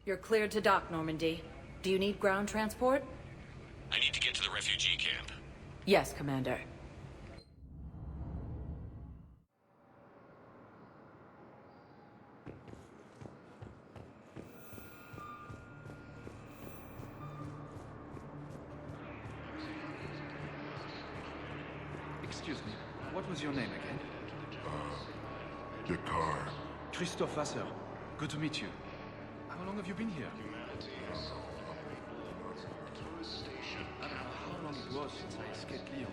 You're cleared to dock, Normandy. Do you need ground transport? I need to get to the refugee camp. Yes, Commander. Excuse me, what was your name again? Dakar. Christophe Vasseur. Good to meet you. How long have you been here? I don't know how long it was since I escaped Lyon.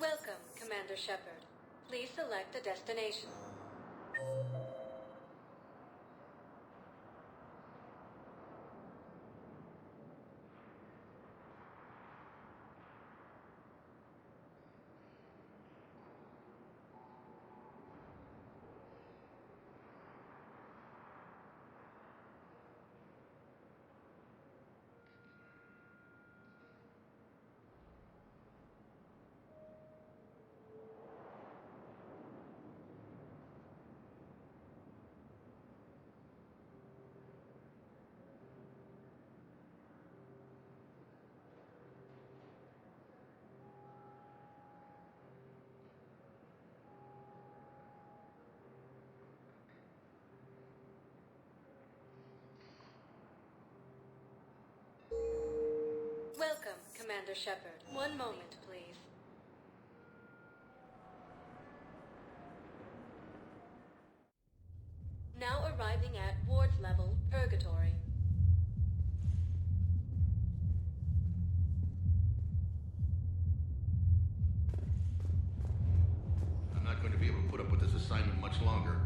Welcome, Commander Shepard. Please select a destination. Welcome, Commander Shepard. One moment, please. Now arriving at ward level, Purgatory. I'm not going to be able to put up with this assignment much longer.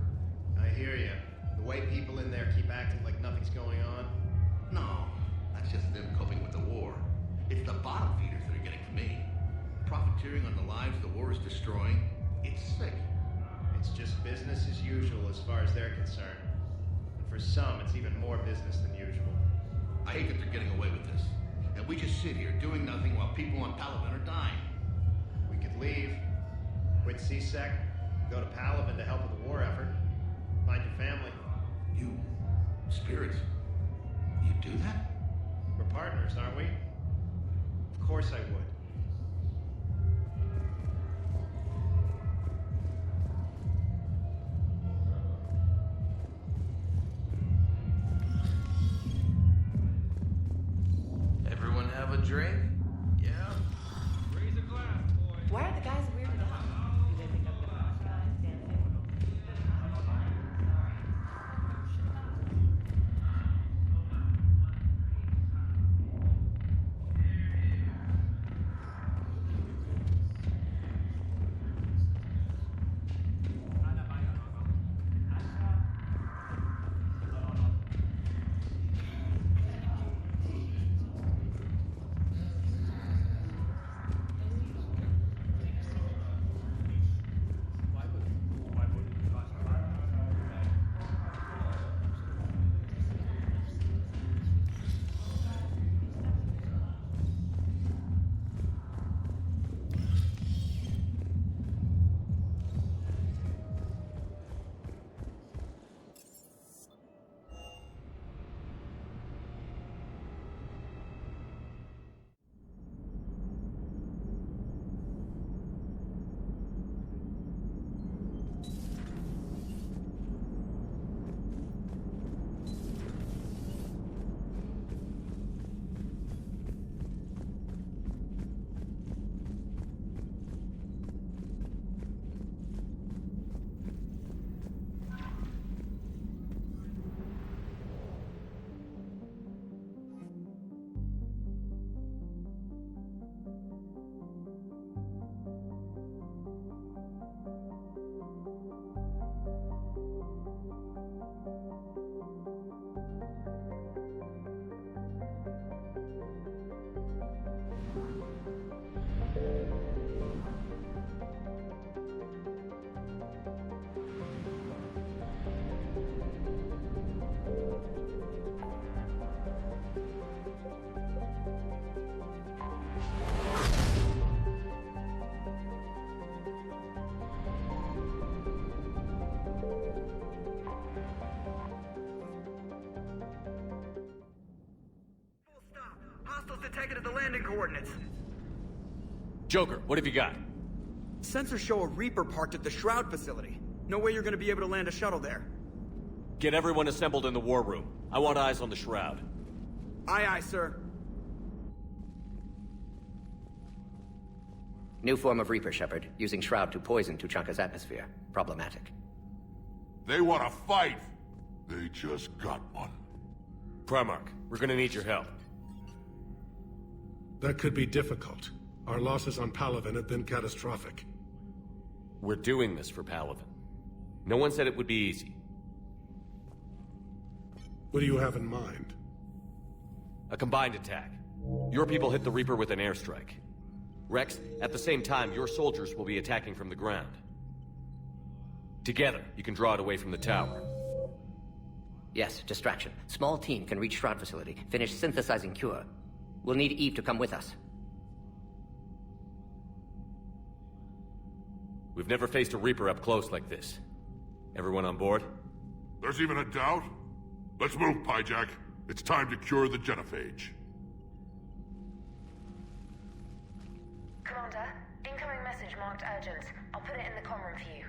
I hear you. The white people in there keep acting like nothing's going on. No, that's just them coping with the war. It's the bottom feeders that are getting to me. Profiteering on the lives the war is destroying. It's sick. It's just business as usual as far as they're concerned. And for some, it's even more business than usual. I hate that they're getting away with this. And we just sit here doing nothing while people on Palaven are dying. We could leave, quit CSEC, go to Palaven to help with the war effort, find your family. You... spirits... you do that? We're partners, aren't we? Of course I would. Everyone have a drink? Yeah. Raise a glass, boys. Why are the guys weirded out? Do they think I'm gonna stand it? to take it to the landing coordinates. Joker, what have you got? Sensors show a Reaper parked at the Shroud facility. No way you're gonna be able to land a shuttle there. Get everyone assembled in the war room. I want eyes on the Shroud. Aye, aye, sir. New form of Reaper, Shepard, using Shroud to poison Tuchanka's atmosphere. Problematic. They want to fight! They just got one. Primarch, we're gonna need your help. That could be difficult. Our losses on Palaven have been catastrophic. We're doing this for Palaven. No one said it would be easy. What do you have in mind? A combined attack. Your people hit the Reaper with an airstrike. Rex, at the same time, your soldiers will be attacking from the ground. Together, you can draw it away from the tower. Yes, distraction. Small team can reach Shroud facility, finish synthesizing cure. We'll need Eve to come with us. We've never faced a Reaper up close like this. Everyone on board? There's even a doubt? Let's move, Pyjak. It's time to cure the genophage. Commander, incoming message marked urgent. I'll put it in the comm room for you.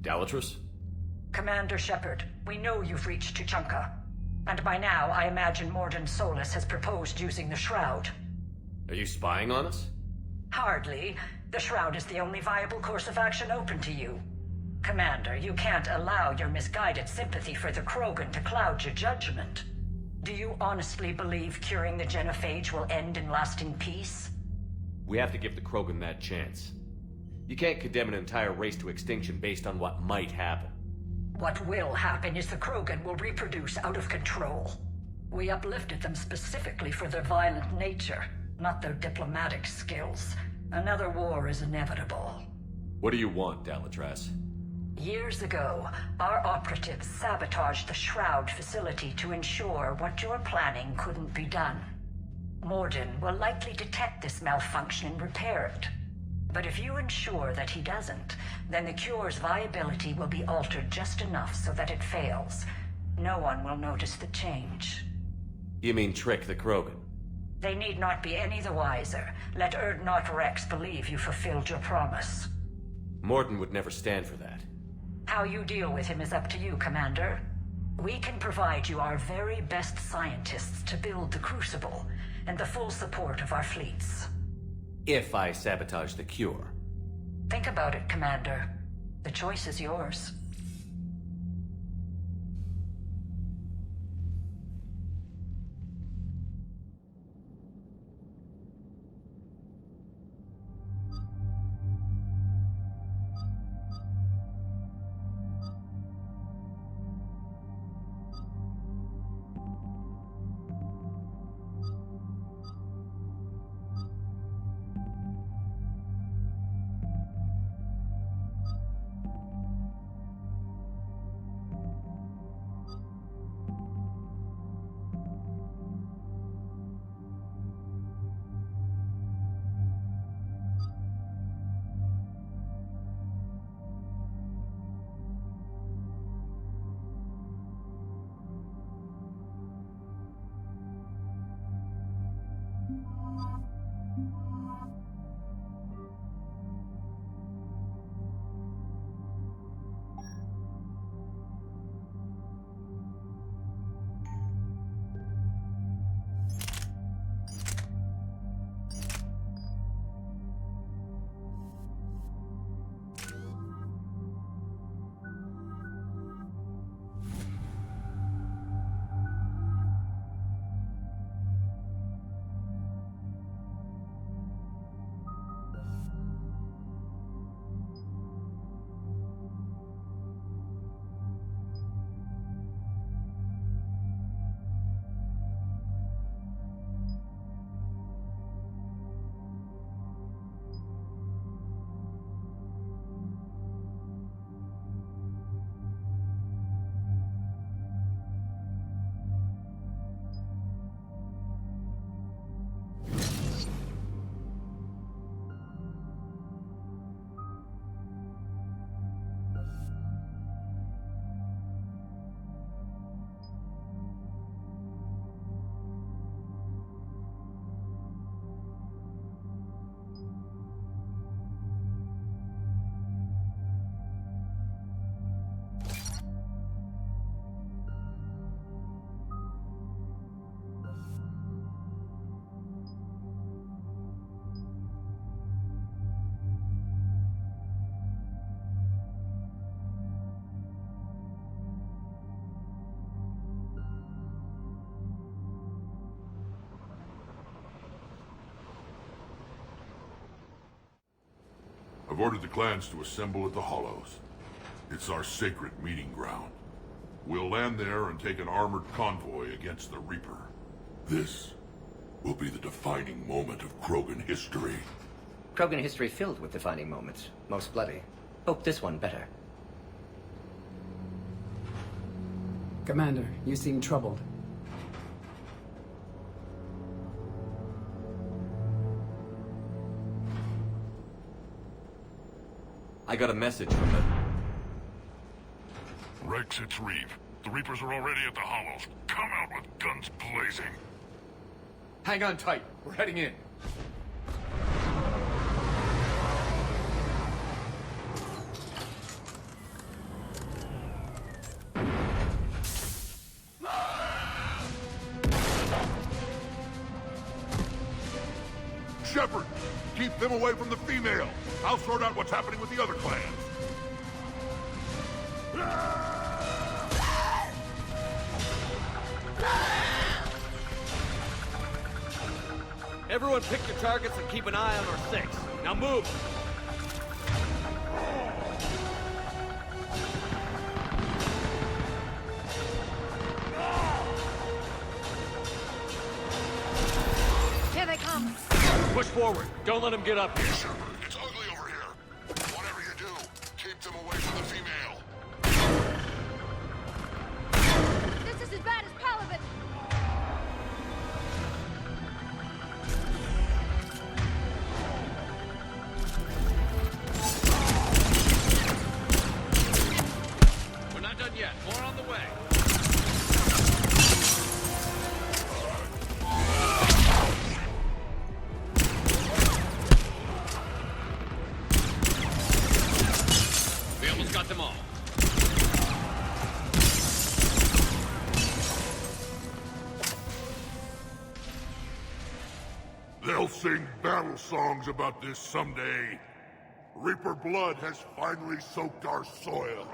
Dalatrus? Commander Shepard, we know you've reached Tuchanka. And by now, I imagine Mordin Solus has proposed using the Shroud. Are you spying on us? Hardly. The Shroud is the only viable course of action open to you. Commander, you can't allow your misguided sympathy for the Krogan to cloud your judgment. Do you honestly believe curing the genophage will end in lasting peace? We have to give the Krogan that chance. You can't condemn an entire race to extinction based on what might happen. What will happen is the Krogan will reproduce out of control. We uplifted them specifically for their violent nature, not their diplomatic skills. Another war is inevitable. What do you want, Dalatrass? Years ago, our operatives sabotaged the Shroud facility to ensure what you're planning couldn't be done. Mordin will likely detect this malfunction and repair it. But if you ensure that he doesn't, then the cure's viability will be altered just enough so that it fails. No one will notice the change. You mean trick the Krogan? They need not be any the wiser. Let Urdnot Rex believe you fulfilled your promise. Mordin would never stand for that. How you deal with him is up to you, Commander. We can provide you our very best scientists to build the Crucible, and the full support of our fleets. If I sabotage the cure. Think about it, Commander. The choice is yours. I've ordered the clans to assemble at the Hollows. It's our sacred meeting ground. We'll land there and take an armored convoy against the Reaper. This will be the defining moment of Krogan history. Krogan history filled with defining moments. Most bloody. Hope this one better. Commander, you seem troubled. I got a message from the... Rex, it's Reeve. The Reapers are already at the Hollows. Come out with guns blazing. Hang on tight. We're heading in. Shepard, keep them away from the female. I'll sort out what's happening with the other clans. Everyone pick your targets and keep an eye on our 6. Now move! Here they come! Push forward. Don't let them get up here. Shepard, it's ugly over here. Whatever you do, keep them away from the female. This is as bad as Palaven! We're not done yet. More on the way. We almost got them all. They'll sing battle songs about this someday. Reaper blood has finally soaked our soil.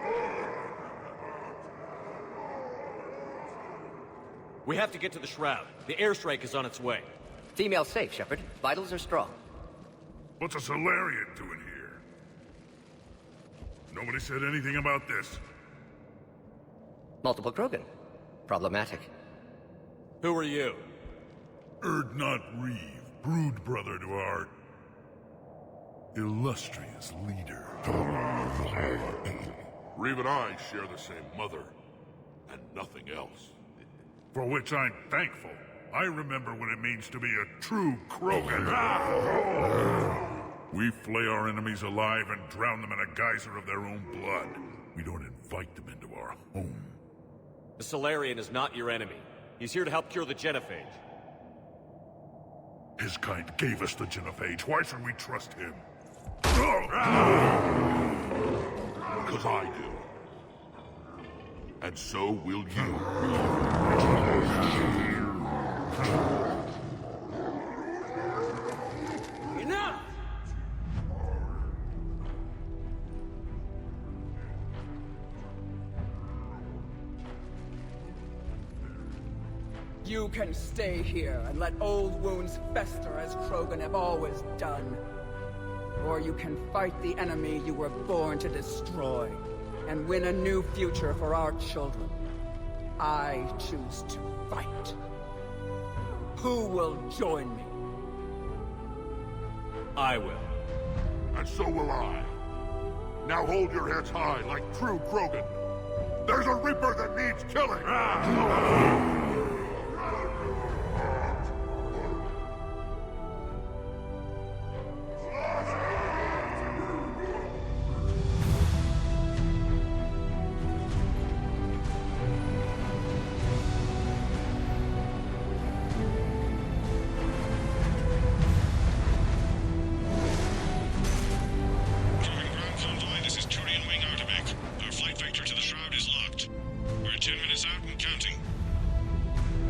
We have to get to the Shroud. The airstrike is on its way. Female safe, Shepard. Vitals are strong. What's a Solarian doing here? Nobody said anything about this. Multiple Krogan. Problematic. Who are you? Urdnot Reeve, brood brother to our illustrious leader. Reeve and I share the same mother, and nothing else. For which I'm thankful. I remember what it means to be a true Krogan. We flay our enemies alive and drown them in a geyser of their own blood. We don't invite them into our home. The Solarian is not your enemy. He's here to help cure the Genophage. His kind gave us the Genophage. Why should we trust him? Because I do. And so will you. Enough! You can stay here and let old wounds fester as Krogan have always done. Or you can fight the enemy you were born to destroy and win a new future for our children. I choose to fight. Who will join me? I will. And so will I. Now hold your heads high like true Krogan. There's a Reaper that needs killing!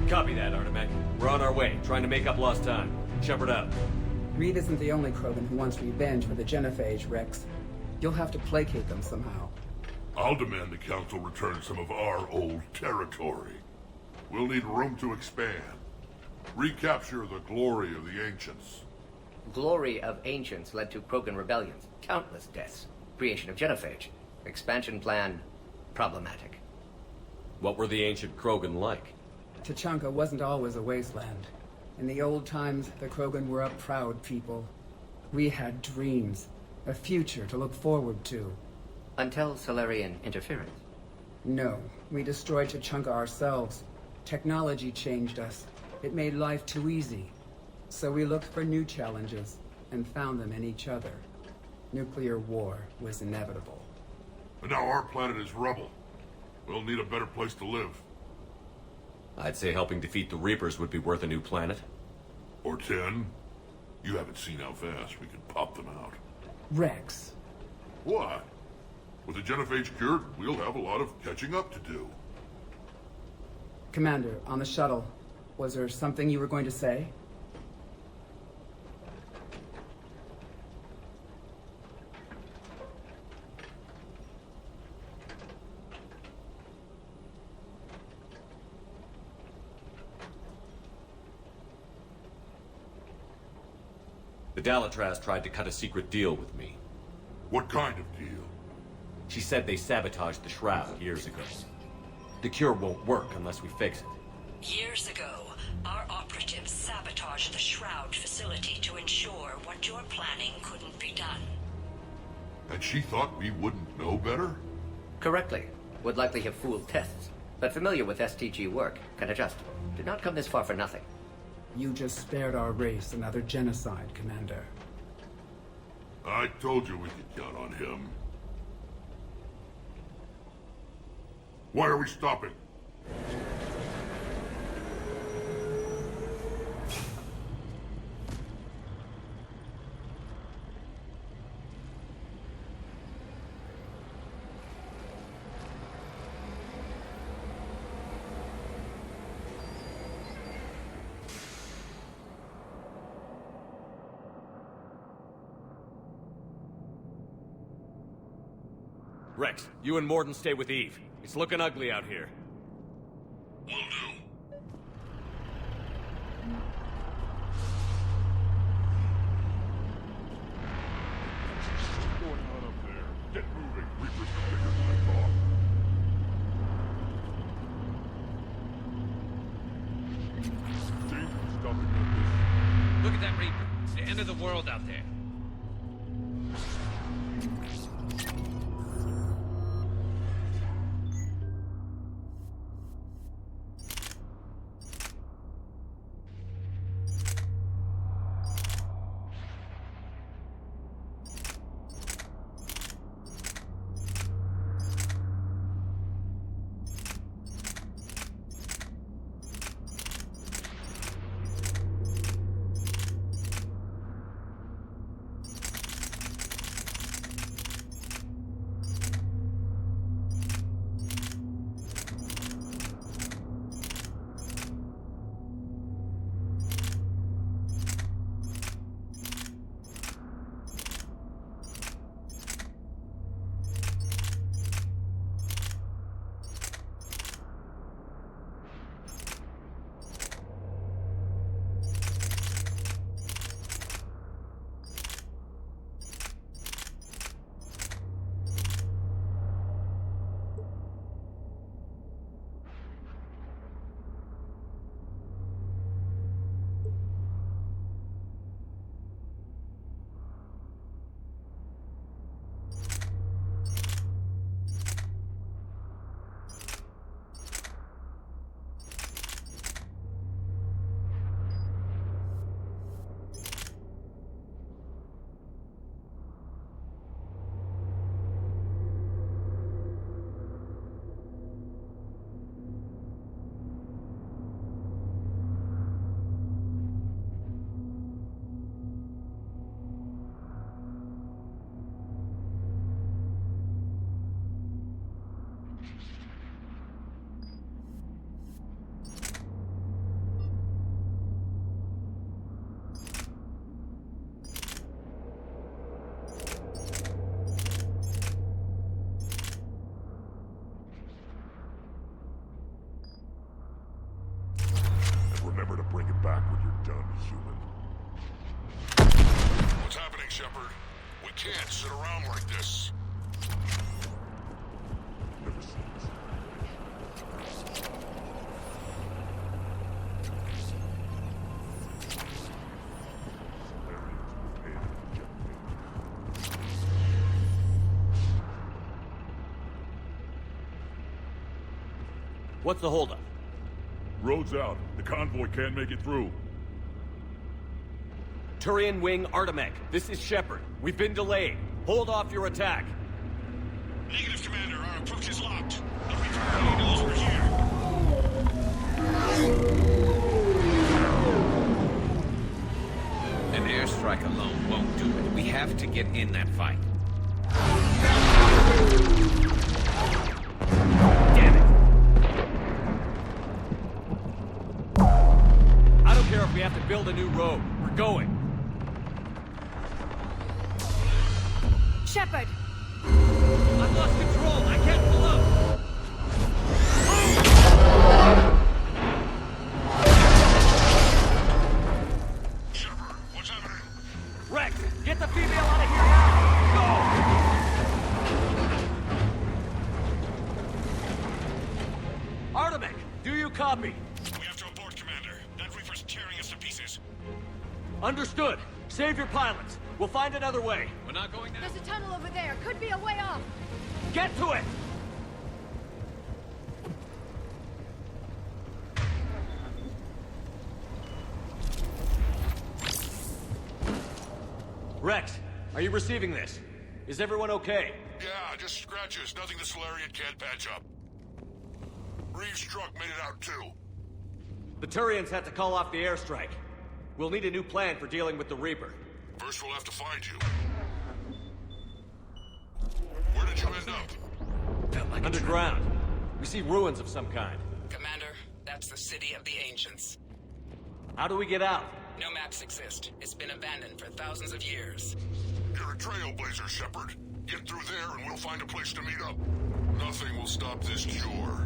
Copy that, Artemek. We're on our way, trying to make up lost time. Shepard out. Reed isn't the only Krogan who wants revenge for the Genophage, Rex. You'll have to placate them somehow. I'll demand the Council return some of our old territory. We'll need room to expand. Recapture the glory of the Ancients. Glory of Ancients led to Krogan rebellions, countless deaths, creation of Genophage. Expansion plan, problematic. What were the ancient Krogan like? Tuchanka wasn't always a wasteland. In the old times, the Krogan were a proud people. We had dreams, a future to look forward to. Until Solarian interference? No, we destroyed Tuchanka ourselves. Technology changed us. It made life too easy. So we looked for new challenges, and found them in each other. Nuclear war was inevitable. And now our planet is rubble. We'll need a better place to live. I'd say helping defeat the Reapers would be worth a new planet. Or 10. You haven't seen how fast we can pop them out. Rex. What? With the Genophage cured, we'll have a lot of catching up to do. Commander, on the shuttle, was there something you were going to say? The Dalatraz tried to cut a secret deal with me. What kind of deal? She said they sabotaged the Shroud years ago. The cure won't work unless we fix it. Years ago, our operatives sabotaged the Shroud facility to ensure what you're planning couldn't be done. And she thought we wouldn't know better? Correctly. Would likely have fooled tests, but familiar with STG work, can adjust. Did not come this far for nothing. You just spared our race another genocide, Commander. I told you we could count on him. Why are we stopping? Rex, you and Mordin stay with Eve. It's looking ugly out here. Will do. What's going on up there? Get moving. Reapers are bigger than I thought. See? Stopping at this. Look at that Reaper. It's the end of the world out there. Remember to bring it back when you're done, human. What's happening, Shepard? We can't sit around like this. What's the holdup? Road's out. The convoy can't make it through. Turian Wing Artemec, this is Shepard. We've been delayed. Hold off your attack. Negative, Commander. Our approach is locked. The Reaper already knows we're here. An airstrike alone won't do it. We have to get in that fight. Damn it! I don't care if we have to build a new road. We're going. Shepard! I've lost control. I can't pull up. Shepard, what's happening? Rex, get the female out of here now! Go! Artemec, do you copy? We have to abort, Commander. That Reaper's tearing us to pieces. Understood. Save your pilots. We'll find another way. We're not going now. There's a tunnel over there. Could be a way off. Get to it! Rex, are you receiving this? Is everyone okay? Yeah, just scratches. Nothing the Solarian can't patch up. Reeves' truck made it out too. The Turians had to call off the airstrike. We'll need a new plan for dealing with the Reaper. First we'll have to find you. Where did you end up? Felt like Underground. We see ruins of some kind. Commander, that's the City of the Ancients. How do we get out? No maps exist. It's been abandoned for thousands of years. You're a trailblazer, Shepard. Get through there and we'll find a place to meet up. Nothing will stop this cure.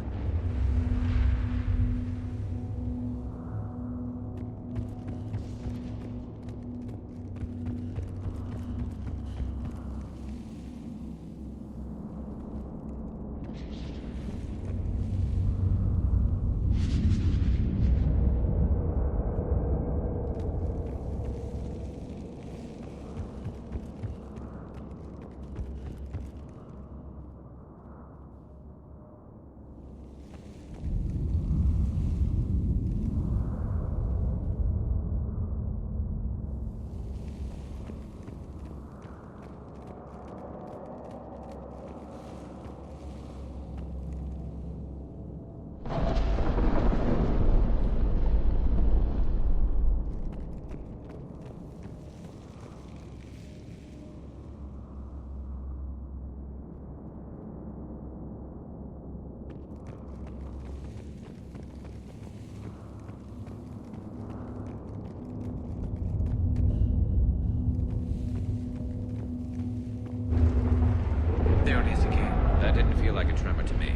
There it is again. That didn't feel like a tremor to me.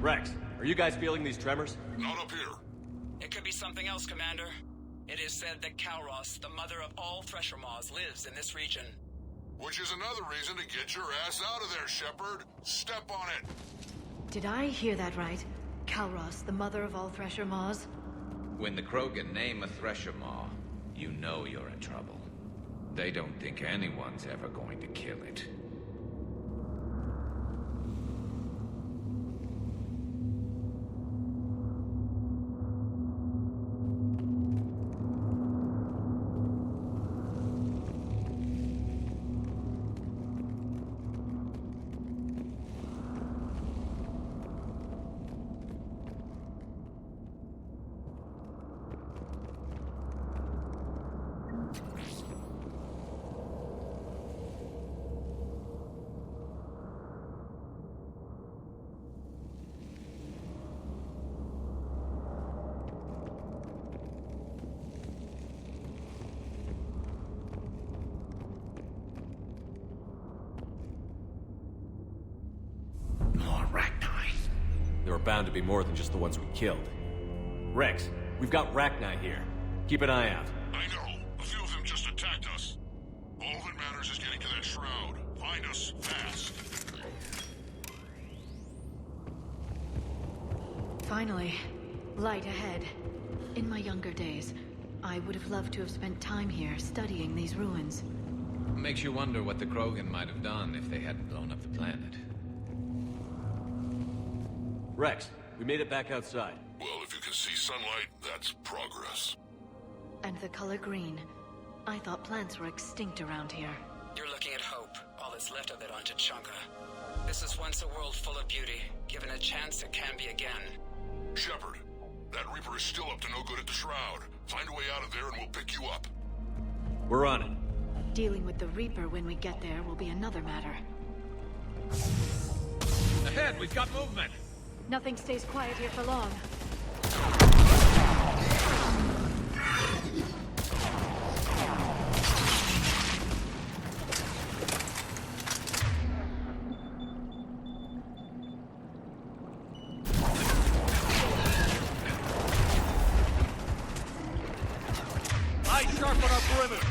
Rex, are you guys feeling these tremors? Not up here. It could be something else, Commander. It is said that Kalros, the mother of all Thresher Maws, lives in this region. Which is another reason to get your ass out of there, Shepard. Step on it. Did I hear that right? Kalros, the mother of all Thresher Maws? When the Krogan name a Thresher Maw, you know you're in trouble. They don't think anyone's ever going to kill it. There are bound to be more than just the ones we killed. Rex, we've got Rachni here. Keep an eye out. I know. A few of them just attacked us. All Finally. Light ahead. In my younger days, I would have loved to have spent time here studying these ruins. Makes you wonder what the Krogan might have done if they hadn't blown up the planet. Rex, we made it back outside. Well, if you can see sunlight, that's progress. And the color green. I thought plants were extinct around here. You're looking at hope, all that's left of it on Tuchanka. This is once a world full of beauty. Given a chance, it can be again. Shepard, that Reaper is still up to no good at the Shroud. Find a way out of there and we'll pick you up. We're on it. Dealing with the Reaper when we get there will be another matter. Ahead, we've got movement! Nothing stays quiet here for long. Eyes sharp on our perimeter!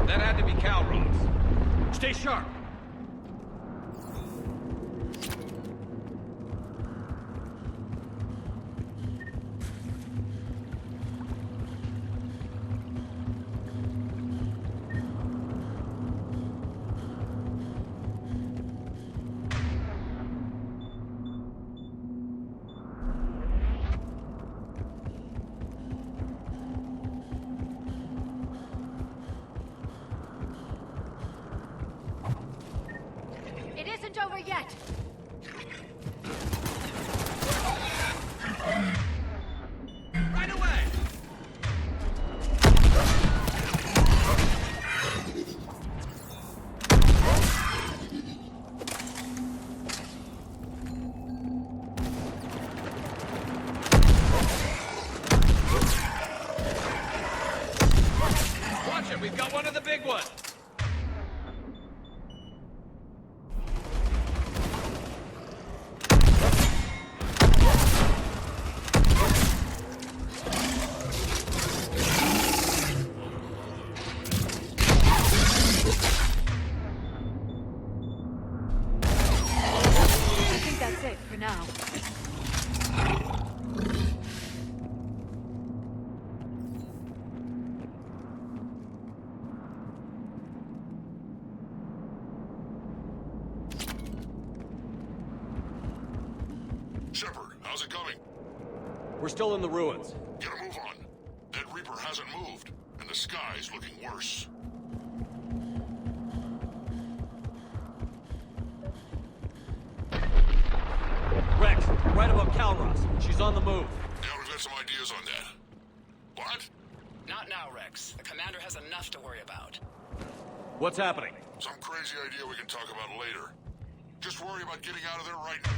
That had to be Calros. Stay sharp! Over yet. Right away! Watch it, we've got one of the big ones! For now. Shepard, how's it coming? We're still in the ruins. Get a move on. That Reaper hasn't moved, and the sky's looking worse. Rex, right about Calros. She's on the move. Yeah, we've got some ideas on that. What? Not now, Rex. The commander has enough to worry about. What's happening? Some crazy idea we can talk about later. Just worry about getting out of there right now.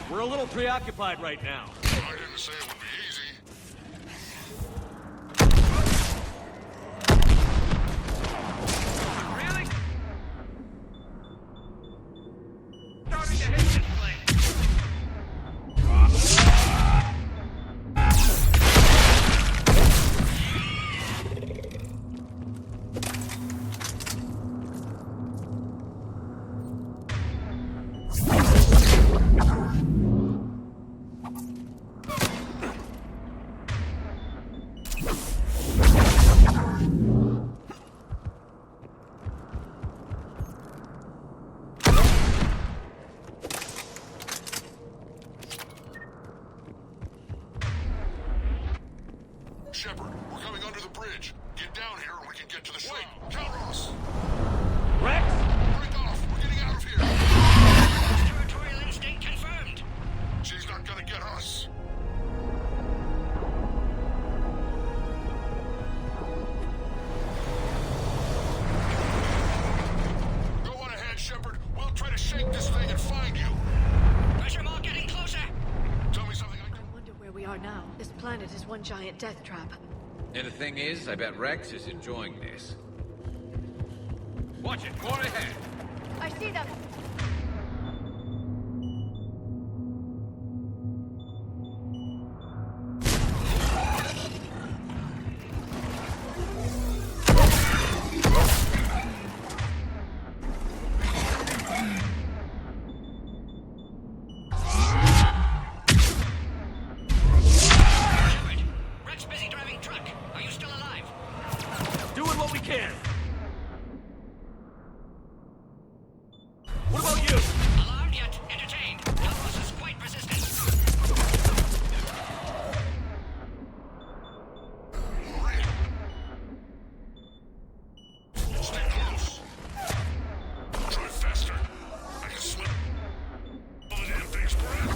We're a little preoccupied right now. I didn't say it would be easy. Really? Starting to hit this place. Shepard, we're coming under the bridge. Get down here and we can get to the ship. Calros! Rex! Break off! We're getting out of here! Territorial instinct confirmed. She's not gonna get us. Go on ahead, Shepard. We'll try to shake this thing and find you. Pressure Maw getting closer. Tell me something I I wonder where we are now. This planet is one giant death trap. And the thing is, I bet Rex is enjoying this. Watch it, more ahead. I see them! Rex busy driving truck. Are you still alive? Doing what we can. What about you? Alarmed yet entertained. Calros is quite resistant. Stay close. Drive faster. I can slip. All the damn things forever.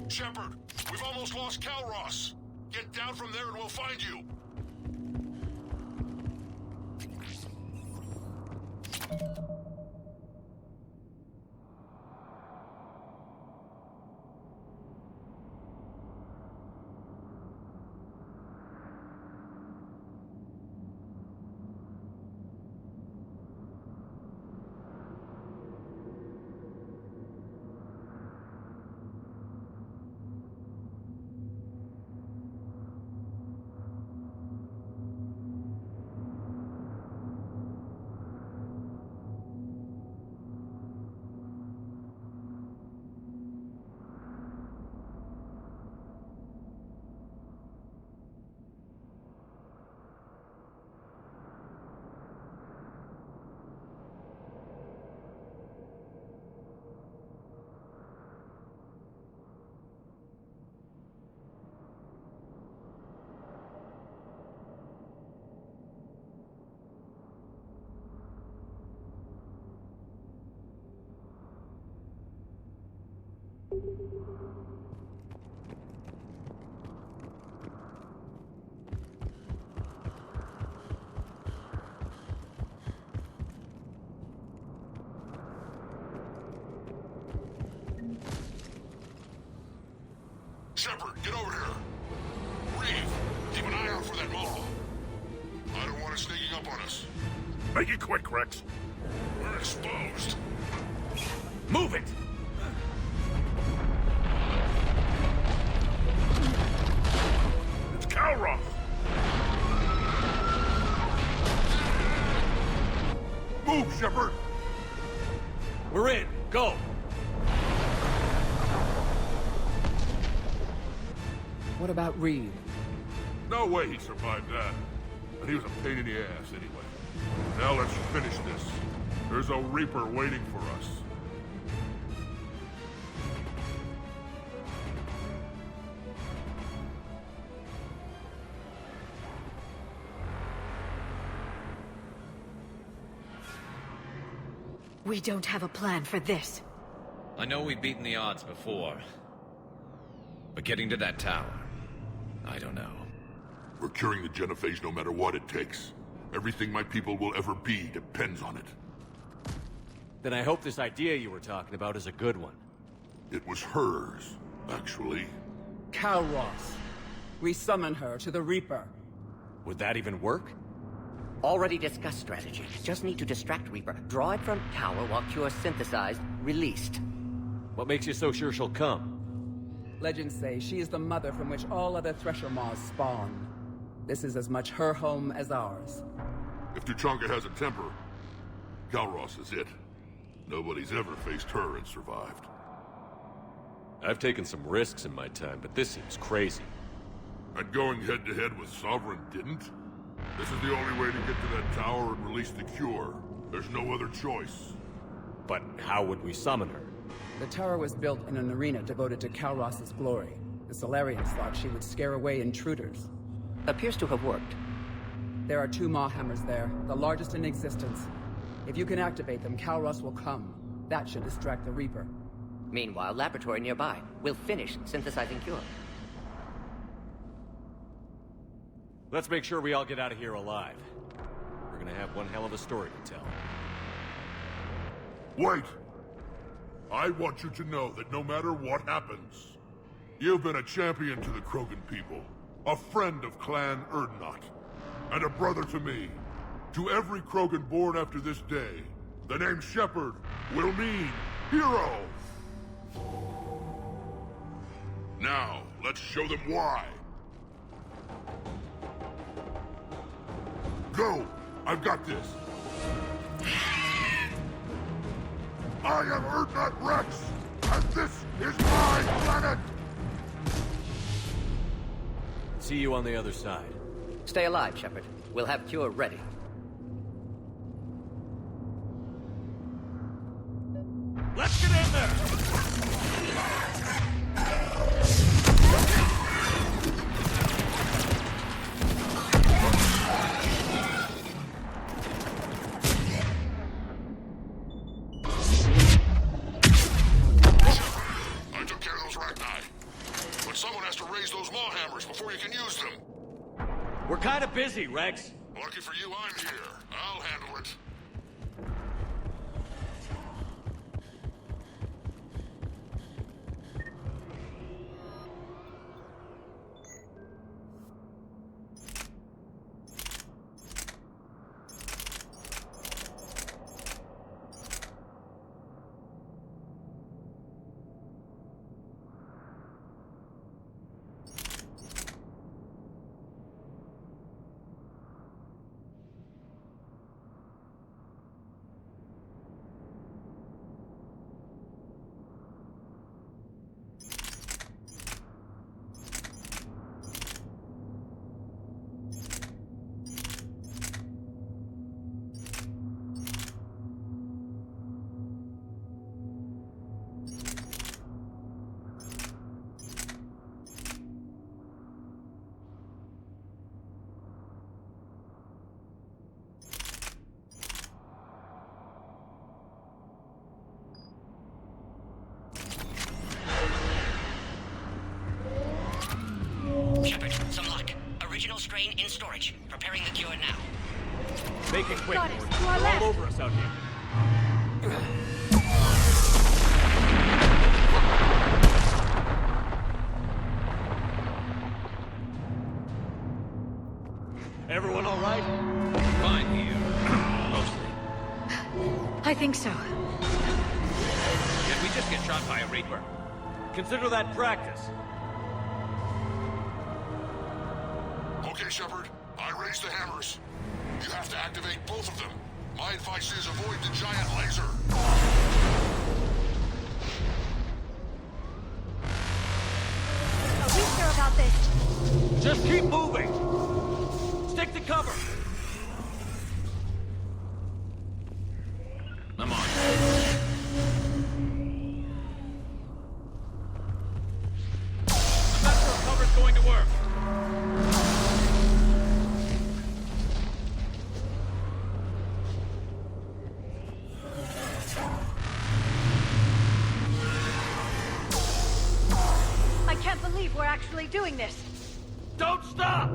Shepard, we've almost lost Calros. Get down from there and we'll find you. Shepard, get over here. Reeve, keep an eye out for that Maw. I don't want it sneaking up on us. Make it quick, Rex. We're exposed. Move it! It's Calros! Move, Shepard! We're in. Go! What about Reeve? No way he survived that. And he was a pain in the ass anyway. Now let's finish this. There's a Reaper waiting for us. We don't have a plan for this. I know we've beaten the odds before. But getting to that tower, I don't know. We're curing the genophage no matter what it takes. Everything my people will ever be depends on it. Then I hope this idea you were talking about is a good one. It was hers, actually. Calros. We summon her to the Reaper. Would that even work? Already discussed strategy. Just need to distract Reaper. Draw it from tower while Cure synthesized, released. What makes you so sure she'll come? Legends say she is the mother from which all other Thresher Maws spawn. This is as much her home as ours. If Tuchanka has a temper, Kalros is it. Nobody's ever faced her and survived. I've taken some risks in my time, but this seems crazy. And going head-to-head with Sovereign didn't? This is the only way to get to that tower and release the cure. There's no other choice. But how would we summon her? The tower was built in an arena devoted to Kalros' glory. The Solarians thought she would scare away intruders. Appears to have worked. There are 2 Maw hammers there, the largest in existence. If you can activate them, Kalros will come. That should distract the Reaper. Meanwhile, laboratory nearby. We'll finish synthesizing cure. Let's make sure we all get out of here alive. We're gonna have one hell of a story to tell. Wait! I want you to know that no matter what happens, you've been a champion to the Krogan people, a friend of Clan Urdnot, and a brother to me. To every Krogan born after this day, the name Shepard will mean hero! Now, let's show them why. Go! I've got this! I am Urdnot Rex, and this is my planet! See you on the other side. Stay alive, Shepard. We'll have cure ready. Let's get in there! I took care of those Rachni. But someone has to raise those Maw hammers before you can use them. We're kind of busy, Rex. Lucky for you, I'm here. I'll handle it. Shepard, some luck. Original strain in storage. Preparing the cure now. Make it quick. Goddess, to our They're left. all over us out here. Everyone all right? Fine here. Mostly. I think so. Did we just get shot by a Reaper? Consider that practice. Okay, Shepard. I raised the hammers. You have to activate both of them. My advice is avoid the giant laser. Are we sure about this? Just keep moving. Stick to cover. I'm on. I'm not sure cover's going to work. I can't believe we're actually doing this. Don't stop!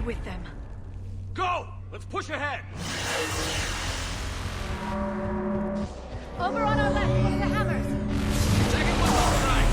with them. Go! Let's push ahead! Over on our left, one of the hammers. Second one's on the right.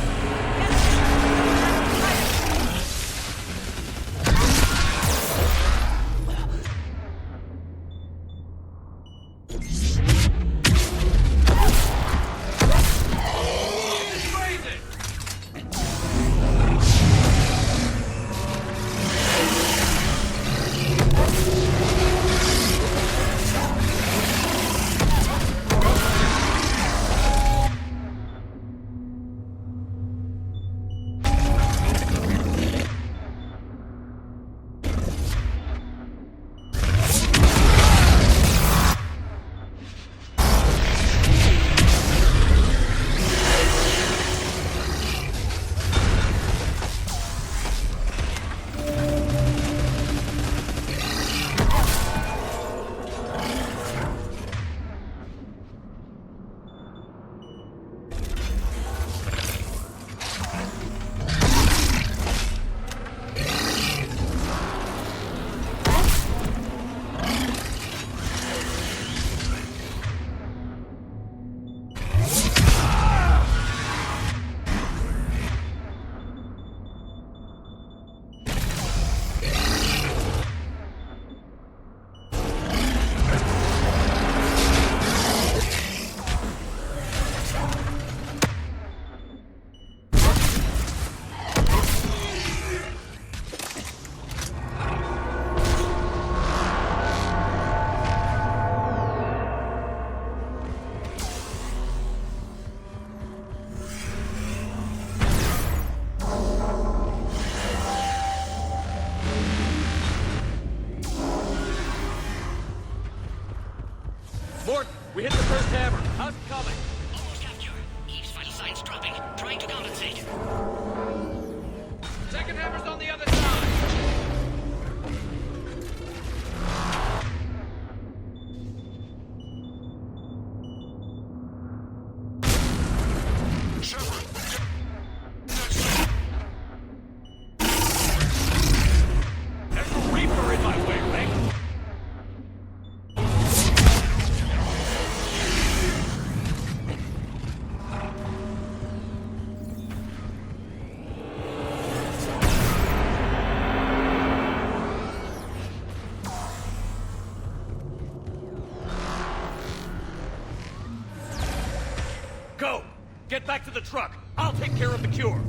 Mort, we hit the first hammer. How's it coming? Almost capture. Eve's vital signs dropping. Trying to compensate. Second hammer's on the other side. There's a Reaper in my way, Rex. Go! Get back to the truck. I'll take care of the cure.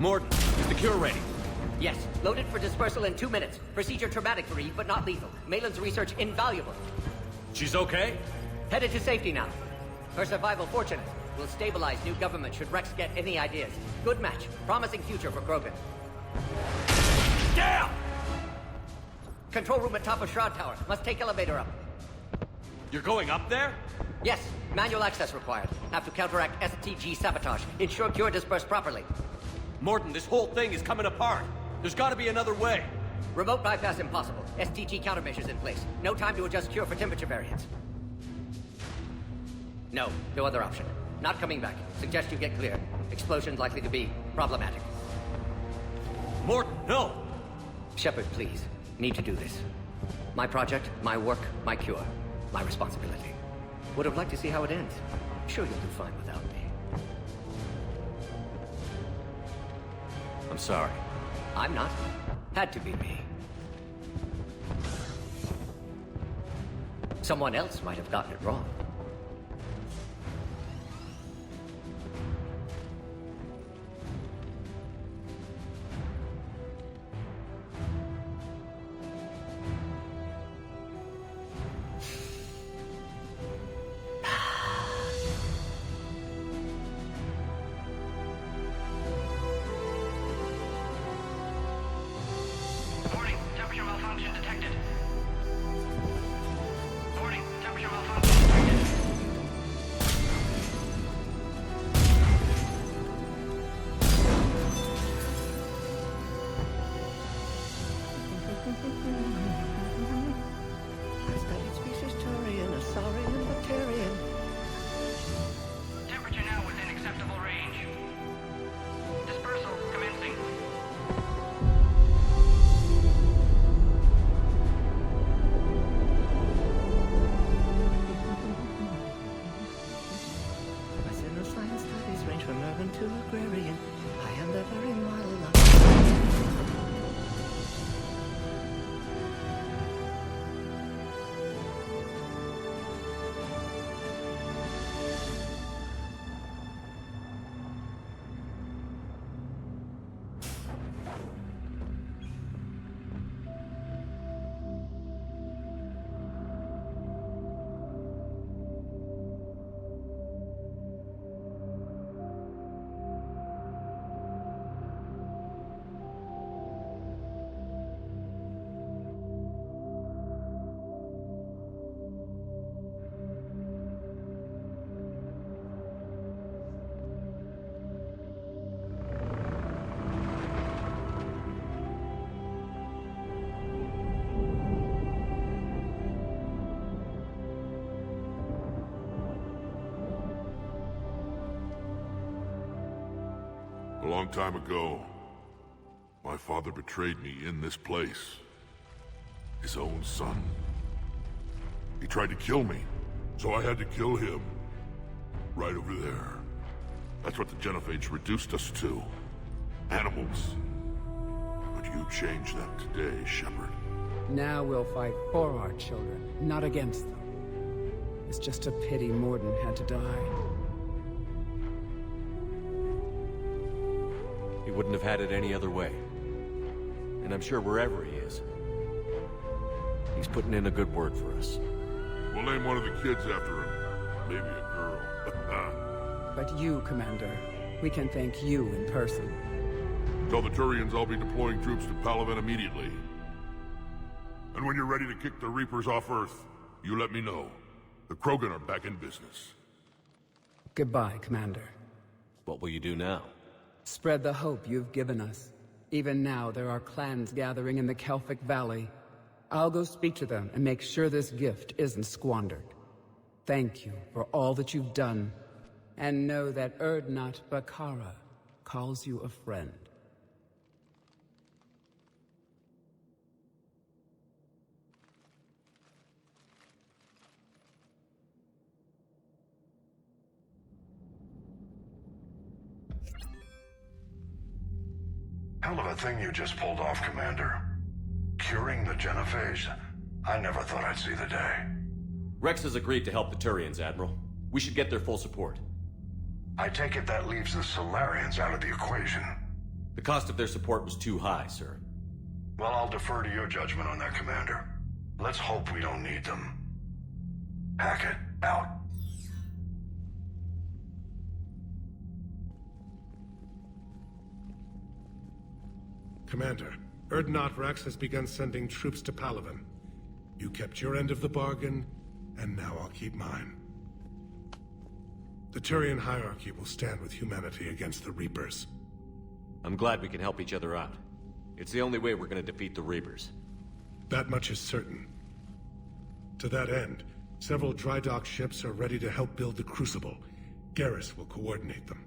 Morton, is the cure ready? Yes, loaded for dispersal in 2 minutes. Procedure traumatic for Eve, but not lethal. Malin's research invaluable. She's okay? Headed to safety now. Her survival fortunate. Will stabilize new government should Rex get any ideas. Good match. Promising future for Krogan. Down! Control room at top of Shroud Tower. Must take elevator up. You're going up there? Yes, manual access required. Have to counteract STG sabotage. Ensure cure dispersed properly. Mordin, this whole thing is coming apart. There's gotta be another way. Remote bypass impossible. STG countermeasures in place. No time to adjust cure for temperature variance. No other option. Not coming back. Suggest you get clear. Explosion likely to be problematic. Mordin, no! Shepard, please. Need to do this. My project, my work, my cure. My responsibility. Would have liked to see how it ends. Sure you'll do fine without me. I'm sorry. I'm not. Had to be me. Someone else might have gotten it wrong. Warning, temperature malfunction detected. Warning, temperature malfunction detected. I studied species Turian, a saurian, bacterian. Temperature now within acceptable range. Dispersal commencing. My science studies range from urban to agrarian. I am the very model of... A long time ago, my father betrayed me in this place. His own son. He tried to kill me, so I had to kill him. Right over there. That's what the Genophage reduced us to. Animals. But you changed that today, Shepard. Now we'll fight for our children, not against them. It's just a pity Mordin had to die. He wouldn't have had it any other way. And I'm sure wherever he is, he's putting in a good word for us. We'll name one of the kids after him. Maybe a girl. But you, Commander, we can thank you in person. Tell the Turians I'll be deploying troops to Palaven immediately. And when you're ready to kick the Reapers off Earth, you let me know. The Krogan are back in business. Goodbye, Commander. What will you do now? Spread the hope you've given us. Even now, there are clans gathering in the Kelphic Valley. I'll go speak to them and make sure this gift isn't squandered. Thank you for all that you've done. And know that Urdnot Bakara calls you a friend. Hell of a thing you just pulled off, Commander. Curing the Genophage? I never thought I'd see the day. Rex has agreed to help the Turians, Admiral. We should get their full support. I take it that leaves the Solarians out of the equation. The cost of their support was too high, sir. Well, I'll defer to your judgment on that, Commander. Let's hope we don't need them. Hackett, out. Commander, Urdnot Rex has begun sending troops to Palaven. You kept your end of the bargain, and now I'll keep mine. The Turian hierarchy will stand with humanity against the Reapers. I'm glad we can help each other out. It's the only way we're gonna defeat the Reapers. That much is certain. To that end, several dry dock ships are ready to help build the Crucible. Garrus will coordinate them.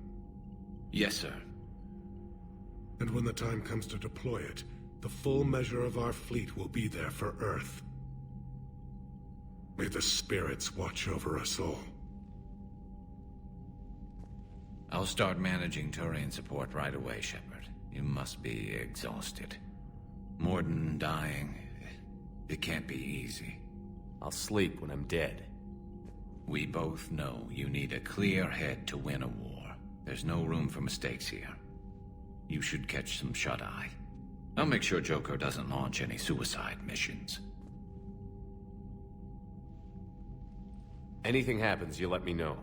Yes, sir. And when the time comes to deploy it, the full measure of our fleet will be there for Earth. May the spirits watch over us all. I'll start managing Turian support right away, Shepard. You must be exhausted. Mordin dying, it can't be easy. I'll sleep when I'm dead. We both know you need a clear head to win a war. There's no room for mistakes here. You should catch some shut-eye. I'll make sure Joker doesn't launch any suicide missions. Anything happens, you let me know.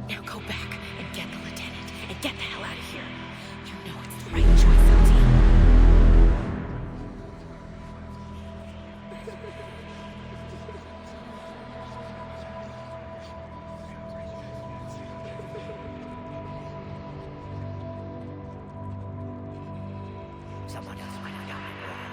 Now go back and get the lieutenant and get the hell out of here. You know it's the right choice, LT. Someone else might have gotten it wrong.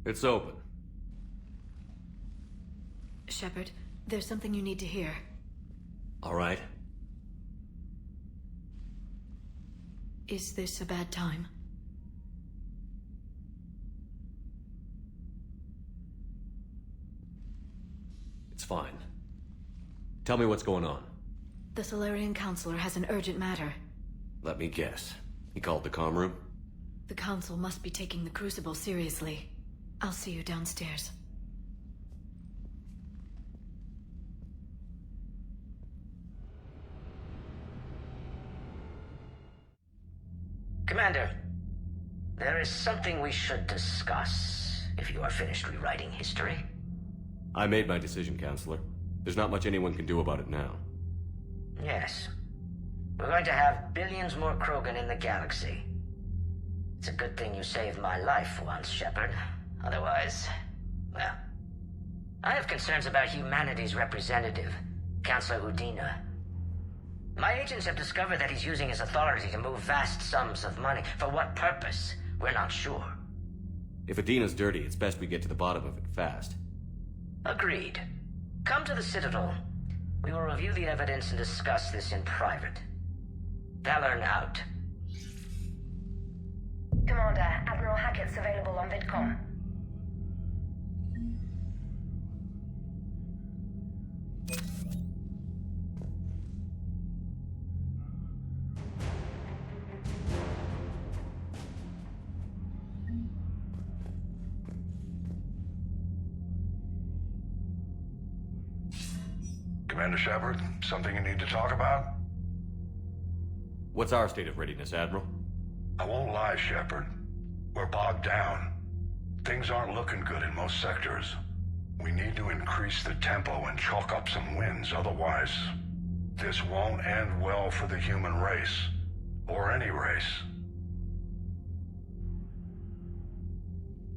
It's open. Shepard, there's something you need to hear. All right. Is this a bad time? It's fine. Tell me what's going on. The Solarian Counselor has an urgent matter. Let me guess. He called the comm room? The Council must be taking the Crucible seriously. I'll see you downstairs. Commander, there is something we should discuss, if you are finished rewriting history. I made my decision, Counselor. There's not much anyone can do about it now. Yes. We're going to have billions more Krogan in the galaxy. It's a good thing you saved my life once, Shepard. Otherwise, well... I have concerns about humanity's representative, Councillor Udina. My agents have discovered that he's using his authority to move vast sums of money. For what purpose? We're not sure. If Adina's dirty, it's best we get to the bottom of it fast. Agreed. Come to the Citadel. We will review the evidence and discuss this in private. Valorn out. Commander, Admiral Hackett's available on VidCom. Commander Shepard, something you need to talk about? What's our state of readiness, Admiral? I won't lie, Shepard. We're bogged down. Things aren't looking good in most sectors. We need to increase the tempo and chalk up some wins, otherwise, this won't end well for the human race. Or any race.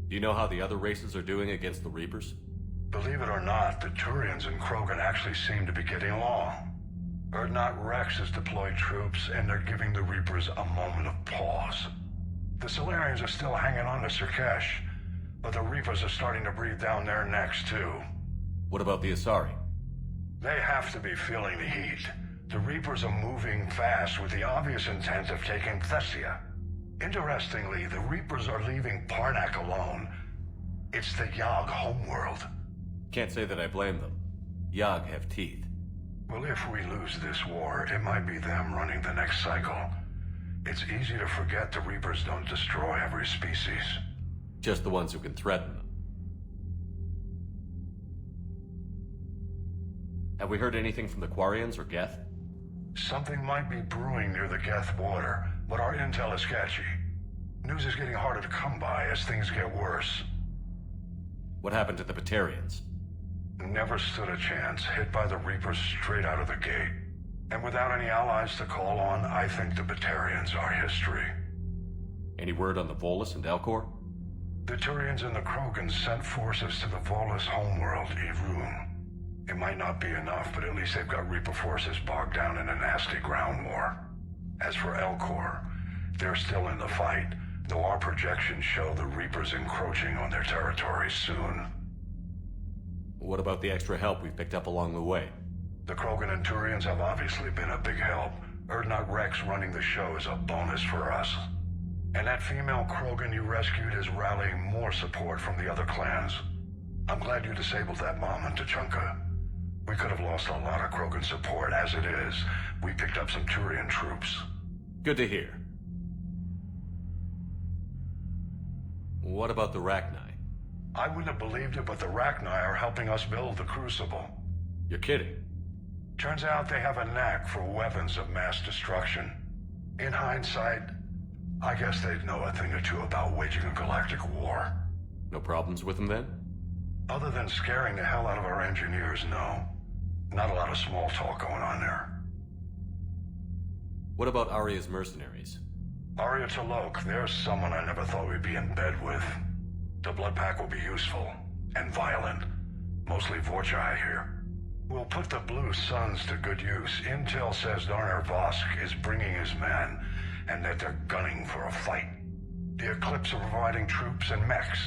Do you know how the other races are doing against the Reapers? Believe it or not, the Turians and Krogan actually seem to be getting along. Urdnot Rex has deployed troops, and they're giving the Reapers a moment of pause. The Solarians are still hanging on to Surkesh, but the Reapers are starting to breathe down their necks, too. What about the Asari? They have to be feeling the heat. The Reapers are moving fast with the obvious intent of taking Thessia. Interestingly, the Reapers are leaving Parnak alone. It's the Yogg homeworld. Can't say that I blame them. Yogg have teeth. Well, if we lose this war, it might be them running the next cycle. It's easy to forget the Reapers don't destroy every species. Just the ones who can threaten them. Have we heard anything from the Quarians or Geth? Something might be brewing near the Geth border, but our intel is sketchy. News is getting harder to come by as things get worse. What happened to the Batarians? Never stood a chance, hit by the Reapers straight out of the gate. And without any allies to call on, I think the Batarians are history. Any word on the Volus and Elcor? The Turians and the Krogan sent forces to the Volus homeworld, Irun. It might not be enough, but at least they've got Reaper forces bogged down in a nasty ground war. As for Elcor, they're still in the fight, though our projections show the Reapers encroaching on their territory soon. What about the extra help we've picked up along the way? The Krogan and Turians have obviously been a big help. Urdnot Rex running the show is a bonus for us. And that female Krogan you rescued is rallying more support from the other clans. I'm glad you disabled that mom in Tuchanka. We could have lost a lot of Krogan support. As it is, we picked up some Turian troops. Good to hear. What about the Rachni? I wouldn't have believed it, but the Rachni are helping us build the Crucible. You're kidding. Turns out they have a knack for weapons of mass destruction. In hindsight, I guess they'd know a thing or two about waging a galactic war. No problems with them then? Other than scaring the hell out of our engineers, no. Not a lot of small talk going on there. What about Aria's mercenaries? Aria T'Loak, there's someone I never thought we'd be in bed with. The Blood Pack will be useful. And violent. Mostly Vorcha, I hear. We'll put the Blue Suns to good use. Intel says Darner Vosk is bringing his men, and that they're gunning for a fight. The Eclipse are providing troops and mechs.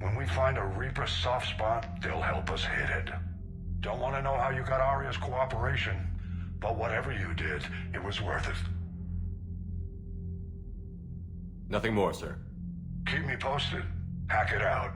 When we find a Reaper soft spot, they'll help us hit it. Don't want to know how you got Aria's cooperation, but whatever you did, it was worth it. Nothing more, sir. Keep me posted. Hack it out.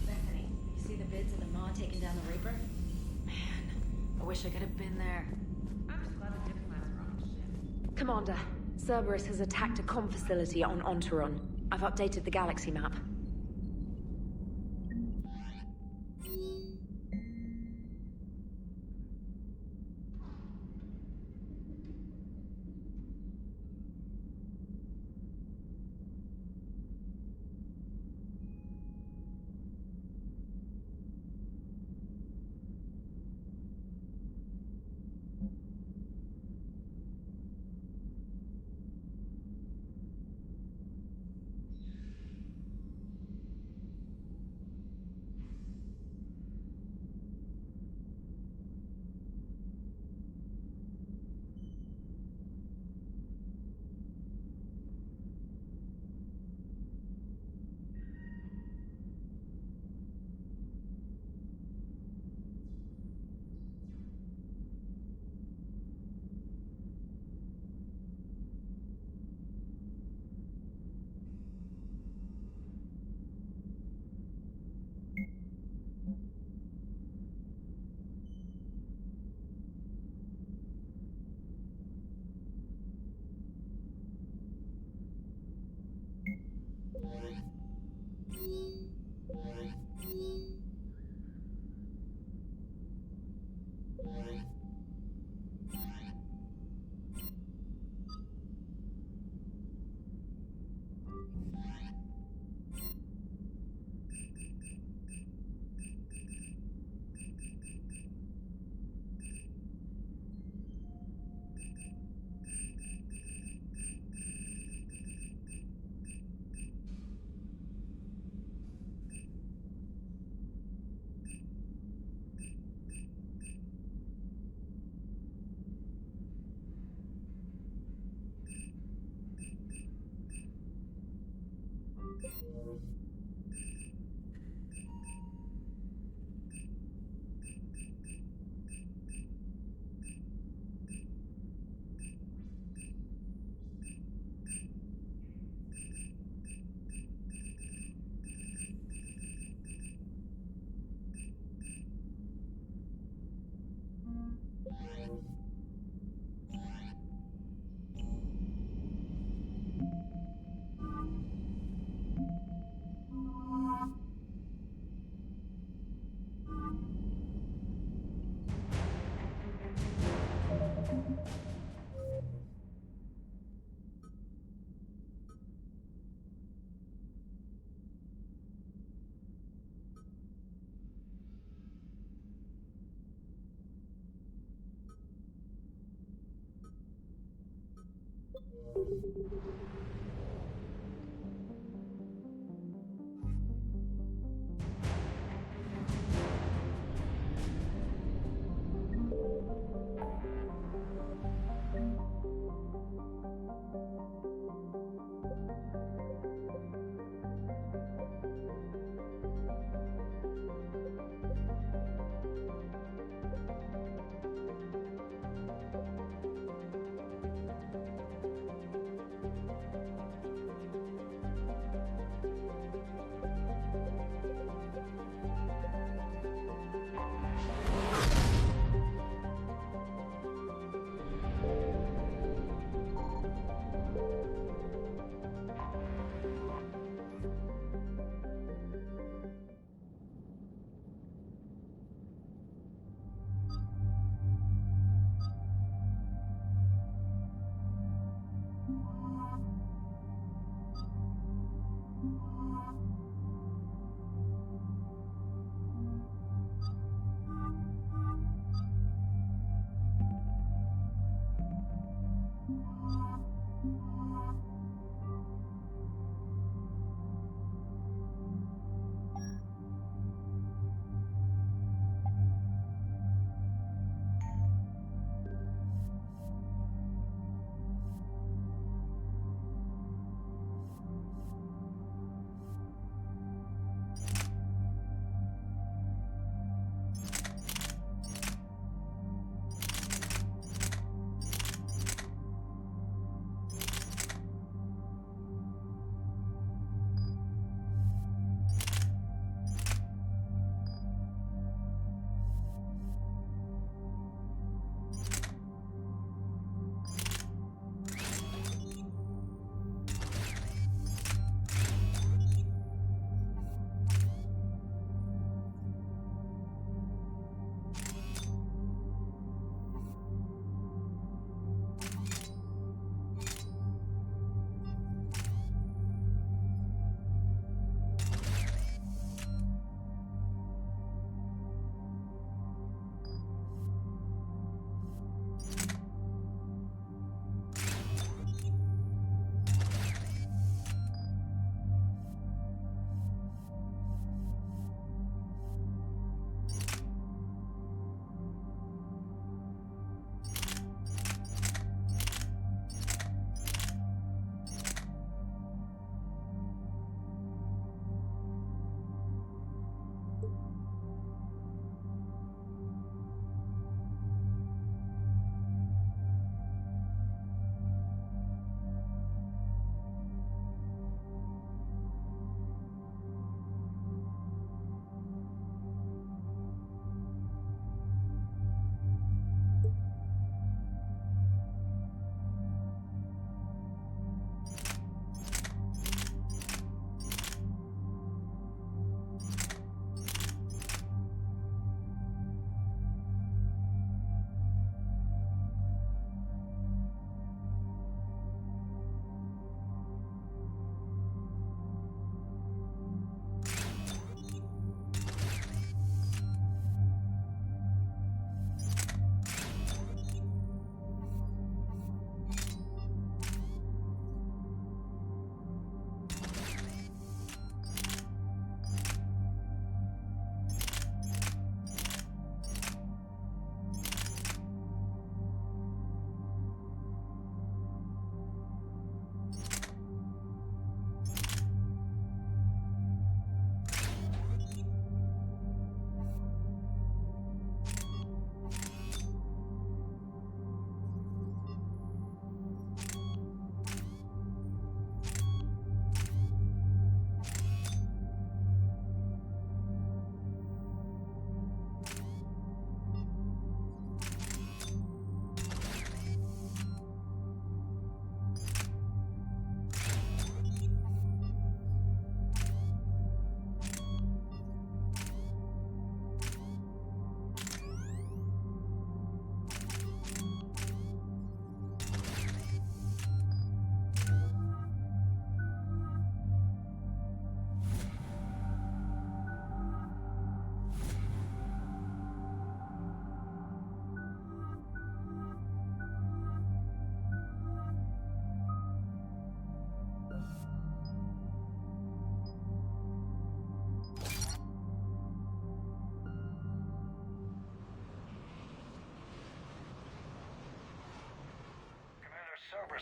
Bethany, you see the vids of the Maw taking down the Reaper? Man, I wish I could have been there. I'm just glad the diplomats are on ship. Commander, Cerberus has attacked a comm facility on Ontaron. I've updated the galaxy map.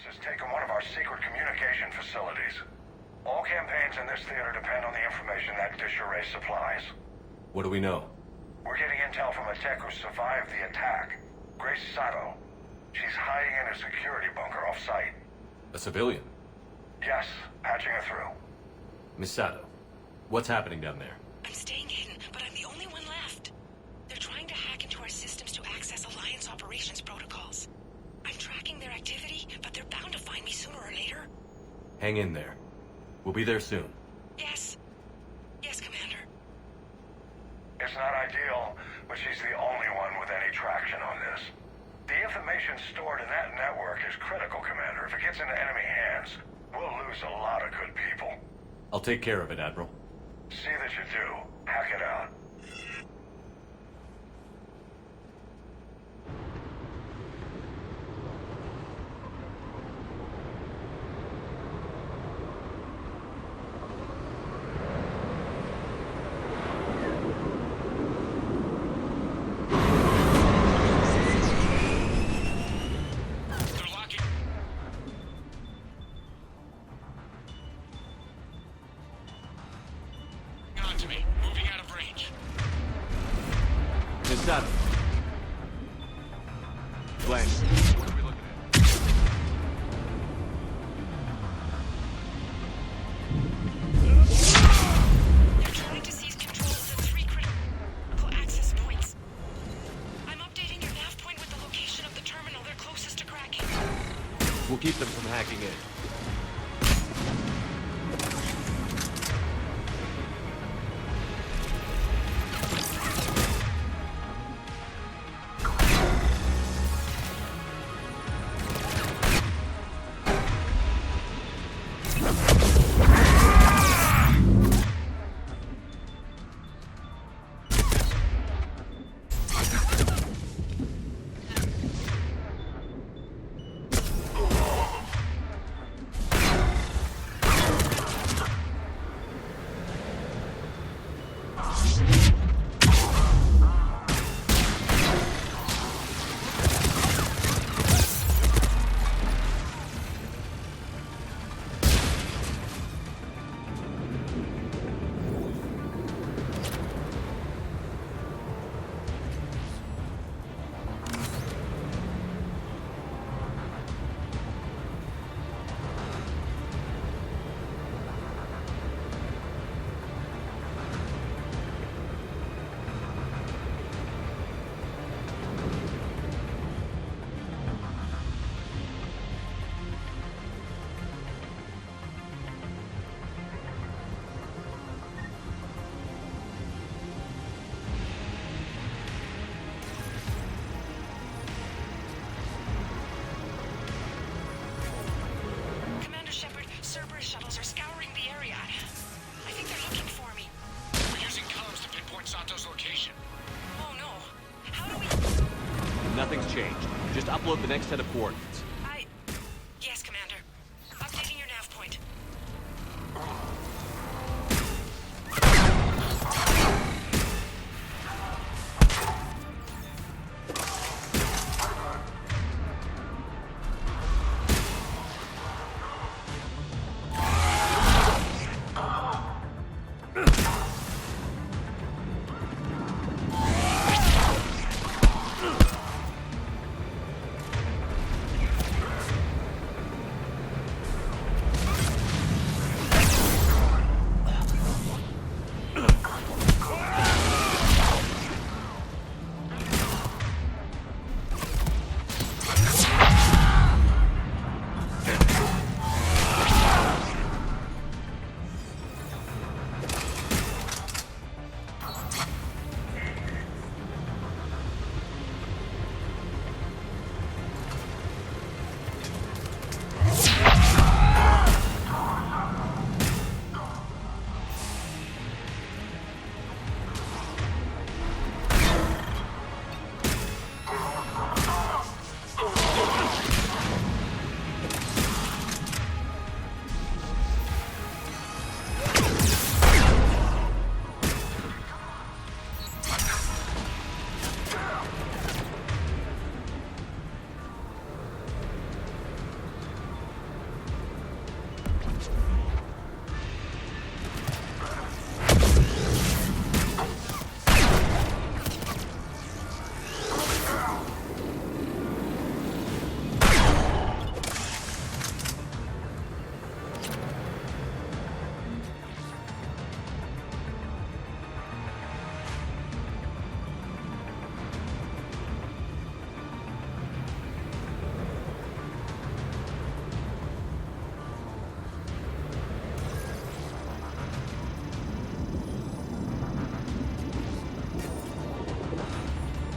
Cerberus has taken one of our secret communication facilities. All campaigns in this theater depend on the information that dish array supplies. What do we know? We're getting intel from a tech who survived the attack. Grace Sato. She's hiding in a security bunker off-site. A civilian? Yes, patching her through. Miss Sato, what's happening down there? I'm staying hidden, but I'm the only one left. They're trying to hack into our systems to access Alliance operations protocols. I'm tracking their activity, but they're bound to find me sooner or later. Hang in there. We'll be there soon. Yes. Yes, Commander. It's not ideal, but she's the only one with any traction on this. The information stored in that network is critical, Commander. If it gets into enemy hands, we'll lose a lot of good people. I'll take care of it, Admiral. See that you do. Hack it out. Miss Sato. Glenn, what are we looking at? They're trying to seize control of the 3 critical access points. I'm updating your nav point with the location of the terminal they're closest to cracking. We'll keep them from hacking in. Cerberus shuttles are scouring the area. I think they're looking for me. We're using comms to pinpoint Sato's location. Oh no. How do we... Nothing's changed. Just upload the next set of coordinates. Yes, Commander. Updating your nav point.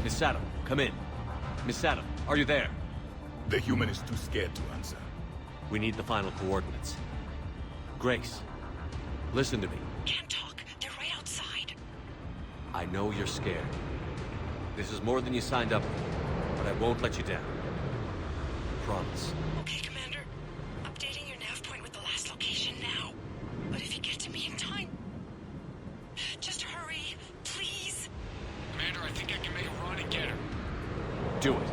Miss Sato, come in. Miss Sato, are you there? The human is too scared to answer. We need the final coordinates. Grace, listen to me. Can't talk. They're right outside. I know you're scared. This is more than you signed up for, but I won't let you down. Promise. Okay, Commander. Updating your nav point with the last location now. But if you get to me in time... just hurry, please. Commander, I think I can make a run and get her. Do it.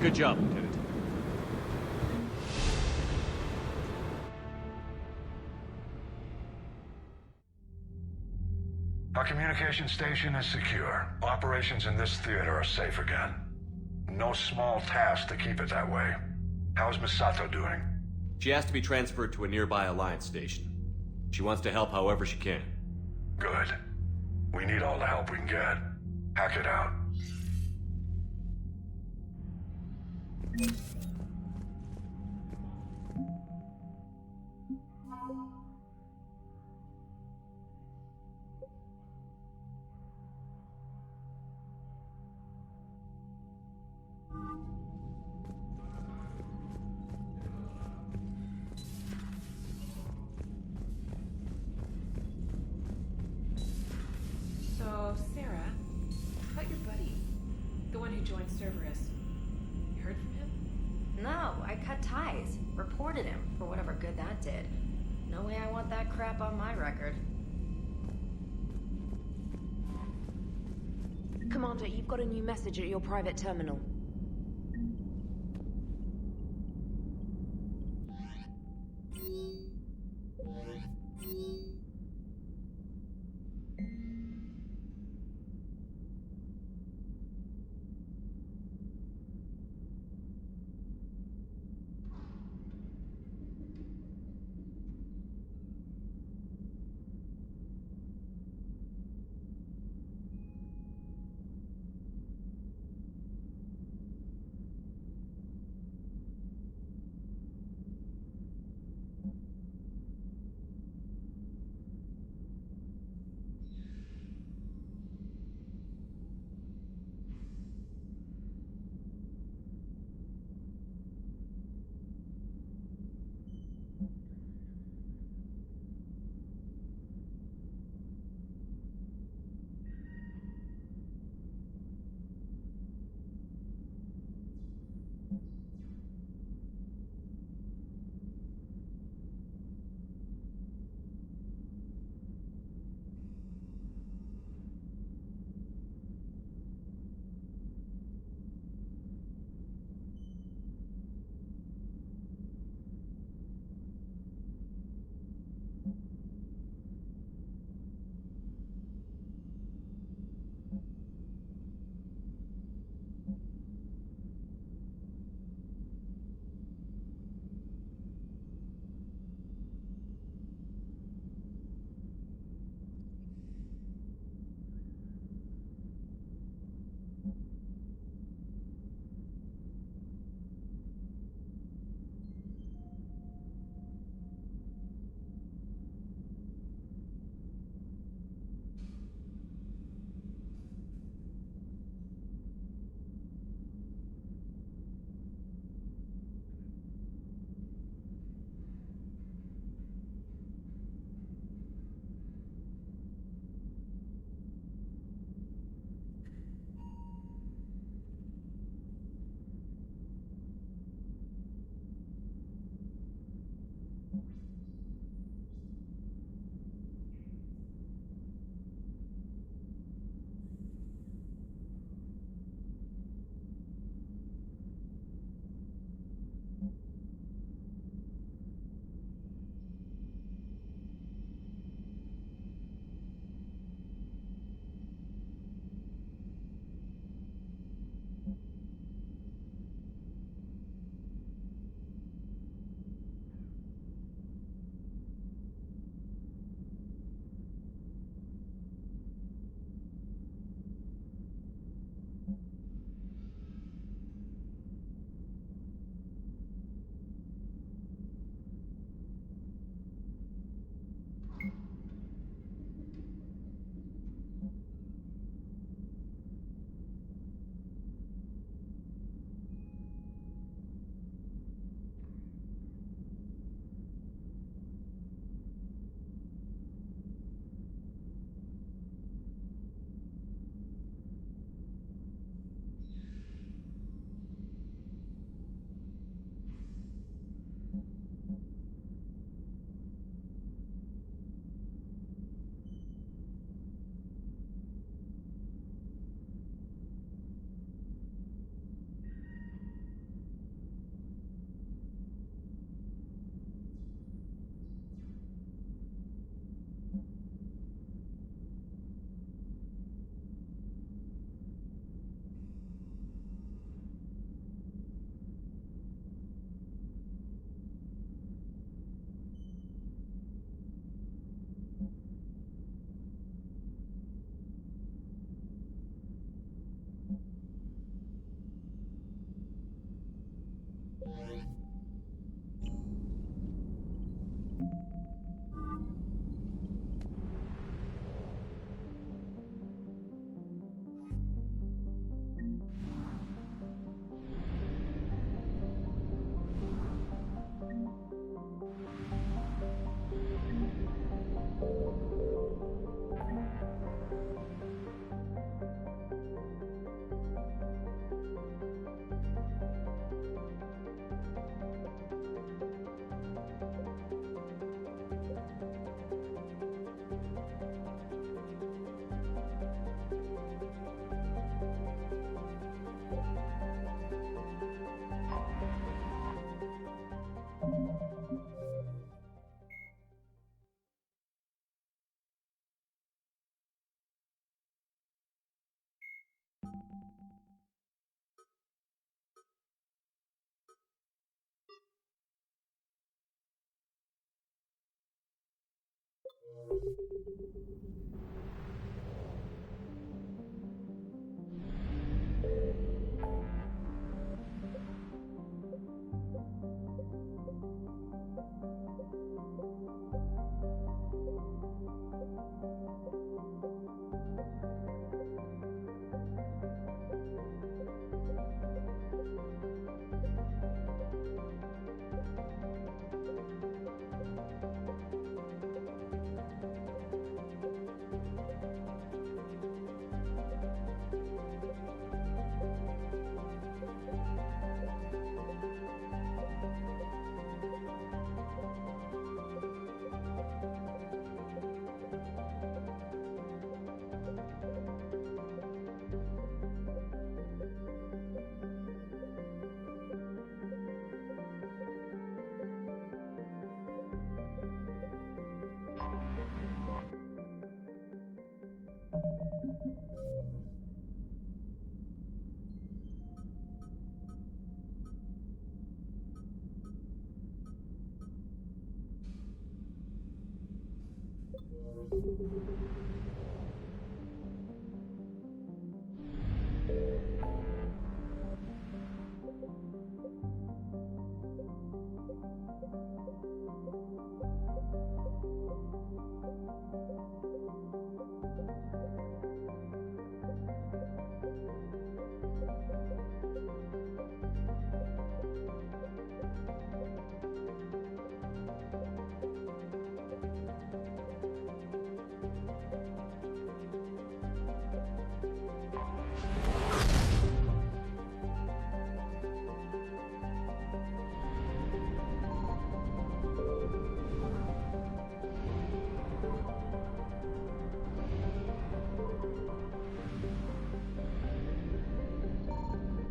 Good job, Lieutenant. Our communication station is secure. Operations in this theater are safe again. No small task to keep it that way. How's Misato doing? She has to be transferred to a nearby Alliance station. She wants to help however she can. Good. We need all the help we can get. Hack it out. So, Sarah, about your buddy, the one who joined Cerberus. You heard from him? No, I cut ties. Reported him for whatever good that did. No way I want that crap on my record. Commander, you've got a new message at your private terminal.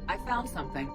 I found something.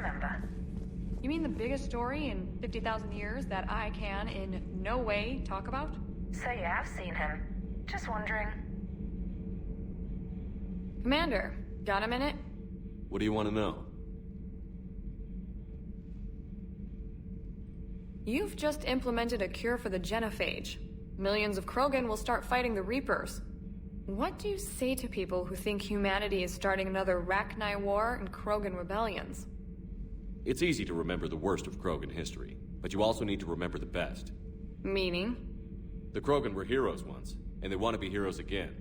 remember. You mean the biggest story in 50,000 years that I can, in no way, talk about? So you have seen him. Just wondering. Commander, got a minute? What do you want to know? You've just implemented a cure for the genophage. Millions of Krogan will start fighting the Reapers. What do you say to people who think humanity is starting another Rachni War and Krogan rebellions? It's easy to remember the worst of Krogan history, but you also need to remember the best. Meaning? The Krogan were heroes once, and they want to be heroes again.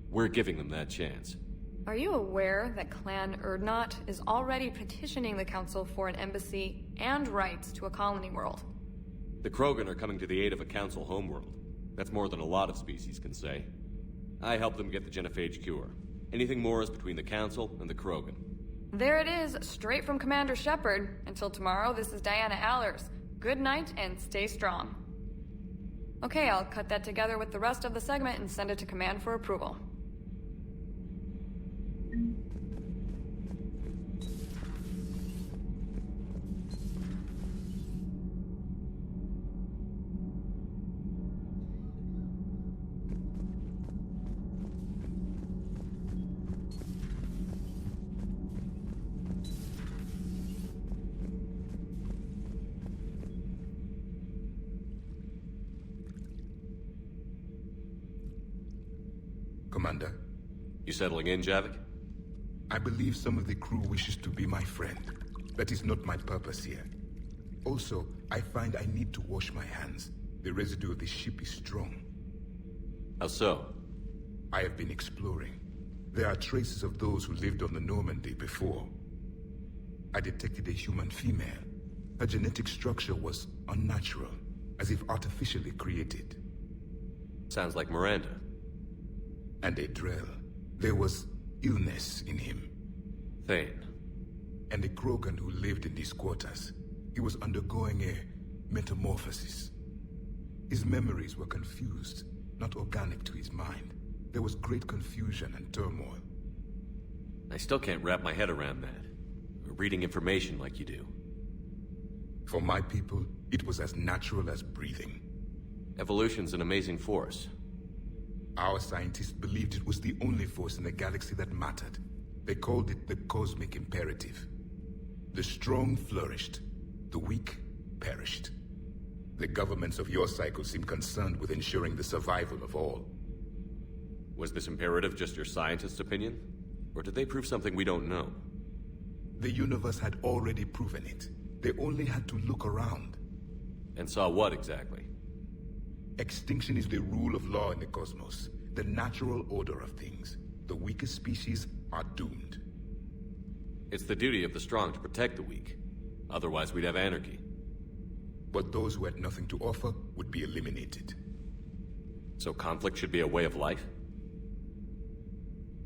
We're giving them that chance. Are you aware that Clan Urdnot is already petitioning the Council for an embassy and rights to a colony world? The Krogan are coming to the aid of a Council homeworld. That's more than a lot of species can say. I helped them get the genophage cure. Anything more is between the Council and the Krogan. There it is, straight from Commander Shepard. Until tomorrow, this is Diana Allers. Good night and stay strong. Okay, I'll cut that together with the rest of the segment and send it to Command for approval. Commander? You settling in, Javik? I believe some of the crew wishes to be my friend. That is not my purpose here. Also, I find I need to wash my hands. The residue of the ship is strong. How so? I have been exploring. There are traces of those who lived on the Normandy before. I detected a human female. Her genetic structure was unnatural, as if artificially created. Sounds like Miranda. And a Drell. There was illness in him. Thane. And a Krogan who lived in these quarters. He was undergoing a metamorphosis. His memories were confused, not organic to his mind. There was great confusion and turmoil. I still can't wrap my head around that. Reading information like you do. For my people, it was as natural as breathing. Evolution's an amazing force. Our scientists believed it was the only force in the galaxy that mattered. They called it the cosmic imperative. The strong flourished, the weak perished. The governments of your cycle seem concerned with ensuring the survival of all. Was this imperative just your scientist's opinion? Or did they prove something we don't know? The universe had already proven it. They only had to look around. And saw what exactly? Extinction is the rule of law in the cosmos, the natural order of things. The weakest species are doomed. It's the duty of the strong to protect the weak. Otherwise, we'd have anarchy. But those who had nothing to offer would be eliminated. So conflict should be a way of life?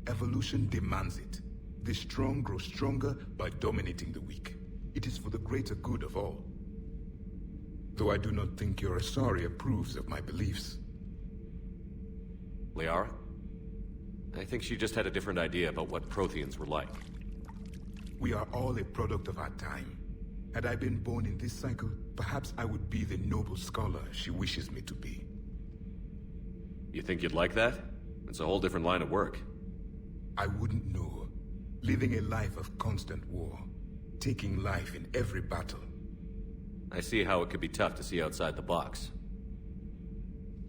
Evolution demands it. The strong grow stronger by dominating the weak. It is for the greater good of all. Though I do not think your Asari approves of my beliefs. Liara? I think she just had a different idea about what Protheans were like. We are all a product of our time. Had I been born in this cycle, perhaps I would be the noble scholar she wishes me to be. You think you'd like that? It's a whole different line of work. I wouldn't know. Living a life of constant war. Taking life in every battle. I see how it could be tough to see outside the box.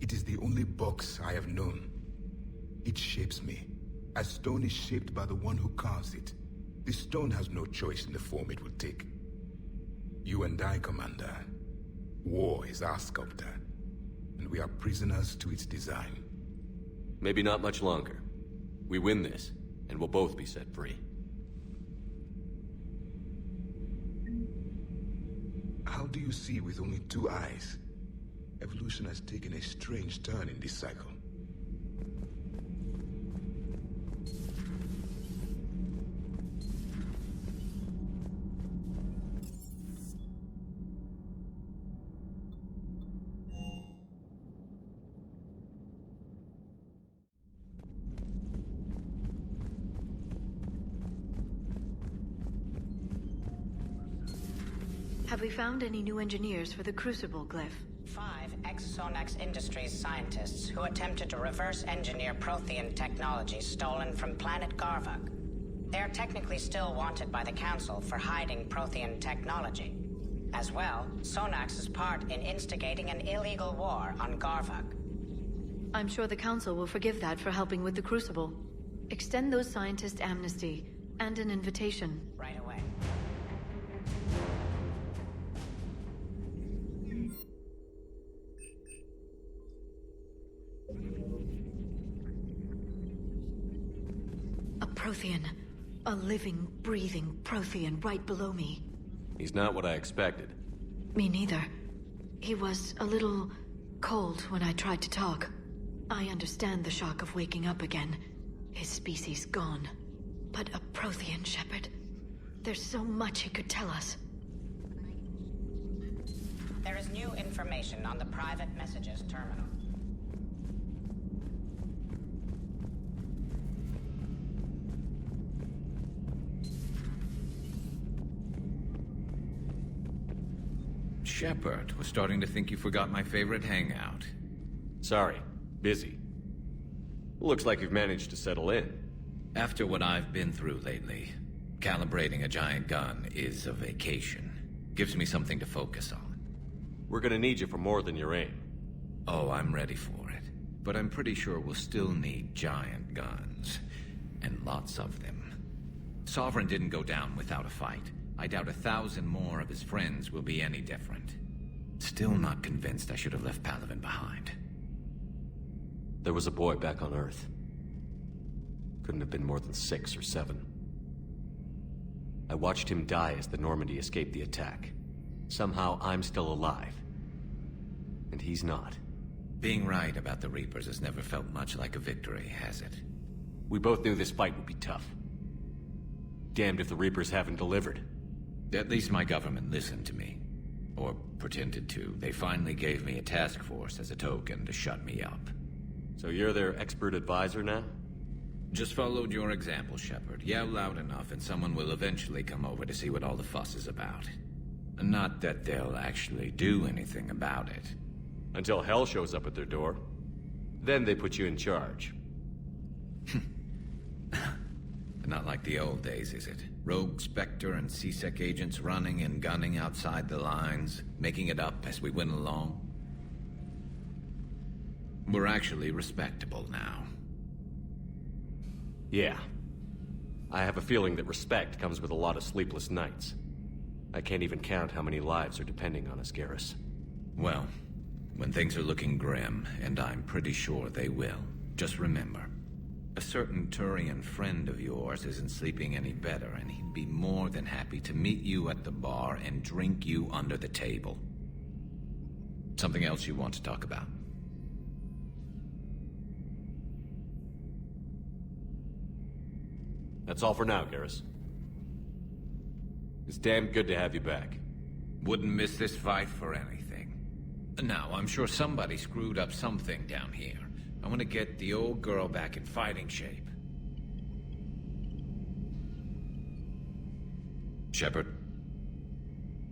It is the only box I have known. It shapes me, as stone is shaped by the one who carves it. The stone has no choice in the form it will take. You and I, Commander. War is our sculptor, and we are prisoners to its design. Maybe not much longer. We win this, and we'll both be set free. How do you see with only two eyes? Evolution has taken a strange turn in this cycle. Have we found any new engineers for the Crucible glyph? 5 ex-Sonax Industries scientists who attempted to reverse engineer Prothean technology stolen from planet Garvug. They are technically still wanted by the Council for hiding Prothean technology. As well, Sonax's part in instigating an illegal war on Garvug. I'm sure the Council will forgive that for helping with the Crucible. Extend those scientists amnesty and an invitation. Right away. A Prothean. A living, breathing Prothean right below me. He's not what I expected. Me neither. He was a little cold when I tried to talk. I understand the shock of waking up again. His species gone. But a Prothean, Shepard. There's so much he could tell us. There is new information on the private messages terminal. Shepard, was starting to think you forgot my favorite hangout. Sorry, busy. Looks like you've managed to settle in. After what I've been through lately, calibrating a giant gun is a vacation. Gives me something to focus on. We're gonna need you for more than your aim. Oh, I'm ready for it. But I'm pretty sure we'll still need giant guns. And lots of them. Sovereign didn't go down without a fight. I doubt 1,000 more of his friends will be any different. Still not convinced I should have left Palaven behind. There was a boy back on Earth. Couldn't have been more than 6 or 7. I watched him die as the Normandy escaped the attack. Somehow I'm still alive. And he's not. Being right about the Reapers has never felt much like a victory, has it? We both knew this fight would be tough. Damned if the Reapers haven't delivered. At least my government listened to me. Or pretended to. They finally gave me a task force as a token to shut me up. So you're their expert advisor now? Just followed your example, Shepard. Yell loud enough and someone will eventually come over to see what all the fuss is about. Not that they'll actually do anything about it. Until hell shows up at their door. Then they put you in charge. Not like the old days, is it? Rogue Spectre and C-Sec agents running and gunning outside the lines, making it up as we went along. We're actually respectable now. Yeah. I have a feeling that respect comes with a lot of sleepless nights. I can't even count how many lives are depending on us, Garrus. Well, when things are looking grim, and I'm pretty sure they will, just remember, a certain Turian friend of yours isn't sleeping any better, and he'd be more than happy to meet you at the bar and drink you under the table. Something else you want to talk about? That's all for now, Garrus. It's damn good to have you back. Wouldn't miss this fight for anything. Now, I'm sure somebody screwed up something down here. I want to get the old girl back in fighting shape. Shepard?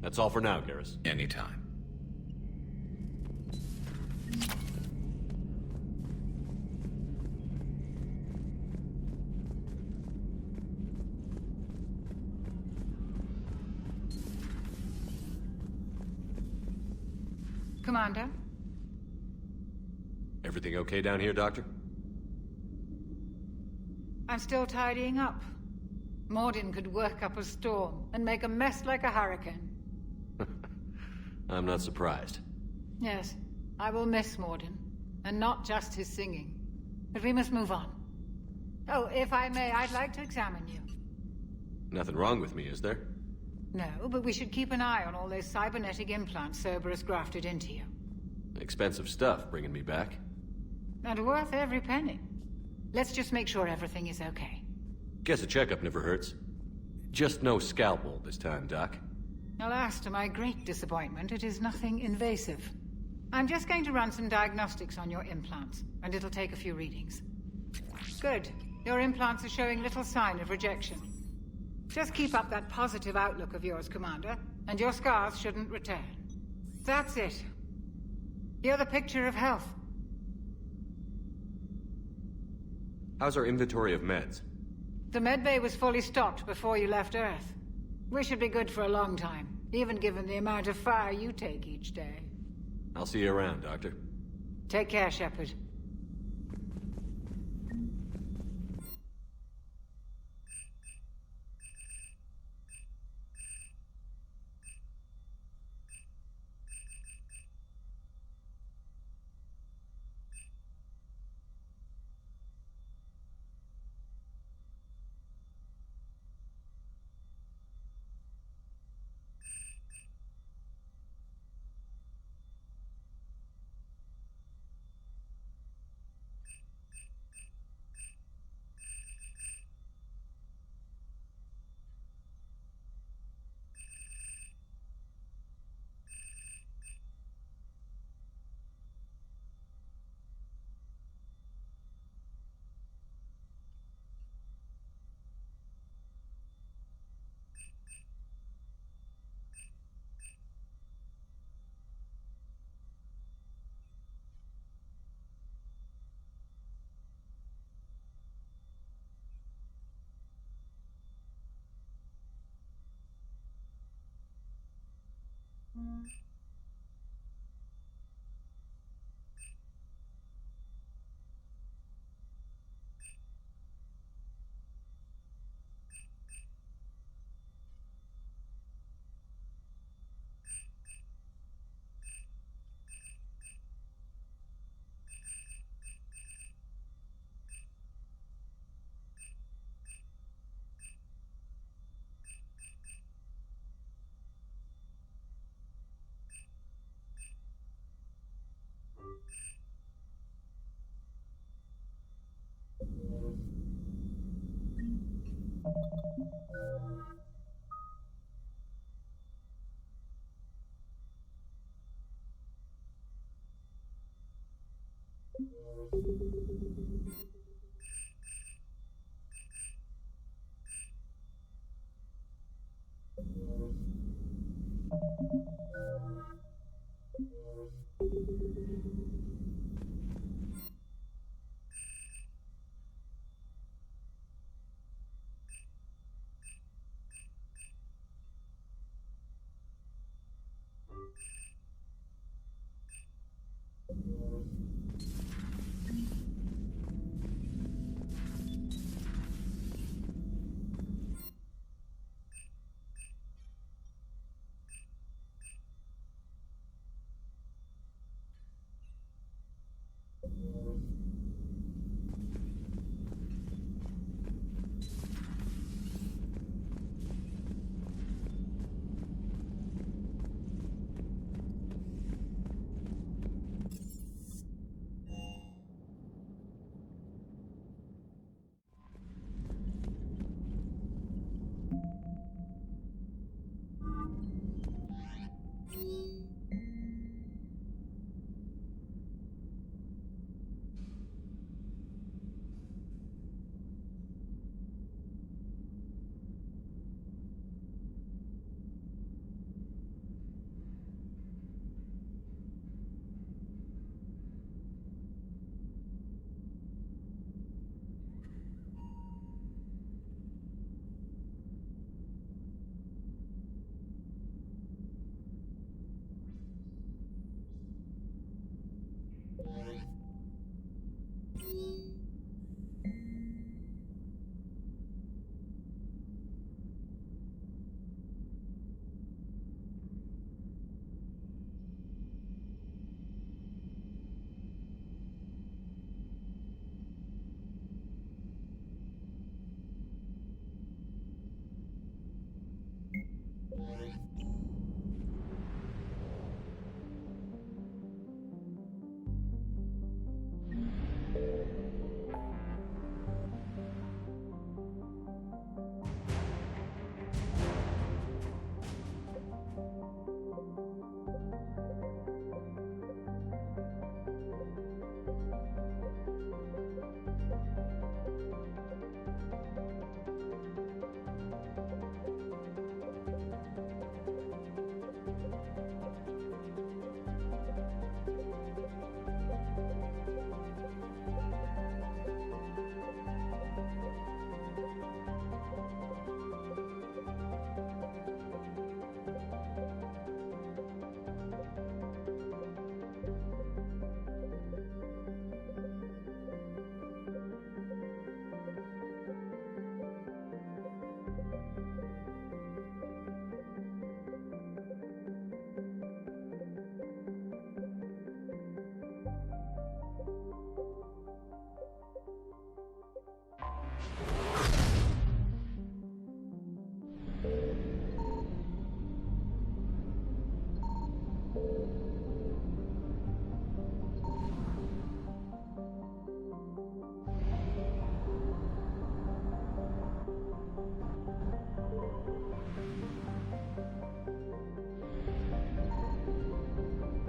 That's all for now, Garrus. Anytime. Commander? Everything okay down here, Doctor? I'm still tidying up. Mordin could work up a storm and make a mess like a hurricane. I'm not surprised. Yes, I will miss Mordin. And not just his singing. But we must move on. Oh, if I may, I'd like to examine you. Nothing wrong with me, is there? No, but we should keep an eye on all those cybernetic implants Cerberus grafted into you. Expensive stuff bringing me back. And worth every penny. Let's just make sure everything is okay. Guess a checkup never hurts. Just no scalpel this time, Doc. Alas, to my great disappointment, it is nothing invasive. I'm just going to run some diagnostics on your implants, and it'll take a few readings. Good. Your implants are showing little sign of rejection. Just keep up that positive outlook of yours, Commander, and your scars shouldn't return. That's it. You're the picture of health. How's our inventory of meds? The medbay was fully stocked before you left Earth. We should be good for a long time, even given the amount of fire you take each day. I'll see you around, Doctor. Take care, Shepard.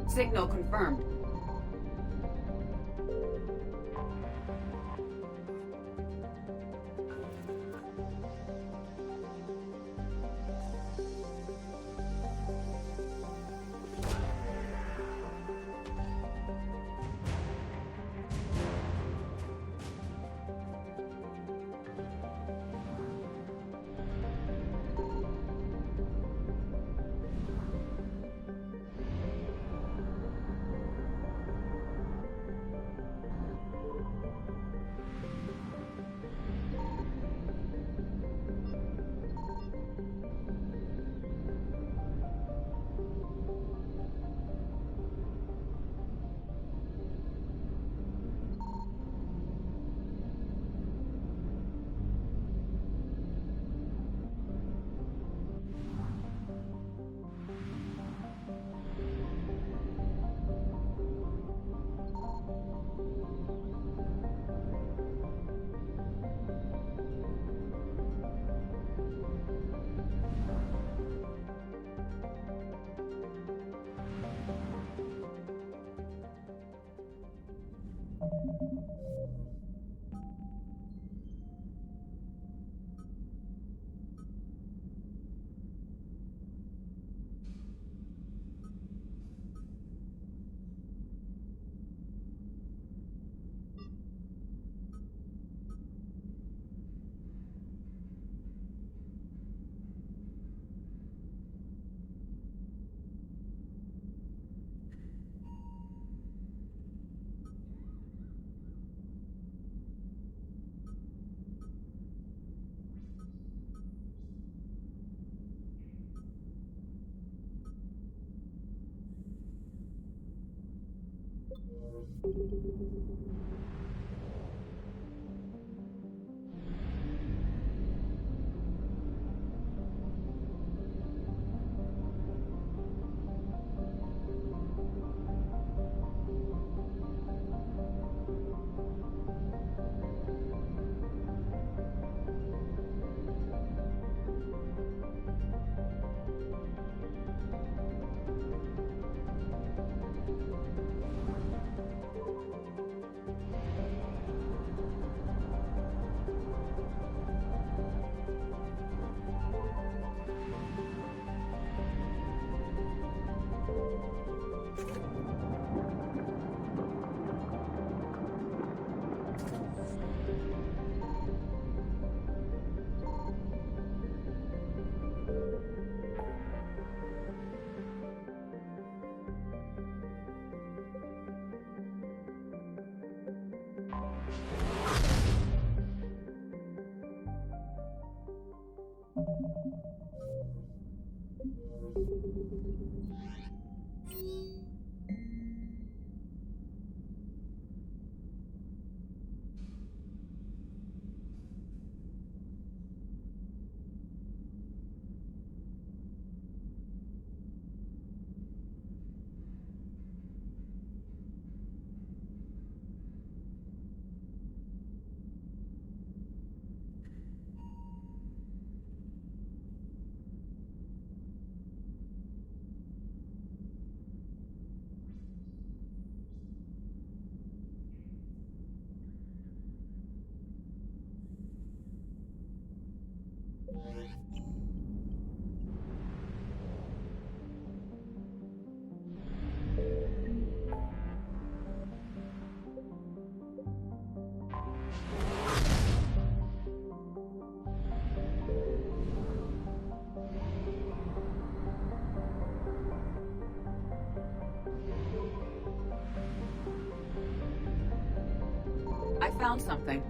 Signal confirmed. I found something.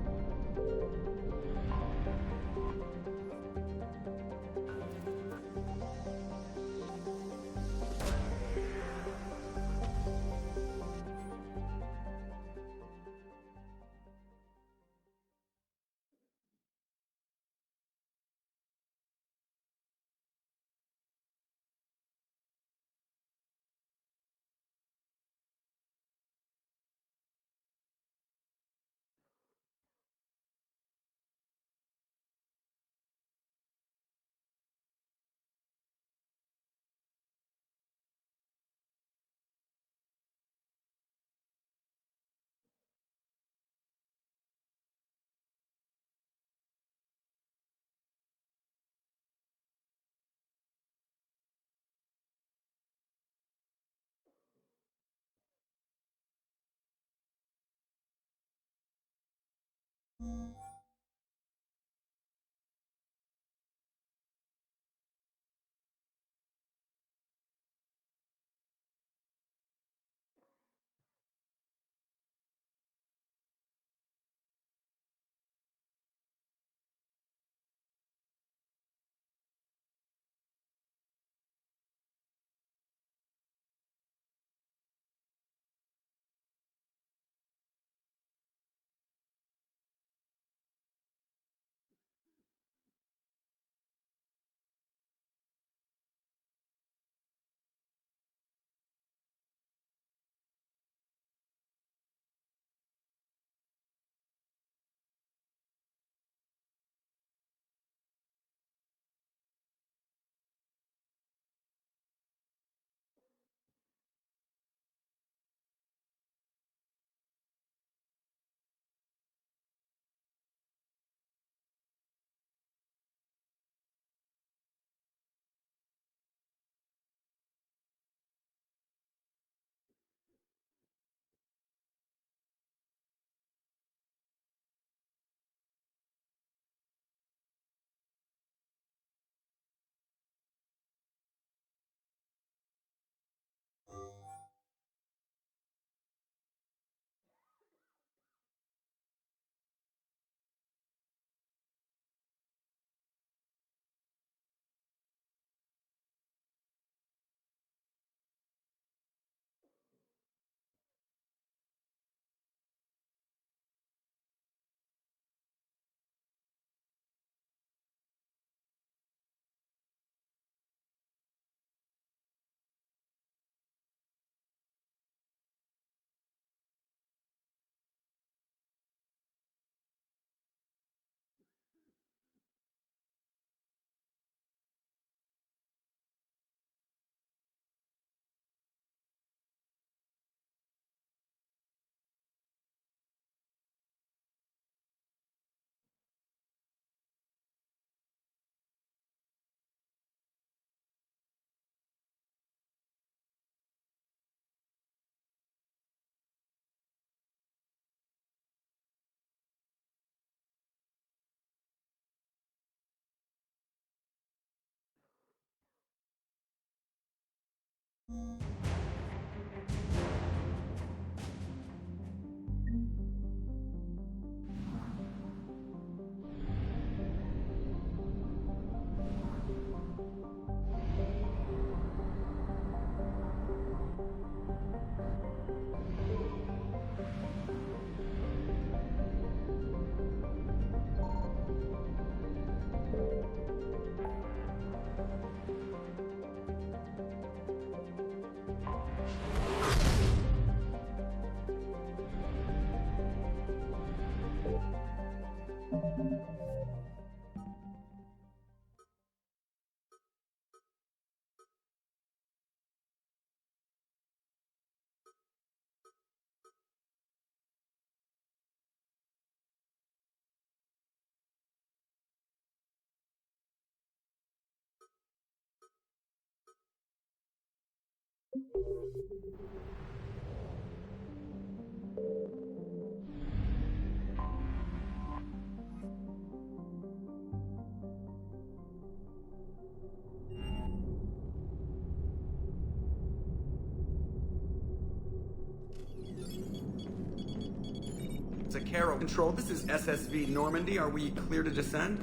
Zakaro Control, this is SSV Normandy. Are we clear to descend?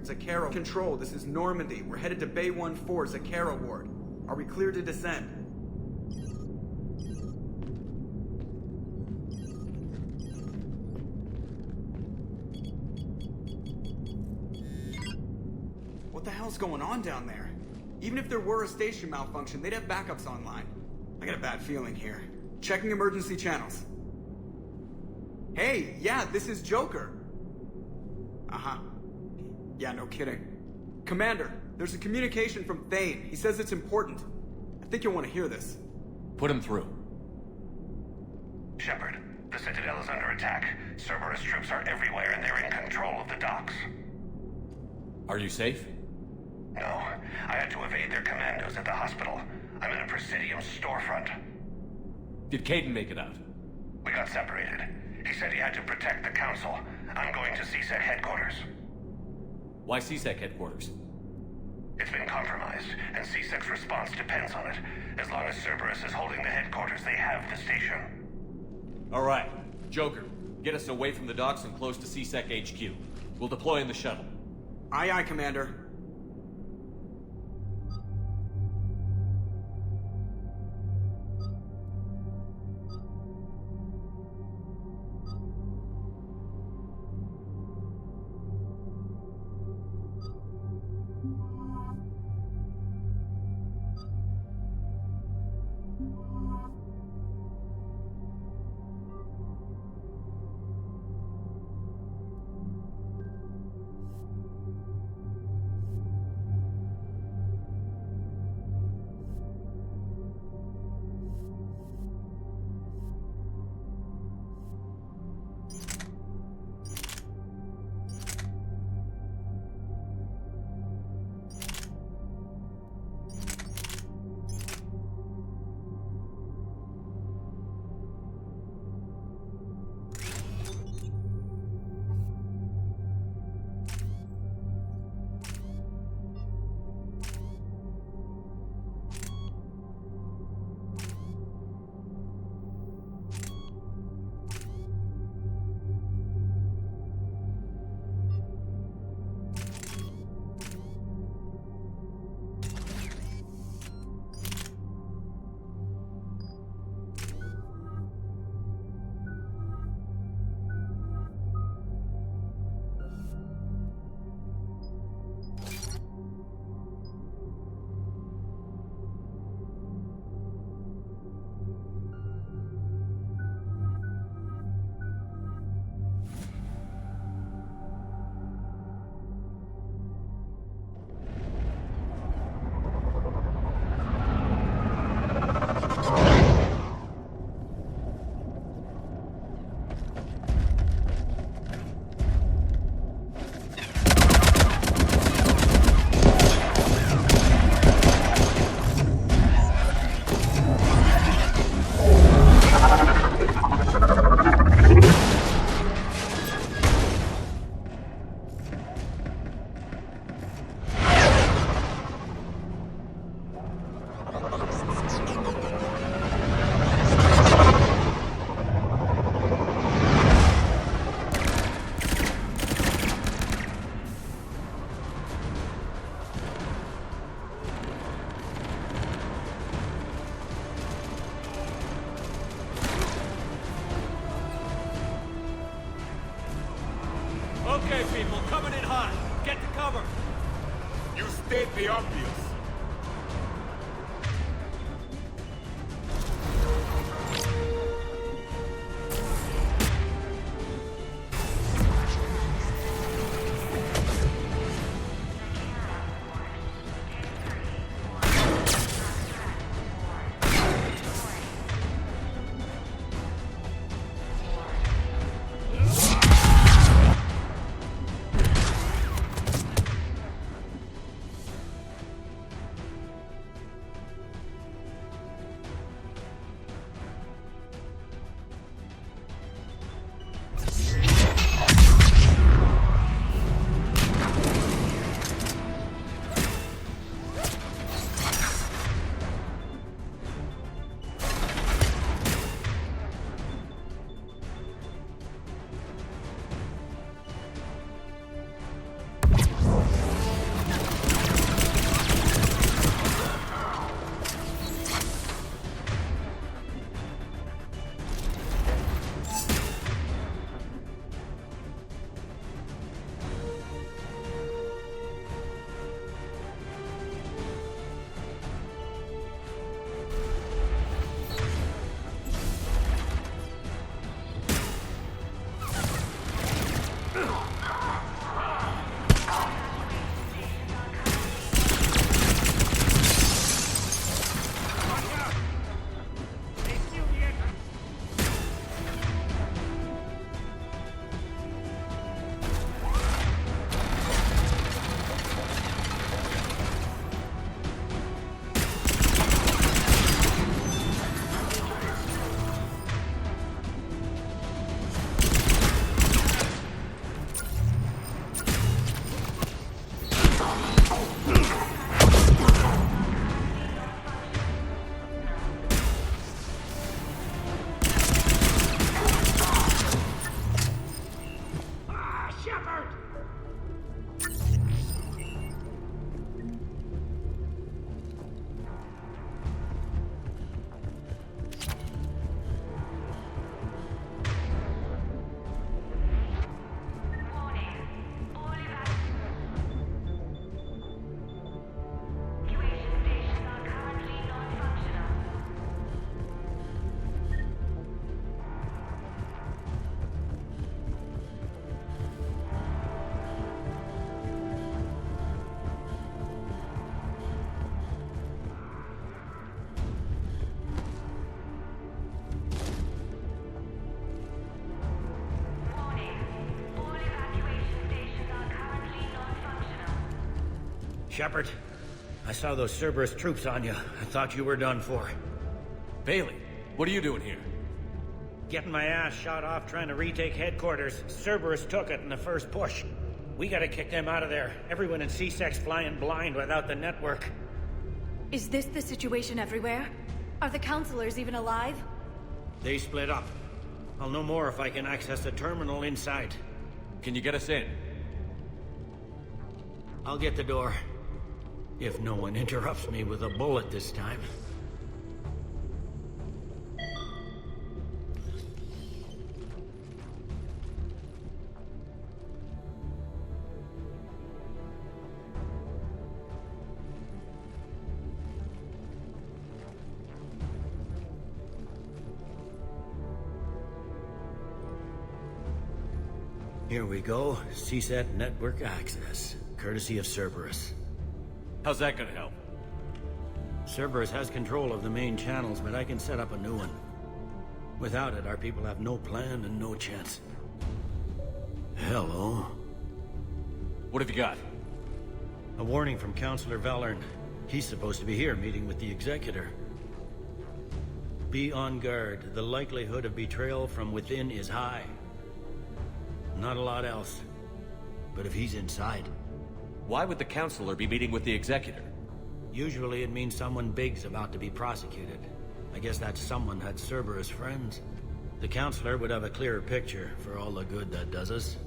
Zakaro Control, this is Normandy. We're headed to Bay 1-4, Zakaro Ward. Are we clear to descend? What the hell's going on down there? Even if there were a station malfunction, they'd have backups online. I got a bad feeling here. Checking emergency channels. Hey, yeah, this is Joker. Uh-huh. Yeah, no kidding. Commander, there's a communication from Thane. He says it's important. I think you'll want to hear this. Put him through. Shepard, the Citadel is under attack. Cerberus troops are everywhere and they're in control of the docks. Are you safe? No, I had to evade their commandos at the hospital. I'm in a Presidium storefront. Did Caden make it out? We got separated. He said he had to protect the Council. I'm going to CSEC headquarters. Why CSEC headquarters? It's been compromised, and CSEC's response depends on it. As long as Cerberus is holding the headquarters, they have the station. Alright. Joker, get us away from the docks and close to CSEC HQ. We'll deploy in the shuttle. Aye, aye, Commander. Okay, people, coming in hot. Get to cover. You state the obvious. Shepard! Shepard, I saw those Cerberus troops on you. I thought you were done for. Bailey, what are you doing here? Getting my ass shot off trying to retake headquarters. Cerberus took it in the first push. We gotta kick them out of there. Everyone in C-Sec's flying blind without the network. Is this the situation everywhere? Are the counselors even alive? They split up. I'll know more if I can access the terminal inside. Can you get us in? I'll get the door. If no one interrupts me with a bullet this time. Here we go. CSAT network access, courtesy of Cerberus. How's that gonna help? Cerberus has control of the main channels, but I can set up a new one. Without it, our people have no plan and no chance. Hello. What have you got? A warning from Counselor Valern. He's supposed to be here meeting with the Executor. Be on guard. The likelihood of betrayal from within is high. Not a lot else. But if he's inside... Why would the Counselor be meeting with the Executor? Usually it means someone big's about to be prosecuted. I guess that someone had Cerberus friends. The Counselor would have a clearer picture for all the good that does us.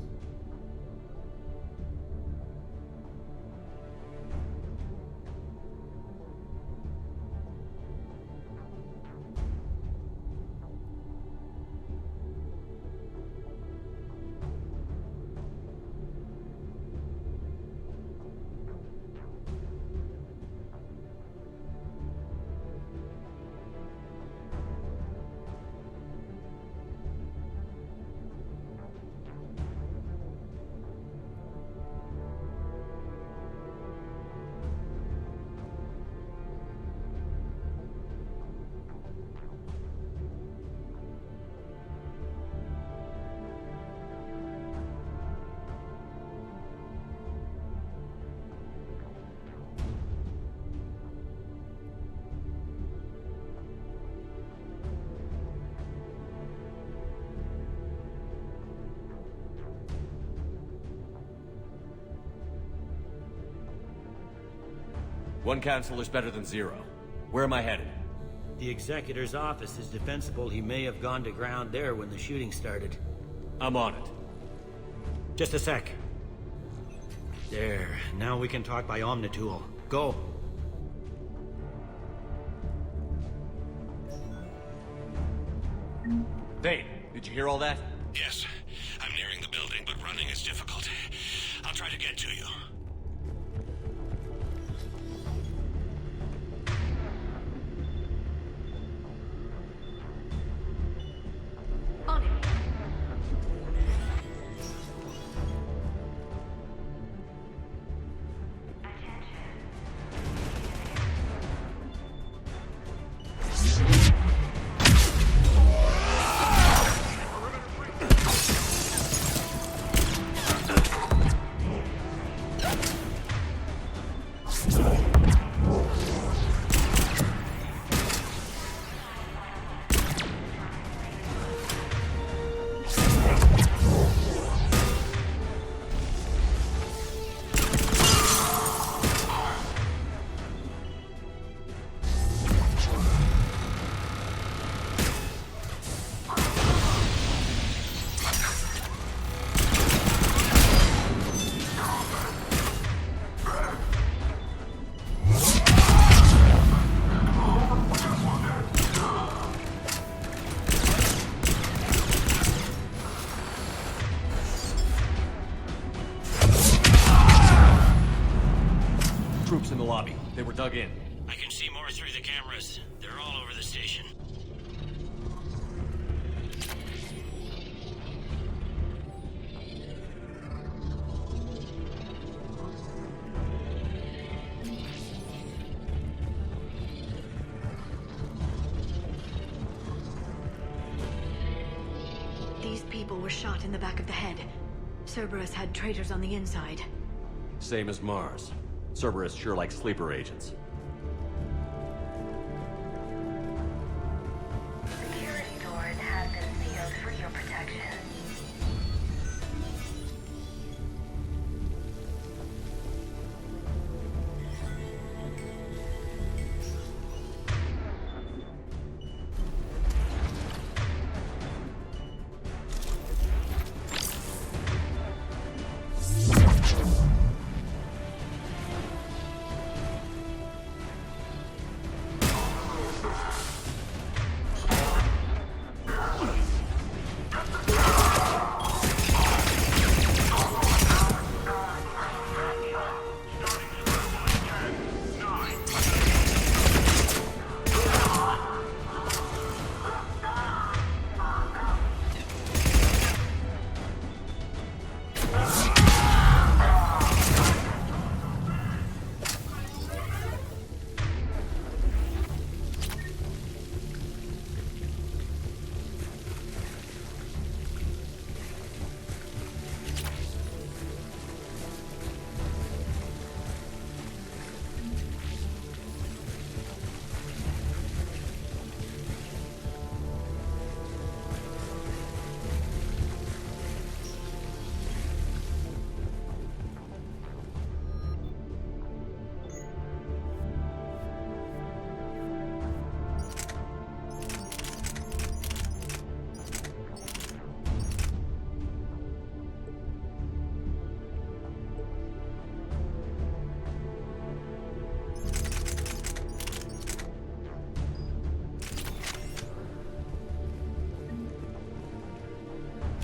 One Counselor's better than zero. Where am I headed? The Executor's office is defensible. He may have gone to ground there when the shooting started. I'm on it. Just a sec. There. Now we can talk by Omnitool. Go. Thane, did you hear all that? Yes. I'm nearing the building, but running is difficult. I'll try to get to you. troops in the lobby. They were dug in. I can see more through the cameras. They're all over the station. These people were shot in the back of the head. Cerberus had traitors on the inside. Same as Mars. Cerberus sure likes sleeper agents. Security doors have been sealed for your protection.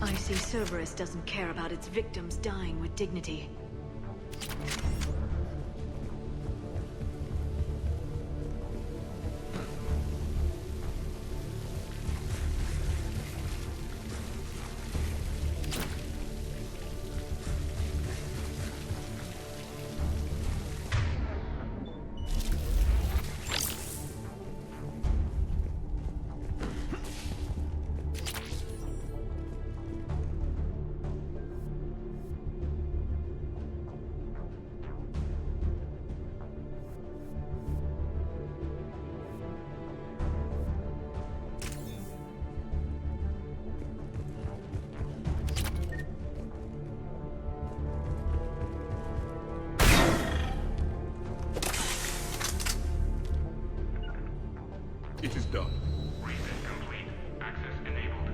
I see Cerberus doesn't care about its victims dying with dignity. It is done. Reset complete. Access enabled.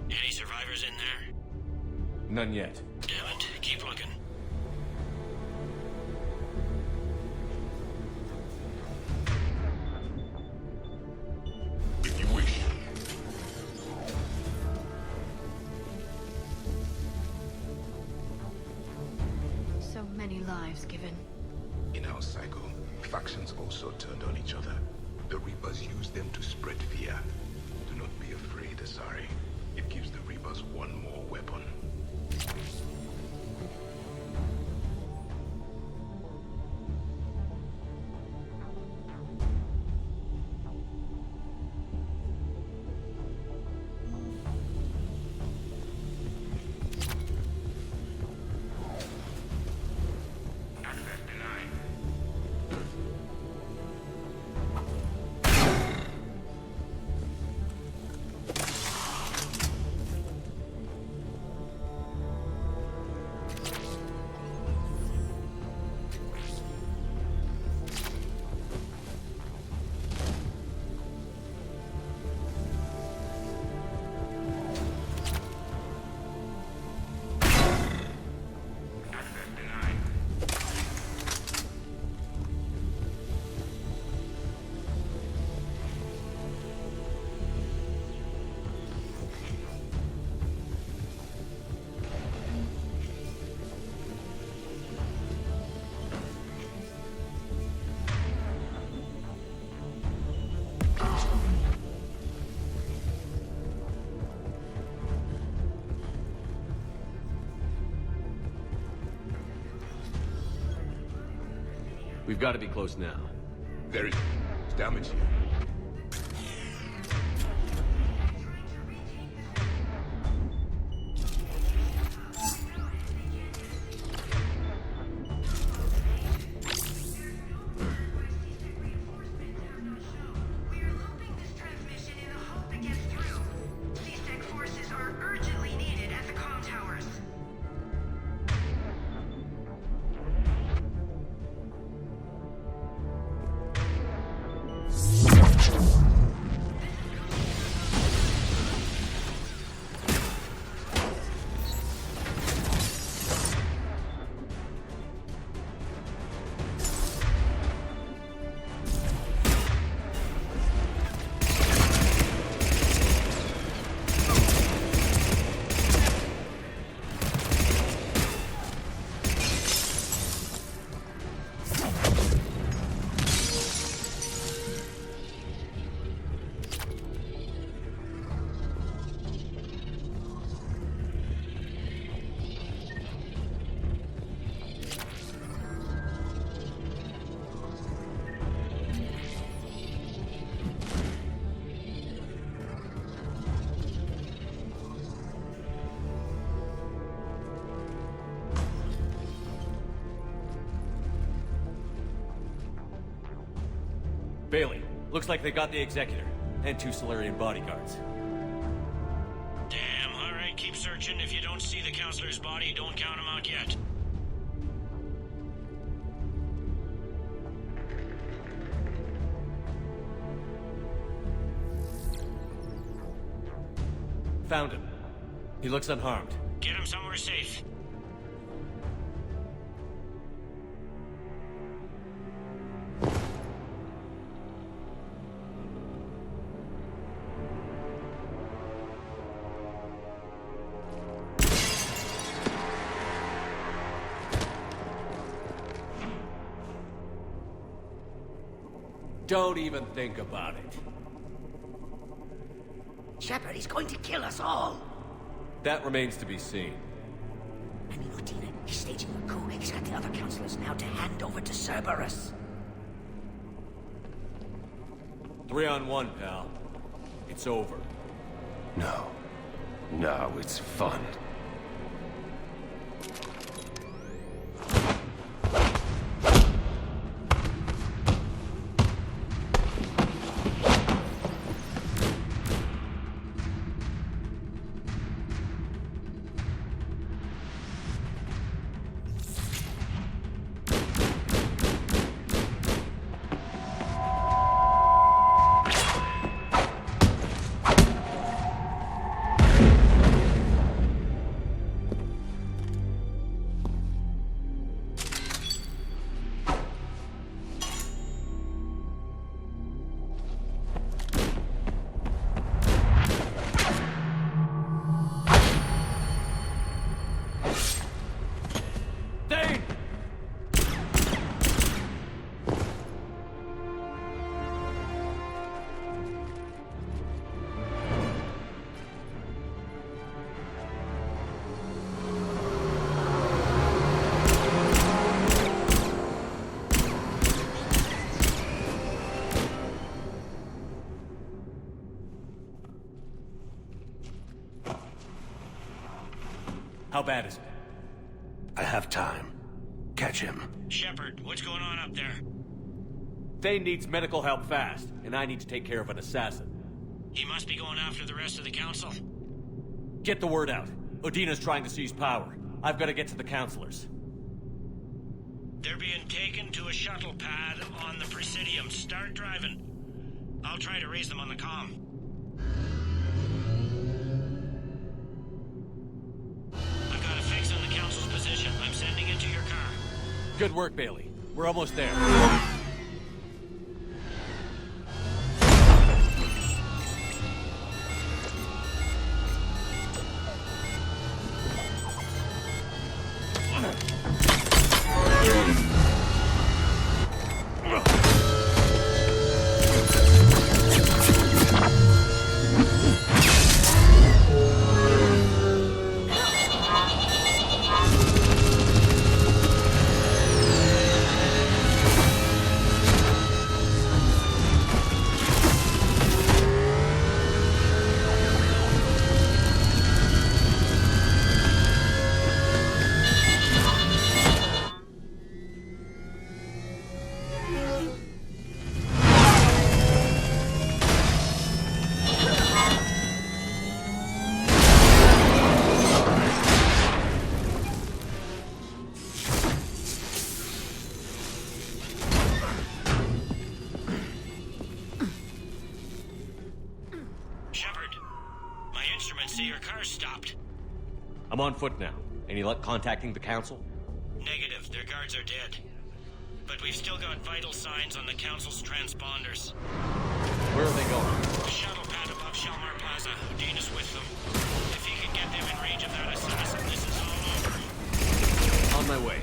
Any survivors in there? None yet. Damn it. Keep looking. If you wish. So many lives given. In our cycle, factions also turned on each other. The Reapers used them to spread fear. Do not be afraid, Asari. It gives the Reapers one more weapon. Access denied. We've got to be close now. There is damage here. Bailey, looks like they got the Executor, and 2 Solarian bodyguards. Damn, alright, keep searching. If you don't see the Counselor's body, don't count him out yet. Found him. He looks unharmed. Get him somewhere safe. Don't even think about it. Shepard, he's going to kill us all. That remains to be seen. I mean, Udina, he's staging a coup. He's got the other counselors now to hand over to Cerberus. 3-on-1, pal. It's over. No. No, it's fun. How bad is it? I have time. Catch him. Shepard, what's going on up there? Thane needs medical help fast, and I need to take care of an assassin. He must be going after the rest of the Council. Get the word out. Udina's trying to seize power. I've got to get to the Counselors. They're being taken to a shuttle pad on the Presidium. Start driving. I'll try to raise them on the comm. I've got a fix on the Council's position. I'm sending it to your car. Good work, Bailey. We're almost there. emergency. Your car's stopped. I'm on foot now. Any luck contacting the council? Negative. Their guards are dead. But we've still got vital signs on the council's transponders. Where are they going? The shuttle pad above Shalmar Plaza. Dean is with them. If he can get them in range of that assassin, this is all over. On my way.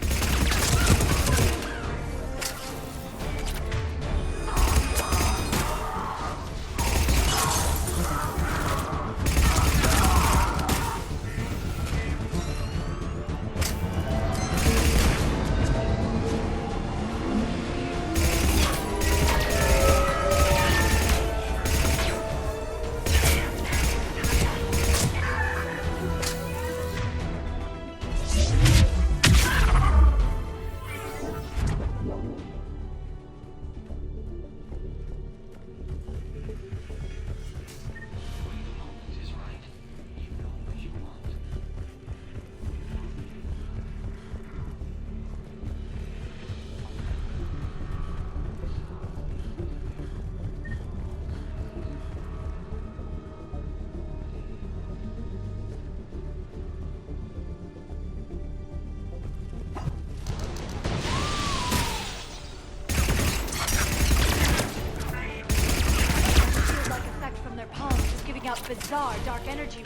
Bizarre dark energy. It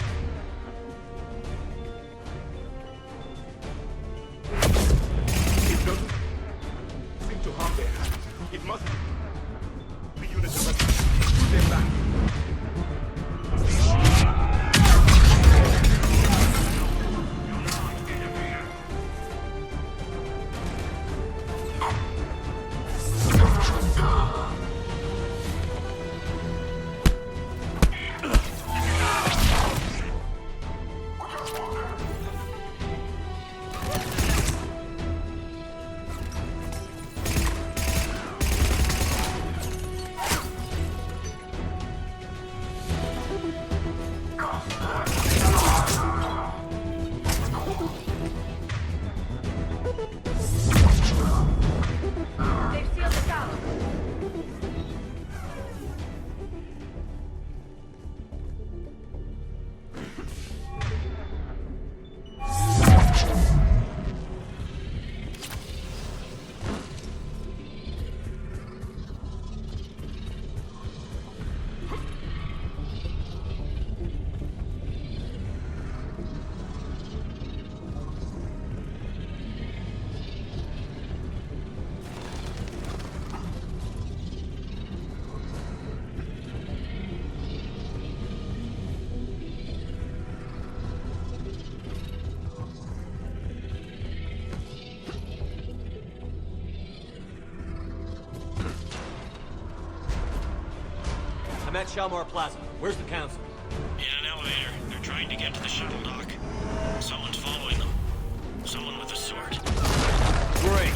doesn't seem to harm their hands. It must be. The units are ready. Put them back. I'm at Shalmar Plaza. Where's the council? In an elevator. They're trying to get to the shuttle dock. Someone's following them. Someone with a sword. Great.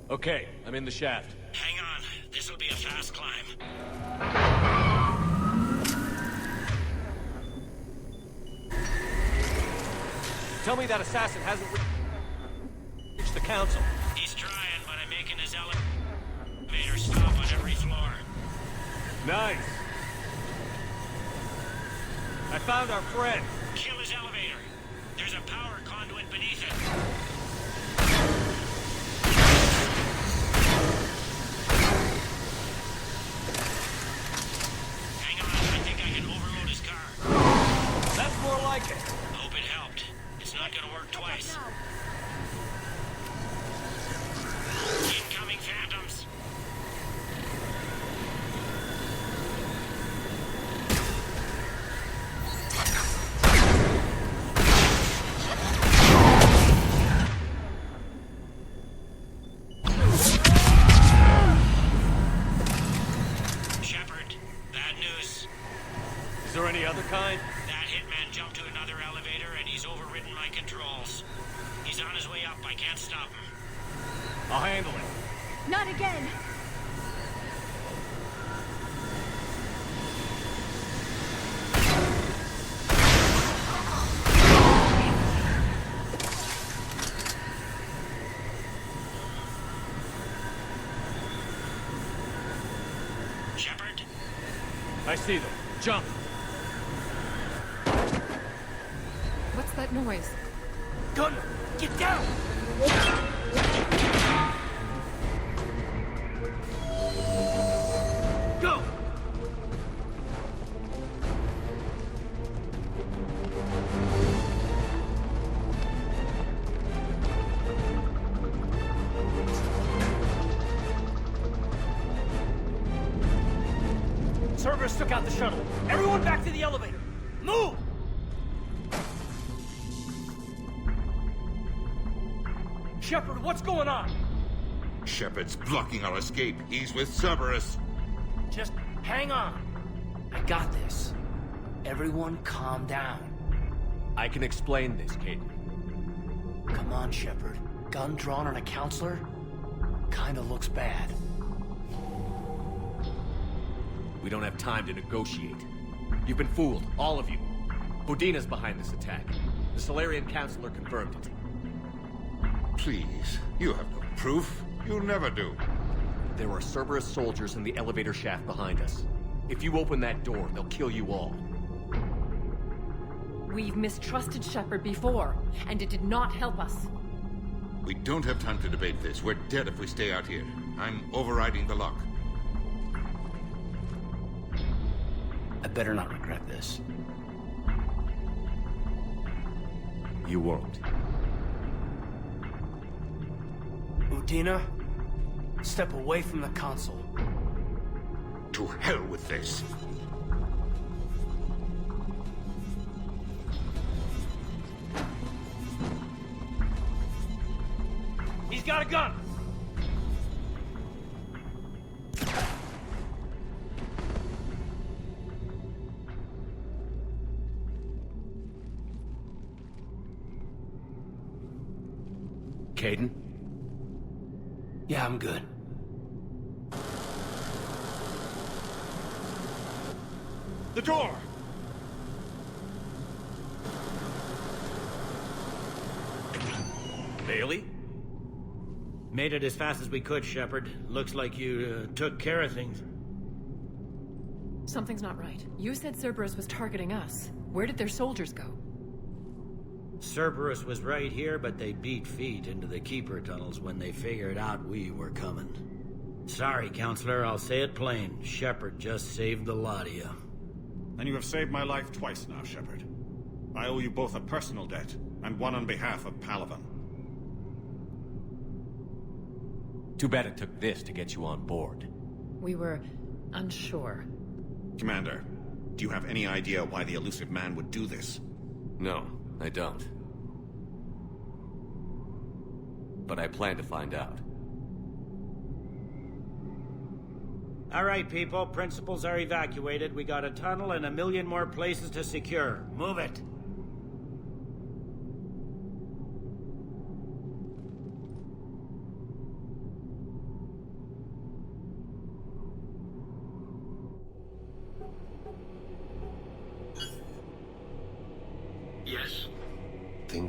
Okay, I'm in the shaft. Hang on. This'll be a fast climb. Tell me that assassin hasn't reached the council. He's trying, but I'm making his elevator stop on every floor. Nice. I found our friend. Kill his elevator. There's a power conduit beneath it. Hang on, I think I can overload his car. That's more like it. Hope it helped. It's not gonna work twice. Incoming phantoms. Shepard, bad news. Is there any other kind? That hitman jumped to another elevator and he's overridden my controls. He's on his way up. I can't stop him. I'll handle it. Not again! Shepard? I see them. Jump. What's that noise? Gunner, get down! Go! Cerberus took out the shuttle. Everyone back to the elevator. Move! Shepard, what's going on? Shepard's blocking our escape. He's with Cerberus. Just hang on. I got this. Everyone calm down. I can explain this, Caden. Come on, Shepard. Gun drawn on a counselor? Kinda looks bad. We don't have time to negotiate. You've been fooled, all of you. Bodina's behind this attack. The Solarian Councilor confirmed it. Please, you have no proof. You never do. There are Cerberus soldiers in the elevator shaft behind us. If you open that door, they'll kill you all. We've mistrusted Shepard before, and it did not help us. We don't have time to debate this. We're dead if we stay out here. I'm overriding the lock. I better not regret this. You won't. Udina, step away from the console. To hell with this. He's got a gun! Caden? Yeah, I'm good. The door! Bailey? Made it as fast as we could, Shepard. Looks like you took care of things. Something's not right. You said Cerberus was targeting us. Where did their soldiers go? Cerberus was right here, but they beat feet into the Keeper tunnels when they figured out we were coming. Sorry, Counselor, I'll say it plain. Shepard just saved the lot of you. And you have saved my life twice now, Shepard. I owe you both a personal debt, and one on behalf of Palaven. Too bad it took this to get you on board. We were unsure. Commander, do you have any idea why the elusive man would do this? No, I don't. But I plan to find out. All right, people. Principals are evacuated. We got a tunnel and 1 million more places to secure. Move it.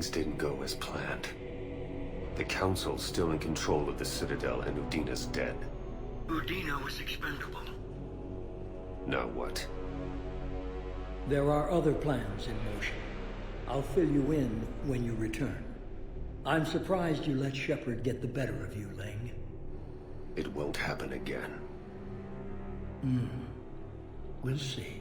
Things didn't go as planned. The Council's still in control of the Citadel and Udina's dead. Udina was expendable. Now what? There are other plans in motion. I'll fill you in when you return. I'm surprised you let Shepard get the better of you, Ling. It won't happen again. We'll see.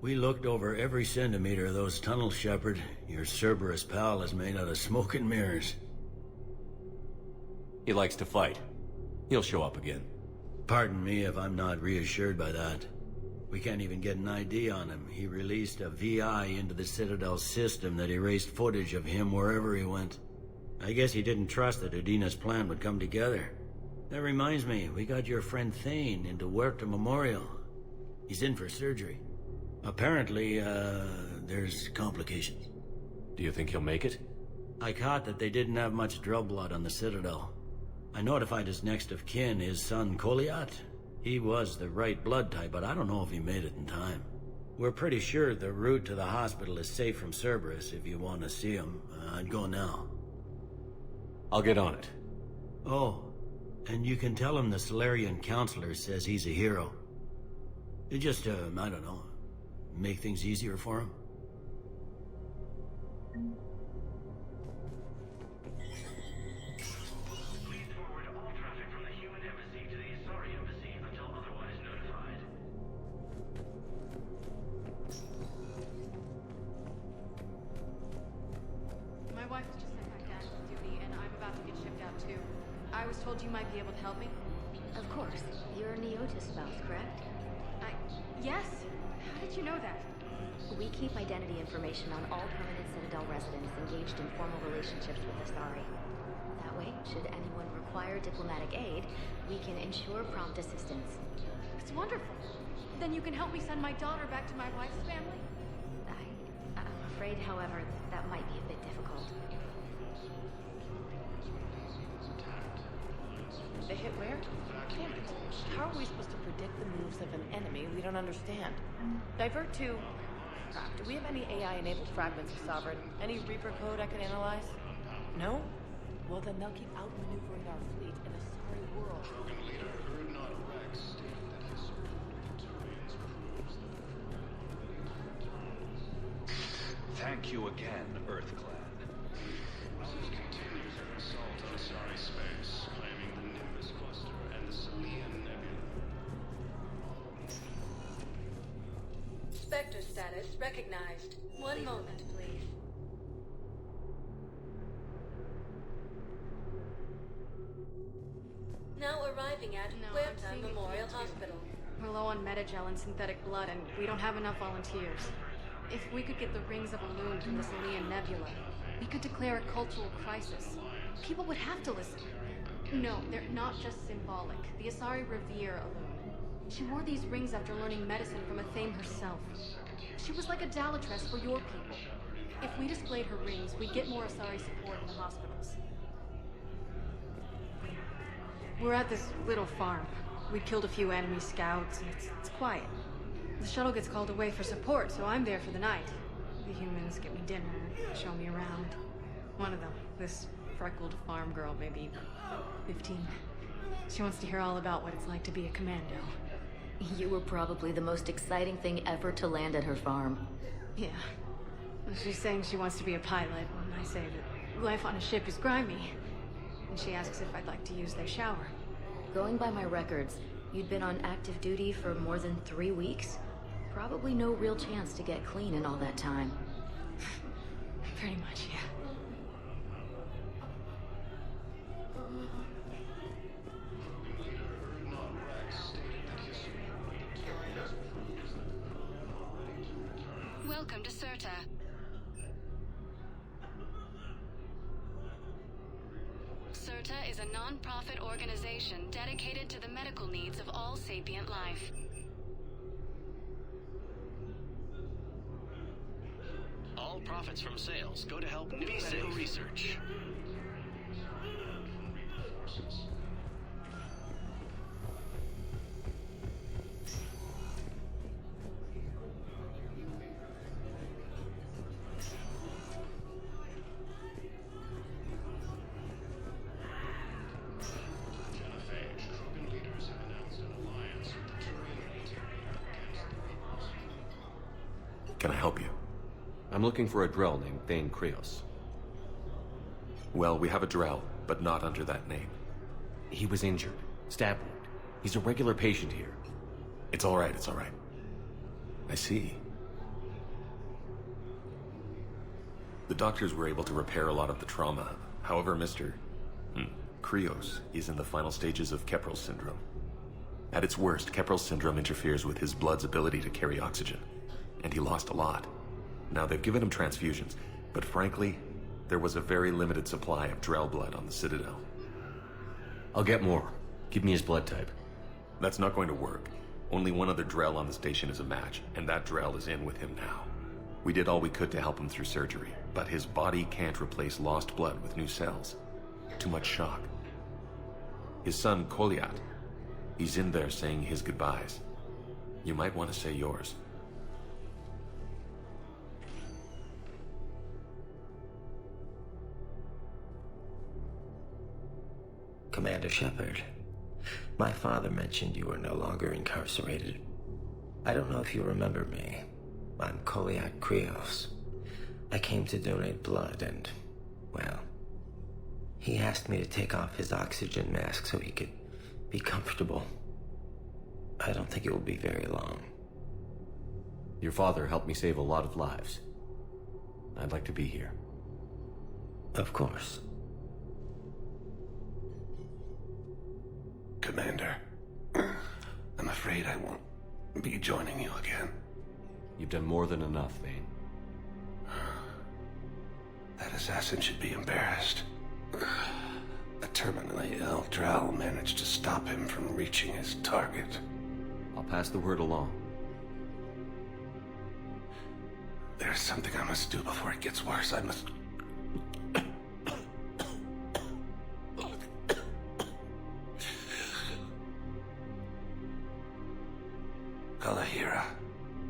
We looked over every centimeter of those tunnels, Shepard. Your Cerberus pal is made out of smoke and mirrors. He likes to fight. He'll show up again. Pardon me if I'm not reassured by that. We can't even get an ID on him. He released a VI into the Citadel system that erased footage of him wherever he went. I guess he didn't trust that Udina's plan would come together. That reminds me, we got your friend Thane into Huerta Memorial. He's in for surgery. Apparently, there's complications. Do you think he'll make it? I caught that they didn't have much drill blood on the Citadel. I notified his next of kin, his son Koliat. He was the right blood type, but I don't know if he made it in time. We're pretty sure the route to the hospital is safe from Cerberus if you want to see him. I'd go now. I'll get on it. Oh, and you can tell him the Solarian Counselor says he's a hero. It just, I don't know, make things easier for him. My wife just sent back to active duty, and I'm about to get shipped out too. I was told you might be able to help me. Of course. You're Neotis spouse, correct? Yes? How did you know that? We keep identity information on all permanent Citadel residents engaged in formal relationships with Asari. That way, should anyone require diplomatic aid, we can ensure prompt assistance. It's wonderful. Then you can help me send my daughter back to my wife's family? I'm afraid, however, that might be a bit difficult. They hit where? Damn it. How are we supposed to predict the moves of an enemy we don't understand? Divert to... Crap, do we have any AI-enabled fragments of Sovereign? Any Reaper code I can analyze? No? Well, then they'll keep outmaneuvering our fleet in a sorry world. Thank you again, EarthClan. Resistance continues their assault on Asari space, claiming the Nimbus Cluster and the Selian Nebula. Spectre status recognized. One moment, please. Now arriving at Huerta Memorial Hospital. We're low on metagel and synthetic blood, and we don't have enough volunteers. If we could get the rings of Elune from the Selian Nebula, we could declare a cultural crisis. People would have to listen. No, they're not just symbolic. The Asari revere Elune. She wore these rings after learning medicine from Athame herself. She was like a Dalatress for your people. If we displayed her rings, we'd get more Asari support in the hospitals. We're at this little farm. We killed a few enemy scouts, and it's quiet. The shuttle gets called away for support, so I'm there for the night. The humans get me dinner, show me around. One of them, this freckled farm girl, maybe 15. She wants to hear all about what it's like to be a commando. You were probably the most exciting thing ever to land at her farm. Yeah. She's saying she wants to be a pilot, and I say that life on a ship is grimy. And she asks if I'd like to use their shower. Going by my records, you'd been on active duty for more than 3 weeks. Probably no real chance to get clean in all that time. Pretty much, yeah. Welcome to Certa. Certa is a non-profit organization dedicated to the medical needs of all sapient life. All profits from sales go to help new medical research. Can I help you? I'm looking for a Drell named Thane Krios. Well, we have a Drell, but not under that name. He was injured. Stab wound. He's a regular patient here. It's all right, it's all right. I see. The doctors were able to repair a lot of the trauma. However, Mr. Krios is in the final stages of Keprel's syndrome. At its worst, Keprel's syndrome interferes with his blood's ability to carry oxygen, and he lost a lot. Now, they've given him transfusions, but frankly, there was a very limited supply of Drell blood on the Citadel. I'll get more. Give me his blood type. That's not going to work. Only one other Drell on the station is a match, and that Drell is in with him now. We did all we could to help him through surgery, but his body can't replace lost blood with new cells. Too much shock. His son, Kolyat, he's in there saying his goodbyes. You might want to say yours. Commander Shepard, my father mentioned you were no longer incarcerated. I don't know if you remember me. I'm Kolyat Krios. I came to donate blood and, well, he asked me to take off his oxygen mask so he could be comfortable. I don't think it will be very long. Your father helped me save a lot of lives. I'd like to be here. Of course. Commander, I'm afraid I won't be joining you again. You've done more than enough, Thane. That assassin should be embarrassed. A terminally ill Drell managed to stop him from reaching his target. I'll pass the word along. There's something I must do before it gets worse. I must... Kalahira,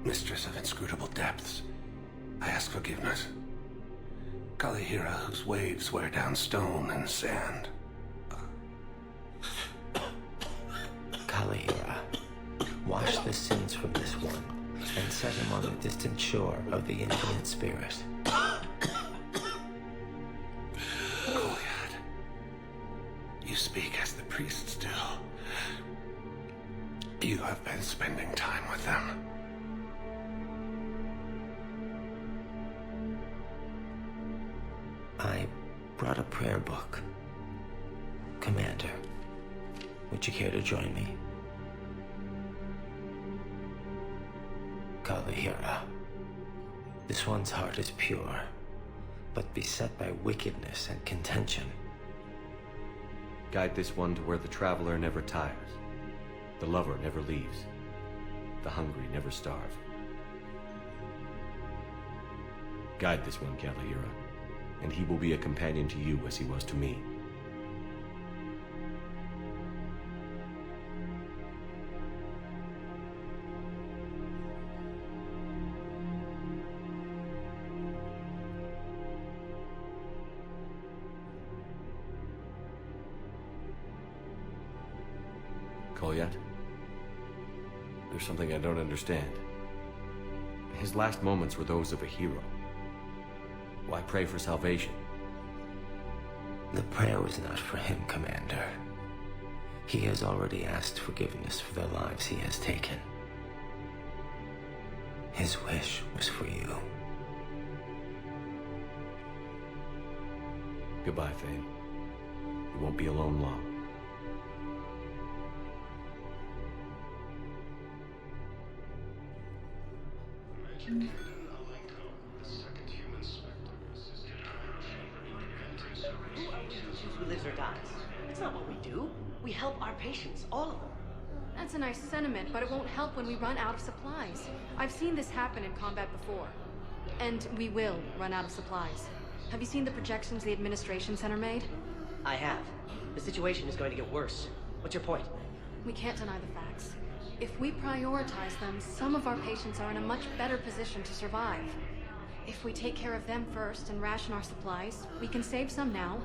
mistress of inscrutable depths, I ask forgiveness. Kalahira, whose waves wear down stone and sand. Kalahira, wash the sins from this one and set him on the distant shore of the Infinite Spirit. Kolyat, you speak as the priests do. You have been spending time with them. I brought a prayer book. Commander, would you care to join me? Kalahira, this one's heart is pure, but beset by wickedness and contention. Guide this one to where the traveler never tires. The lover never leaves. The hungry never starve. Guide this one, Kalahira, and he will be a companion to you as he was to me. Kolyat? There's something I don't understand. His last moments were those of a hero. Why pray for salvation? The prayer was not for him, Commander. He has already asked forgiveness for the lives he has taken. His wish was for you. Goodbye, Thane. You won't be alone long. Who lives or dies? That's not what we do. We help our patients, all of them. That's a nice sentiment, but it won't help when we run out of supplies. I've seen this happen in combat before. And we will run out of supplies. Have you seen the projections the Administration Center made? I have. The situation is going to get worse. What's your point? We can't deny the facts. If we prioritize them, some of our patients are in a much better position to survive. If we take care of them first and ration our supplies, we can save some now,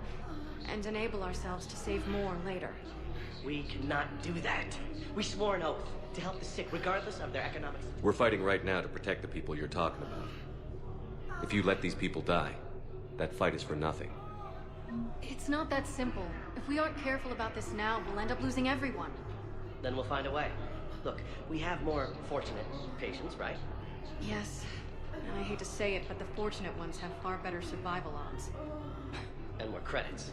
and enable ourselves to save more later. We cannot do that. We swore an oath. to help the sick, regardless of their economic situation. We're fighting right now to protect the people you're talking about. If you let these people die, that fight is for nothing. It's not that simple. If we aren't careful about this now, we'll end up losing everyone. Then we'll find a way. Look, we have more fortunate patients, right? Yes. And I hate to say it, but the fortunate ones have far better survival odds. And more credits.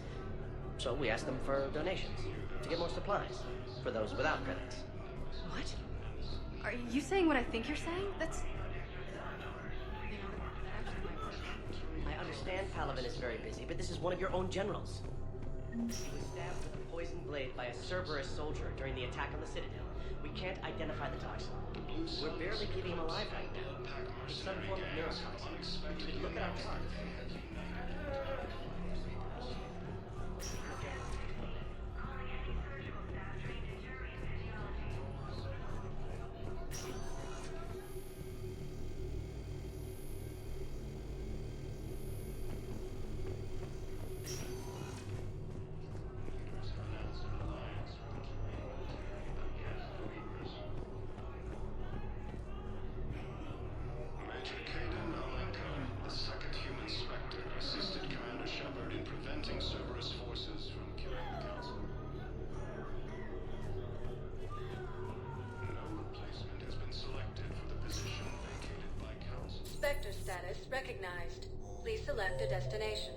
So we ask them for donations to get more supplies for those without credits. What? Are you saying what I think you're saying? That's... I understand Palaven is very busy, but this is one of your own generals. He was stabbed with a poisoned blade by a Cerberus soldier during the attack on the Citadel. We can't identify the toxin. We're barely keeping him alive right now. It's some form of neurotoxin. You can look at our cards. Spectre status recognized. Please select a destination.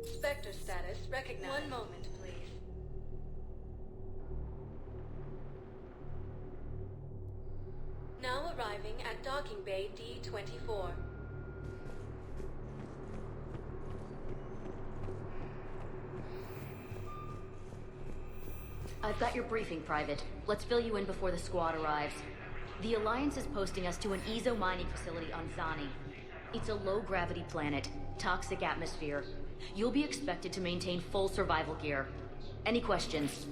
Spectre status recognized. One moment, please. Now arriving at Docking Bay D-24. I've got your briefing, Private. Let's fill you in before the squad arrives. The Alliance is posting us to an Ezo mining facility on Zani. It's a low-gravity planet, toxic atmosphere. You'll be expected to maintain full survival gear. Any questions?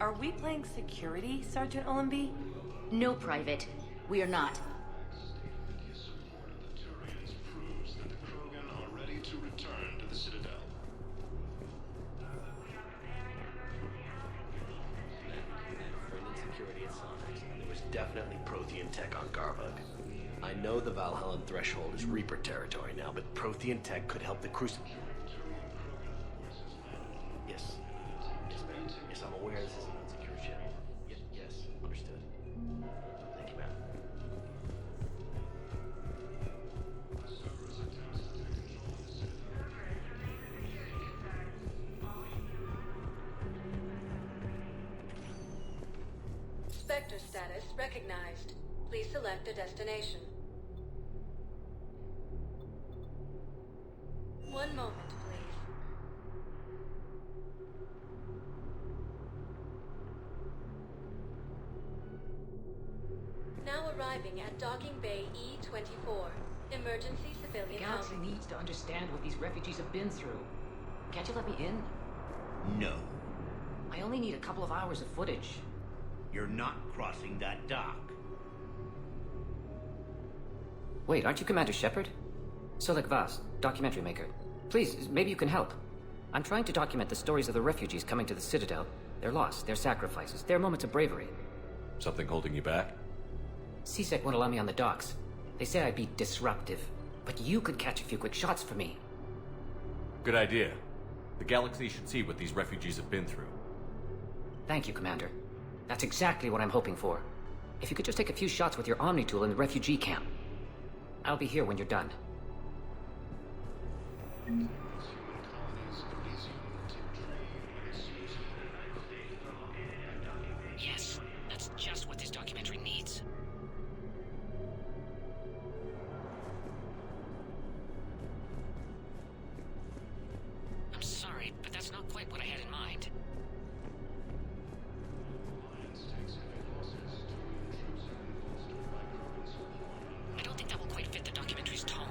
Are we playing security, Sergeant Ullenby? No, Private. We are not. To return to the Citadel. Bringing security at Sonic. There was definitely Prothean tech on Garvug. I know the Valhallan threshold is Reaper territory now, but Prothean tech could help the Crucible. Yes. Yes, ma'am. Yes, I'm aware this is an unsecured ship. Yes, understood. Thank you, ma'am. Spectre status recognized. Please select a destination. One moment, please. Now arriving at Docking Bay E-24. Emergency civilian The Galaxy housing. needs to understand what these refugees have been through. Can't you let me in? No. I only need a couple of hours of footage. You're not crossing that dock. Wait, aren't you Commander Shepard? Solek Vaz, documentary maker. Please, maybe you can help. I'm trying to document the stories of the refugees coming to the Citadel. Their loss, their sacrifices, their moments of bravery. Something holding you back? CSEC won't allow me on the docks. They say I'd be disruptive. But you could catch a few quick shots for me. Good idea. The galaxy should see what these refugees have been through. Thank you, Commander. That's exactly what I'm hoping for. If you could just take a few shots with your Omni tool in the refugee camp. I'll be here when you're done. Yes, that's just what this documentary needs. I'm sorry, but that's not quite what I had in mind. I don't think that will quite fit the documentary's tone.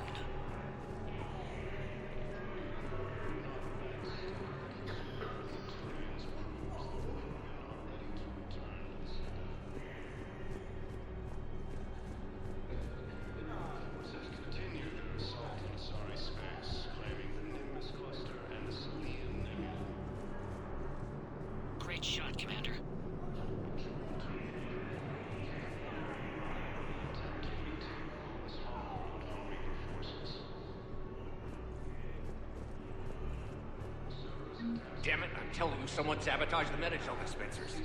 damn it, I'm telling you, someone sabotaged the Metagel dispensers.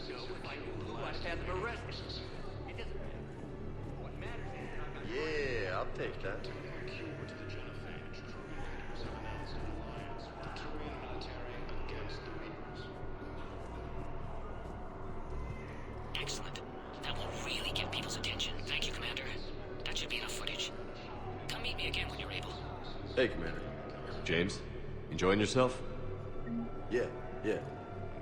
So if I knew who, I'd have them arrested. It doesn't matter. What matters is that I've got... Yeah, I'll take that. Excellent. That will really get people's attention. Thank you, Commander. That should be enough footage. Come meet me again when you're able. Hey, Commander. James, enjoying yourself? Yeah.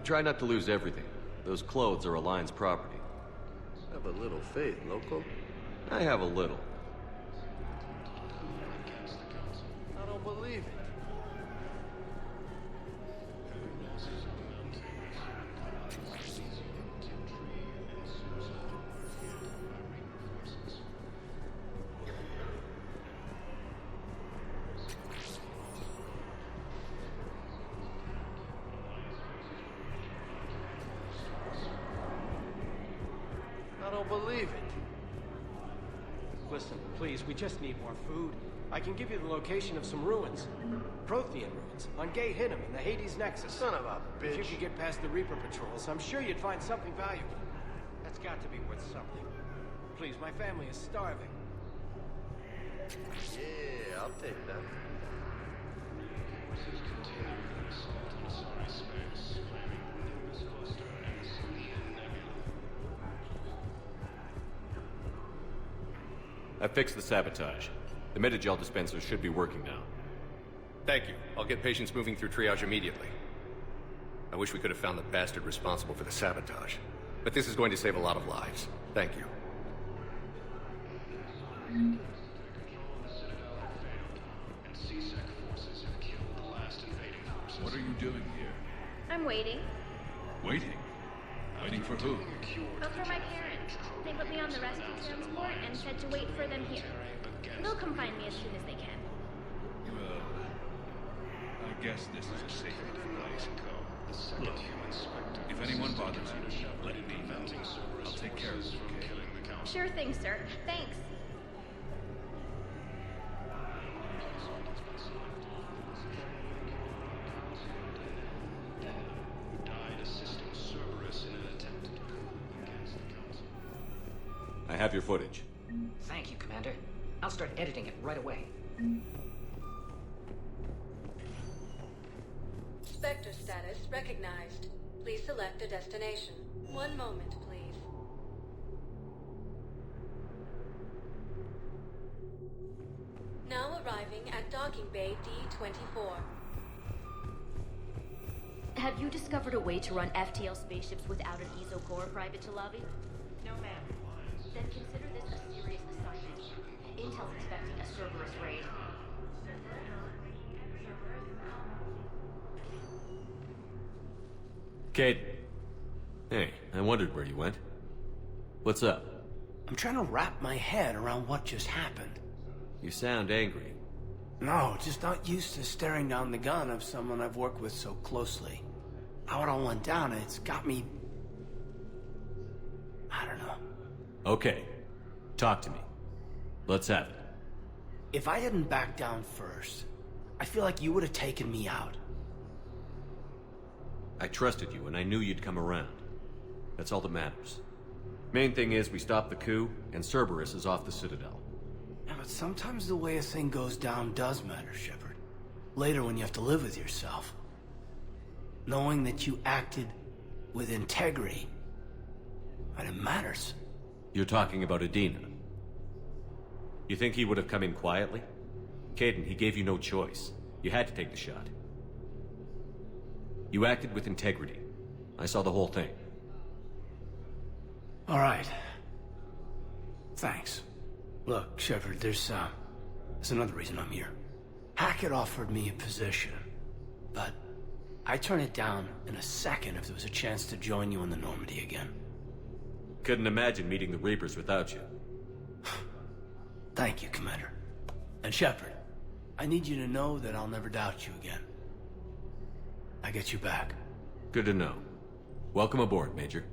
Try not to lose everything. Those clothes are Alliance property. Have a little faith, local. I have a little. I don't believe it. I don't believe it. Listen, please, we just need more food. I can give you the location of some ruins. Prothean ruins, on Gay Hinnom in the Hades Nexus. Son of a bitch. If you could get past the Reaper patrols, I'm sure you'd find something valuable. That's got to be worth something. Please, my family is starving. Yeah, I'll take that. I fixed the sabotage. The Metagel dispensers should be working now. Thank you. I'll get patients moving through triage immediately. I wish we could have found the bastard responsible for the sabotage. But this is going to save a lot of lives. Thank you. What are you doing here? I'm waiting. Waiting? Waiting for who? Oh, for my parents. They put me on the rescue transport and said to wait for them here. They'll come find me as soon as they can. Well, I guess this is a safe place. Look, if anyone bothers you, let it be known. I'll take care of it, okay? Sure thing, sir. Thanks. I have your footage. Thank you, Commander. I'll start editing it right away. Spectre status recognized. Please select a destination. One moment, please. Now arriving at docking bay D-24. Have you discovered a way to run FTL spaceships without an ESO core, Private Talavi? No, ma'am. Then consider this a serious assignment. Intel's expecting a Cerberus raid. Kate. Hey, I wondered where you went. What's up? I'm trying to wrap my head around what just happened. You sound angry. No, just not used to staring down the gun of someone I've worked with so closely. How it all went down, it's got me... I don't know. Okay. Talk to me. Let's have it. If I hadn't backed down first, I feel like you would have taken me out. I trusted you, and I knew you'd come around. That's all that matters. Main thing is we stopped the coup, and Cerberus is off the Citadel. Yeah, but sometimes the way a thing goes down does matter, Shepard. Later when you have to live with yourself. Knowing that you acted with integrity, and it matters. You're talking about Adina. You think he would have come in quietly? Kaidan, he gave you no choice. You had to take the shot. You acted with integrity. I saw the whole thing. All right. Thanks. Look, Shepard, there's another reason I'm here. Hackett offered me a position, but I'd turn it down in a second if there was a chance to join you in the Normandy again. Couldn't imagine meeting the Reapers without you. Thank you, Commander. And Shepard, I need you to know that I'll never doubt you again. I get you back. Good to know. Welcome aboard, Major.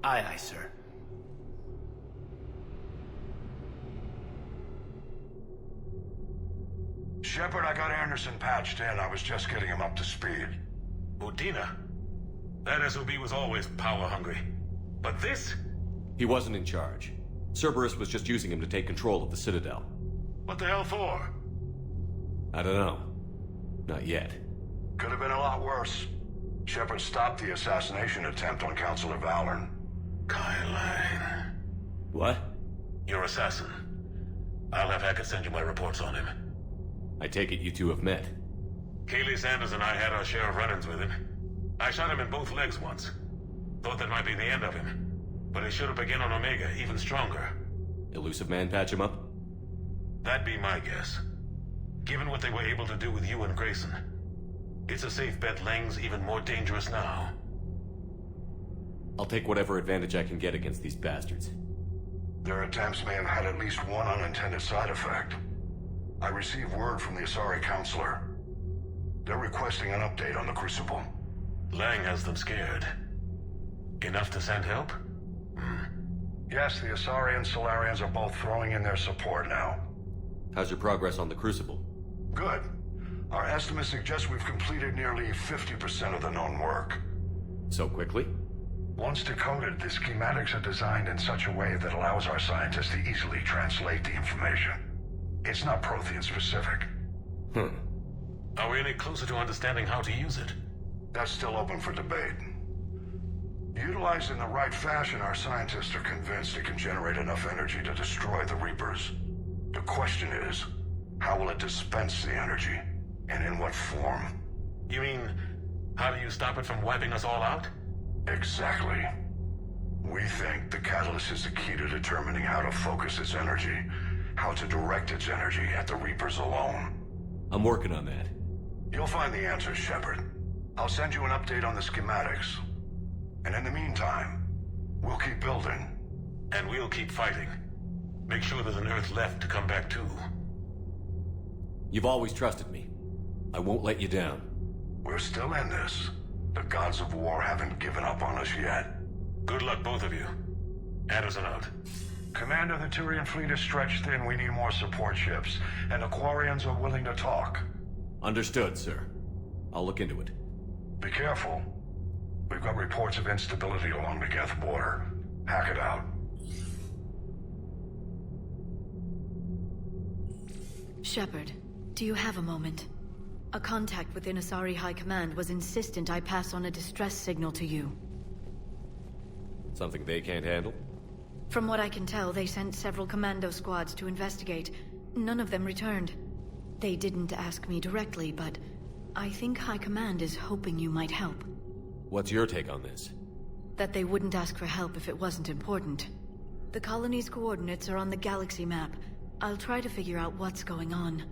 Aye, aye, sir. Shepard, I got Anderson patched in. I was just getting him up to speed. Udina? That SOB was always power-hungry. But this? He wasn't in charge. Cerberus was just using him to take control of the Citadel. What the hell for? I don't know. Not yet. Could have been a lot worse. Shepard stopped the assassination attempt on Counselor Valorn. Kai Lang. What? Your assassin. I'll have Hackett send you my reports on him. I take it you two have met. Kaylee Sanders and I had our share of run-ins with him. I shot him in both legs once. Thought that might be the end of him. But he should have begun on Omega, even stronger. Elusive Man patch him up? That'd be my guess. Given what they were able to do with you and Grayson. It's a safe bet Lang's even more dangerous now. I'll take whatever advantage I can get against these bastards. Their attempts may have had at least one unintended side effect. I received word from the Asari Counselor. They're requesting an update on the Crucible. Lang has them scared. Enough to send help? Yes, the Asari and Solarians are both throwing in their support now. How's your progress on the Crucible? Good. Our estimates suggest we've completed nearly 50% of the known work. So quickly? Once decoded, the schematics are designed in such a way that allows our scientists to easily translate the information. It's not Prothean specific. Are we any closer to understanding how to use it? That's still open for debate. Utilized in the right fashion, our scientists are convinced it can generate enough energy to destroy the Reapers. The question is, how will it dispense the energy? And in what form? You mean, how do you stop it from wiping us all out? Exactly. We think the catalyst is the key to determining how to focus its energy, how to direct its energy at the Reapers alone. I'm working on that. You'll find the answers, Shepard. I'll send you an update on the schematics. And in the meantime, we'll keep building. And we'll keep fighting. Make sure there's an Earth left to come back to. You've always trusted me. I won't let you down. We're still in this. The gods of war haven't given up on us yet. Good luck, both of you. Anderson out. Commander, the Turian fleet is stretched thin. We need more support ships. And the Quarians are willing to talk. Understood, sir. I'll look into it. Be careful. We've got reports of instability along the Geth border. Hack it out. Shepard, do you have a moment? A contact within Asari High Command was insistent I pass on a distress signal to you. Something they can't handle? From what I can tell, they sent several commando squads to investigate. None of them returned. They didn't ask me directly, but I think High Command is hoping you might help. What's your take on this? That they wouldn't ask for help if it wasn't important. The colony's coordinates are on the galaxy map. I'll try to figure out what's going on.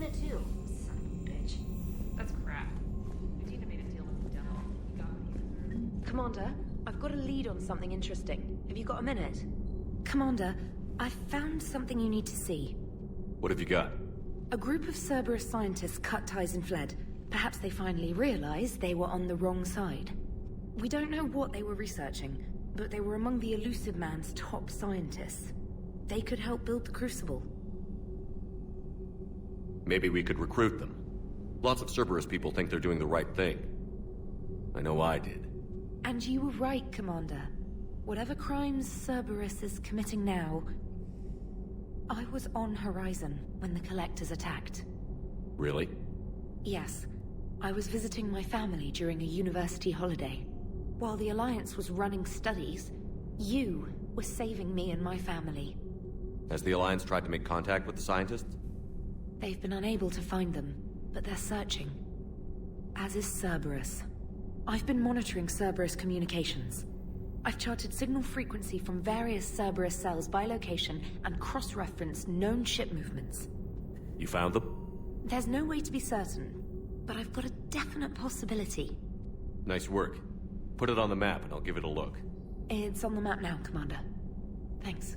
Too. Son of a bitch. That's crap. Medina made a deal with the devil. He got what he deserved. Commander, I've got a lead on something interesting. Have you got a minute? Commander, I've found something you need to see. What have you got? A group of Cerberus scientists cut ties and fled. Perhaps they finally realized they were on the wrong side. We don't know what they were researching, but they were among the Elusive Man's top scientists. They could help build the Crucible. Maybe we could recruit them. Lots of Cerberus people think they're doing the right thing. I know I did. And you were right, Commander. Whatever crimes Cerberus is committing now... I was on Horizon when the Collectors attacked. Really? Yes. I was visiting my family during a university holiday. While the Alliance was running studies, you were saving me and my family. Has the Alliance tried to make contact with the scientists? They've been unable to find them, but they're searching. As is Cerberus. I've been monitoring Cerberus communications. I've charted signal frequency from various Cerberus cells by location and cross-referenced known ship movements. You found them? There's no way to be certain, but I've got a definite possibility. Nice work. Put it on the map and I'll give it a look. It's on the map now, Commander. Thanks.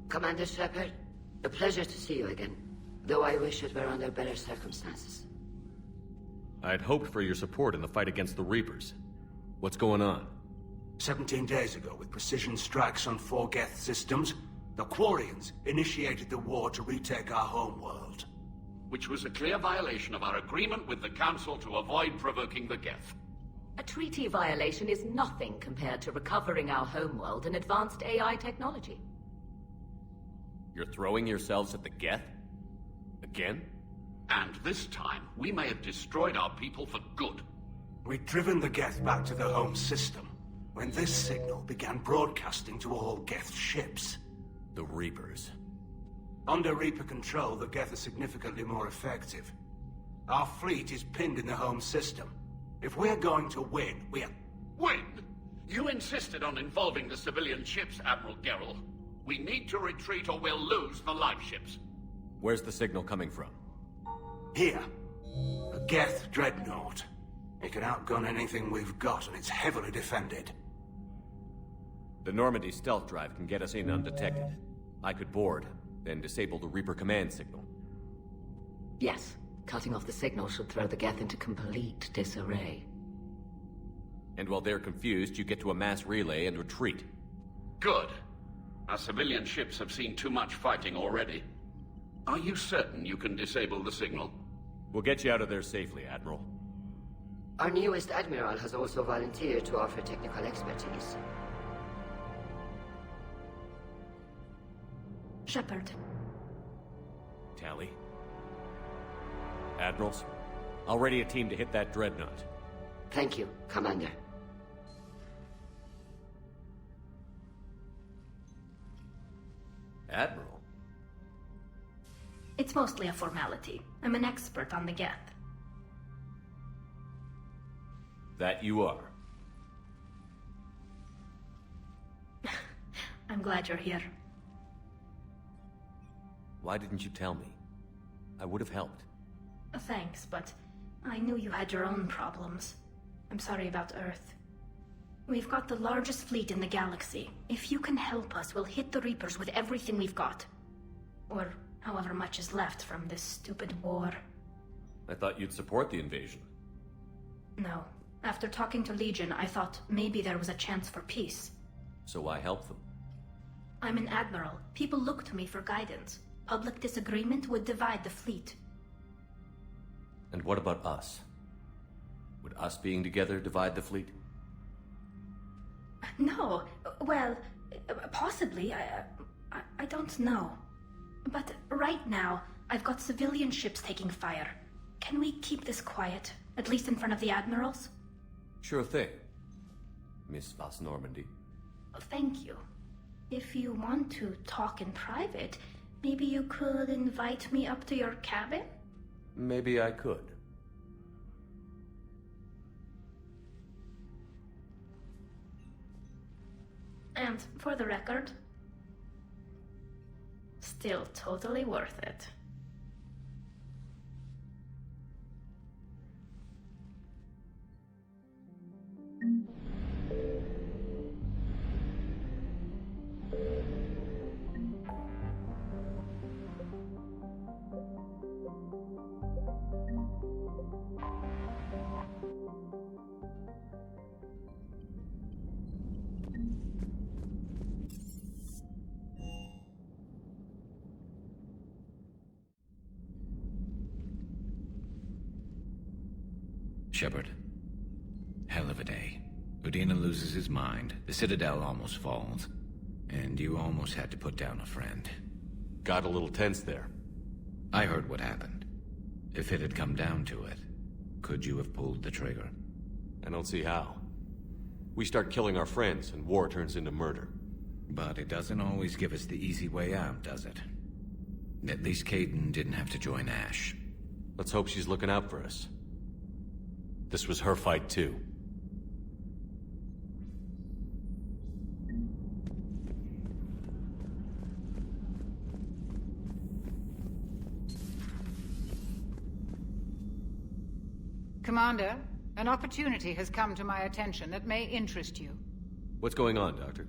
Commander Shepard, a pleasure to see you again, though I wish it were under better circumstances. I'd hoped for your support in the fight against the Reapers. What's going on? 17 days ago, with precision strikes on 4 Geth systems, the Quarians initiated the war to retake our homeworld. Which was a clear violation of our agreement with the Council to avoid provoking the Geth. A treaty violation is nothing compared to recovering our homeworld and advanced AI technology. You're throwing yourselves at the Geth? Again? And this time, we may have destroyed our people for good. We'd driven the Geth back to the home system, when this signal began broadcasting to all Geth ships. The Reapers. Under Reaper control, the Geth are significantly more effective. Our fleet is pinned in the home system. If we're going to win, Win? You insisted on involving the civilian ships, Admiral Gerrel. We need to retreat or we'll lose the live ships. Where's the signal coming from? Here. A Geth dreadnought. It can outgun anything we've got, and it's heavily defended. The Normandy stealth drive can get us in undetected. I could board, then disable the Reaper command signal. Yes. Cutting off the signal should throw the Geth into complete disarray. And while they're confused, you get to a mass relay and retreat. Good. Our civilian ships have seen too much fighting already. Are you certain you can disable the signal? We'll get you out of there safely, Admiral. Our newest admiral has also volunteered to offer technical expertise. Shepard. Tally. Admirals, I'll ready a team to hit that dreadnought. Thank you, Commander. Admiral? It's mostly a formality. I'm an expert on the Geth. That you are. I'm glad you're here. Why didn't you tell me? I would have helped. Thanks, but I knew you had your own problems. I'm sorry about Earth. We've got the largest fleet in the galaxy. If you can help us, we'll hit the Reapers with everything we've got. Or however much is left from this stupid war. I thought you'd support the invasion. No. After talking to Legion, I thought maybe there was a chance for peace. So why help them? I'm an admiral. People look to me for guidance. Public disagreement would divide the fleet. And what about us? Would us being together divide the fleet? No. Well, possibly. I don't know. But right now, I've got civilian ships taking fire. Can we keep this quiet? At least in front of the admirals? Sure thing, Miss Vas Normandy. Thank you. If you want to talk in private, maybe you could invite me up to your cabin? Maybe I could. And for the record, still totally worth it. Shepard. Hell of a day. Udina loses his mind, the Citadel almost falls, and you almost had to put down a friend. Got a little tense there. I heard what happened. If it had come down to it, could you have pulled the trigger? I don't see how. We start killing our friends, and war turns into murder. But it doesn't always give us the easy way out, does it? At least Kaidan didn't have to join Ash. Let's hope she's looking out for us. This was her fight, too. Commander, an opportunity has come to my attention that may interest you. What's going on, Doctor?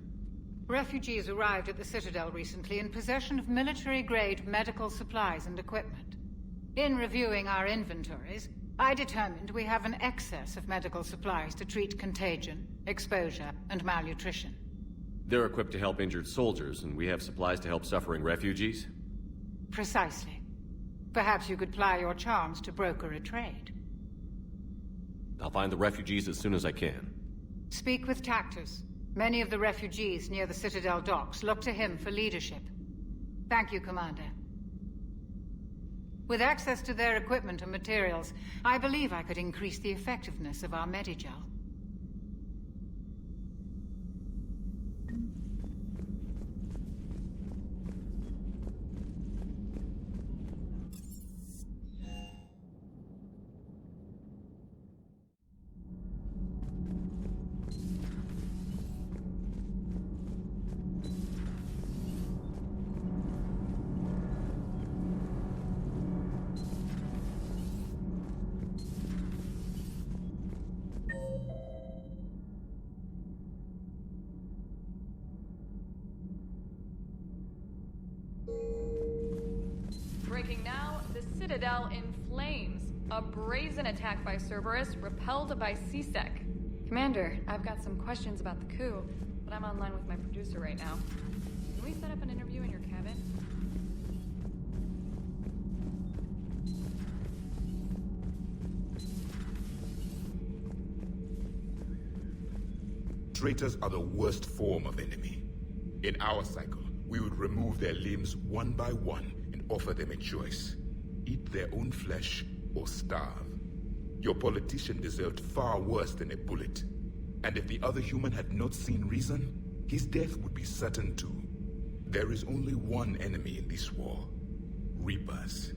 Refugees arrived at the Citadel recently in possession of military-grade medical supplies and equipment. In reviewing our inventories, I determined we have an excess of medical supplies to treat contagion, exposure, and malnutrition. They're equipped to help injured soldiers, and we have supplies to help suffering refugees? Precisely. Perhaps you could ply your charms to broker a trade. I'll find the refugees as soon as I can. Speak with Tactus. Many of the refugees near the Citadel docks look to him for leadership. Thank you, Commander. With access to their equipment and materials, I believe I could increase the effectiveness of our Medigel. Breaking now, the Citadel in flames. A brazen attack by Cerberus, repelled by C-Sec. Commander, I've got some questions about the coup, but I'm online with my producer right now. Can we set up an interview in your cabin? traitors are the worst form of enemy. In our cycle, we would remove their limbs one by one and offer them a choice. Eat their own flesh or starve. Your politician deserved far worse than a bullet. And if the other human had not seen reason, his death would be certain too. There is only one enemy in this war. Reapers.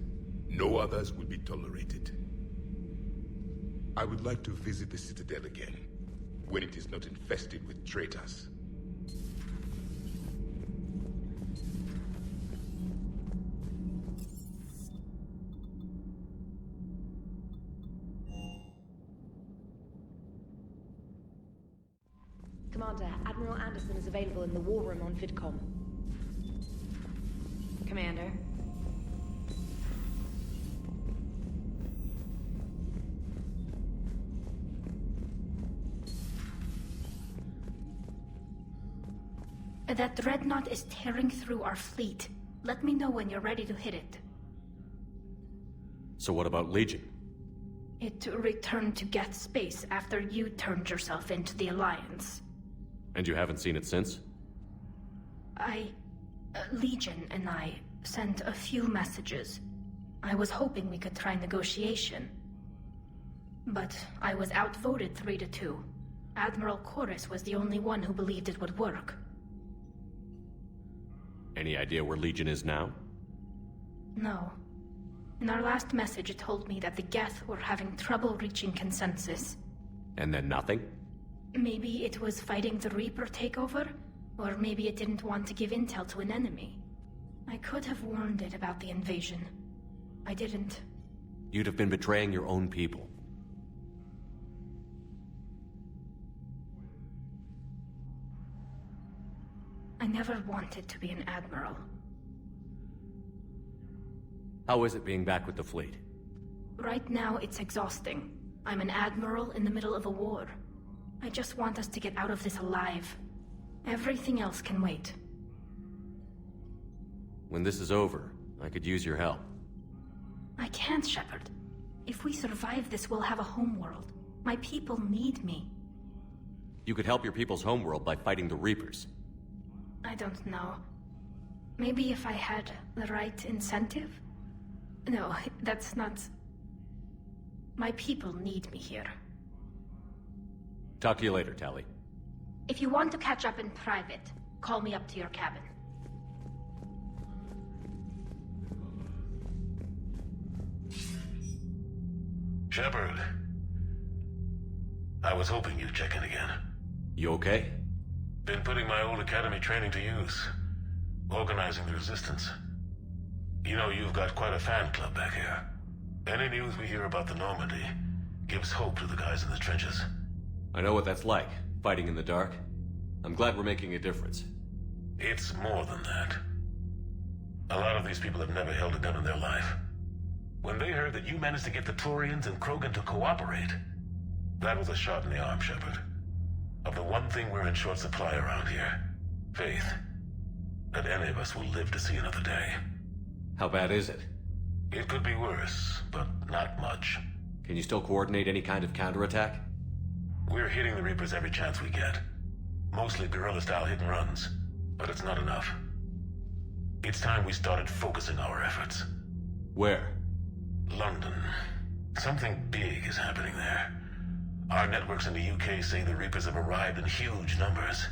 No others will be tolerated. I would like to visit the Citadel again, when it is not infested with traitors. Commander, Admiral Anderson is available in the war room on VidCom. Commander. That dreadnought is tearing through our fleet. Let me know when you're ready to hit it. So what about Legion? It returned to Geth space after you turned yourself into the Alliance. And you haven't seen it since? Legion and I sent a few messages. I was hoping we could try negotiation. But I was outvoted 3-2. Admiral Chorus was the only one who believed it would work. Any idea where Legion is now? No. In our last message, it told me that the Geth were having trouble reaching consensus. And then nothing? Maybe it was fighting the Reaper takeover, or maybe it didn't want to give intel to an enemy. I could have warned it about the invasion. I didn't. You'd have been betraying your own people. I never wanted to be an admiral. How is it being back with the fleet? Right now, it's exhausting. I'm an admiral in the middle of a war. I just want us to get out of this alive. Everything else can wait. When this is over, I could use your help. I can't, Shepard. If we survive this, we'll have a homeworld. My people need me. You could help your people's homeworld by fighting the Reapers. I don't know. Maybe if I had the right incentive? No, that's not... My people need me here. Talk to you later, Tali. If you want to catch up in private, call me up to your cabin. Shepard. I was hoping you'd check in again. You okay? Been putting my old academy training to use. Organizing the resistance. You know, you've got quite a fan club back here. Any news we hear about the Normandy gives hope to the guys in the trenches. I know what that's like, fighting in the dark. I'm glad we're making a difference. It's more than that. A lot of these people have never held a gun in their life. When they heard that you managed to get the Turians and Krogan to cooperate, that was a shot in the arm, Shepard. Of the one thing we're in short supply around here, faith. That any of us will live to see another day. How bad is it? It could be worse, but not much. Can you still coordinate any kind of counterattack? We're hitting the Reapers every chance we get. Mostly guerrilla-style hit-and-runs, but it's not enough. It's time we started focusing our efforts. Where? London. Something big is happening there. Our networks in the UK say the Reapers have arrived in huge numbers.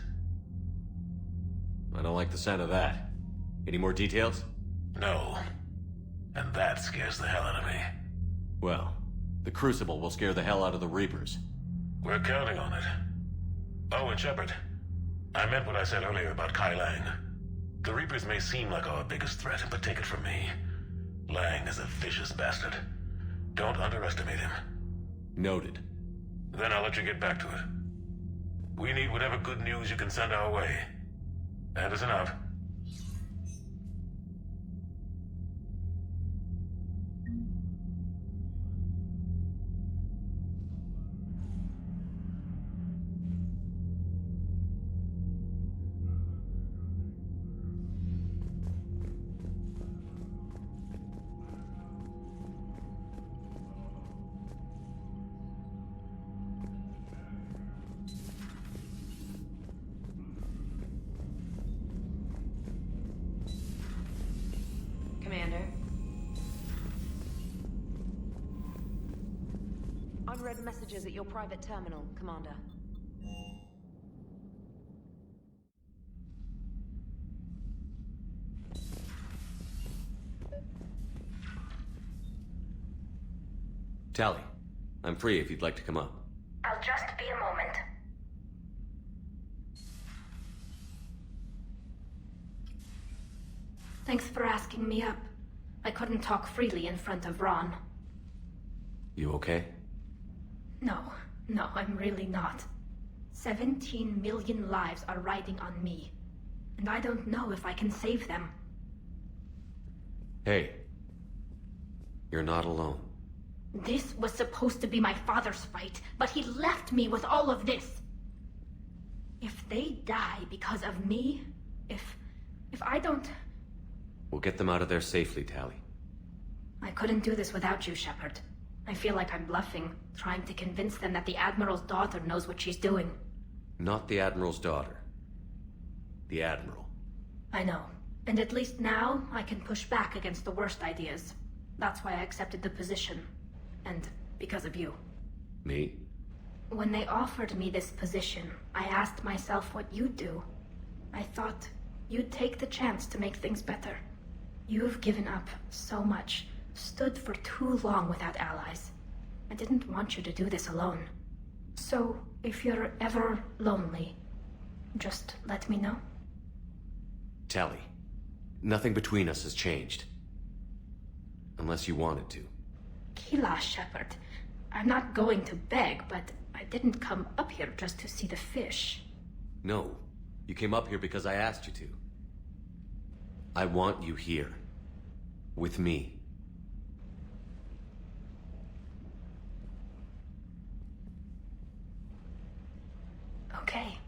I don't like the sound of that. Any more details? No. And that scares the hell out of me. Well, the Crucible will scare the hell out of the Reapers. We're counting on it. Oh, and Shepard, I meant what I said earlier about Kai Lang. The Reapers may seem like our biggest threat, but take it from me. Lang is a vicious bastard. Don't underestimate him. Noted. Then I'll let you get back to it. We need whatever good news you can send our way. That is enough. Unread messages at your private terminal, Commander. Tali, I'm free if you'd like to come up. I'll just be a moment. Thanks for asking me up. I couldn't talk freely in front of Ron. You okay? No, I'm really not. 17 million lives are riding on me, and I don't know if I can save them. Hey. You're not alone. This was supposed to be my father's fight, but he left me with all of this. If they die because of me, if I don't... We'll get them out of there safely, Tali. I couldn't do this without you, Shepard. I feel like I'm bluffing, trying to convince them that the Admiral's daughter knows what she's doing. Not the Admiral's daughter. The Admiral. I know. And at least now, I can push back against the worst ideas. That's why I accepted the position. And because of you. Me? When they offered me this position, I asked myself what you'd do. I thought you'd take the chance to make things better. You've given up so much, stood for too long without allies. I didn't want you to do this alone. So, if you're ever lonely, just let me know. Tali, nothing between us has changed. Unless you wanted to. Keelah, Shepard. I'm not going to beg, but I didn't come up here just to see the fish. No, you came up here because I asked you to. I want you here. With me. Okay.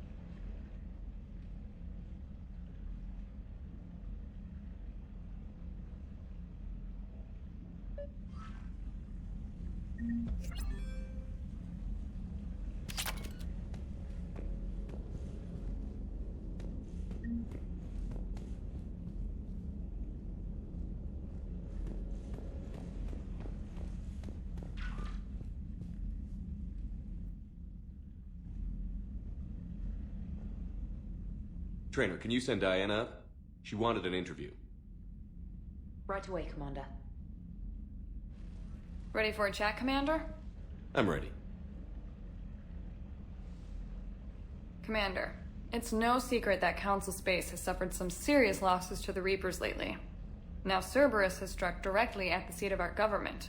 Trainer, can you send Diana up? She wanted an interview. Right away, Commander. Ready for a chat, Commander? I'm ready. Commander, it's no secret that Council Space has suffered some serious losses to the Reapers lately. Now Cerberus has struck directly at the seat of our government.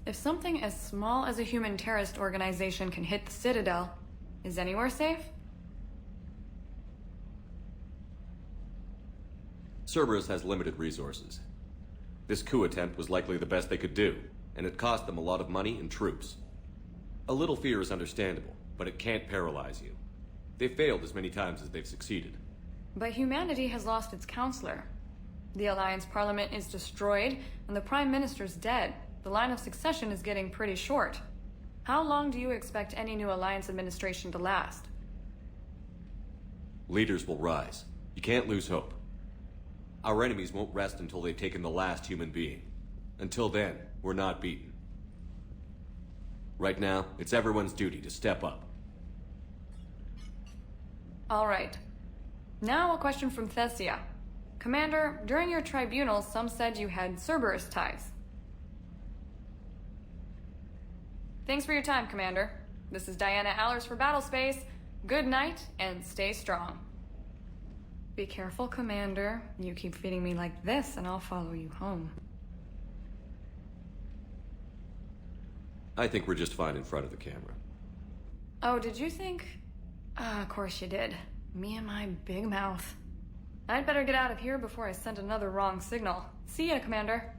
If something as small as a human terrorist organization can hit the Citadel, is anywhere safe? Cerberus has limited resources. This coup attempt was likely the best they could do, and it cost them a lot of money and troops. A little fear is understandable, but it can't paralyze you. They've failed as many times as they've succeeded. But humanity has lost its counselor. The Alliance Parliament is destroyed, and the Prime Minister's dead. The line of succession is getting pretty short. How long do you expect any new Alliance administration to last? Leaders will rise. You can't lose hope. Our enemies won't rest until they've taken the last human being. Until then, we're not beaten. Right now, it's everyone's duty to step up. All right. Now a question from Thessia. Commander, during your tribunal, some said you had Cerberus ties. Thanks for your time, Commander. This is Diana Allers for Battlespace. Good night, and stay strong. Be careful, Commander. You keep feeding me like this, and I'll follow you home. I think we're just fine in front of the camera. Oh, did you think... of course you did. Me and my big mouth. I'd better get out of here before I send another wrong signal. See ya, Commander.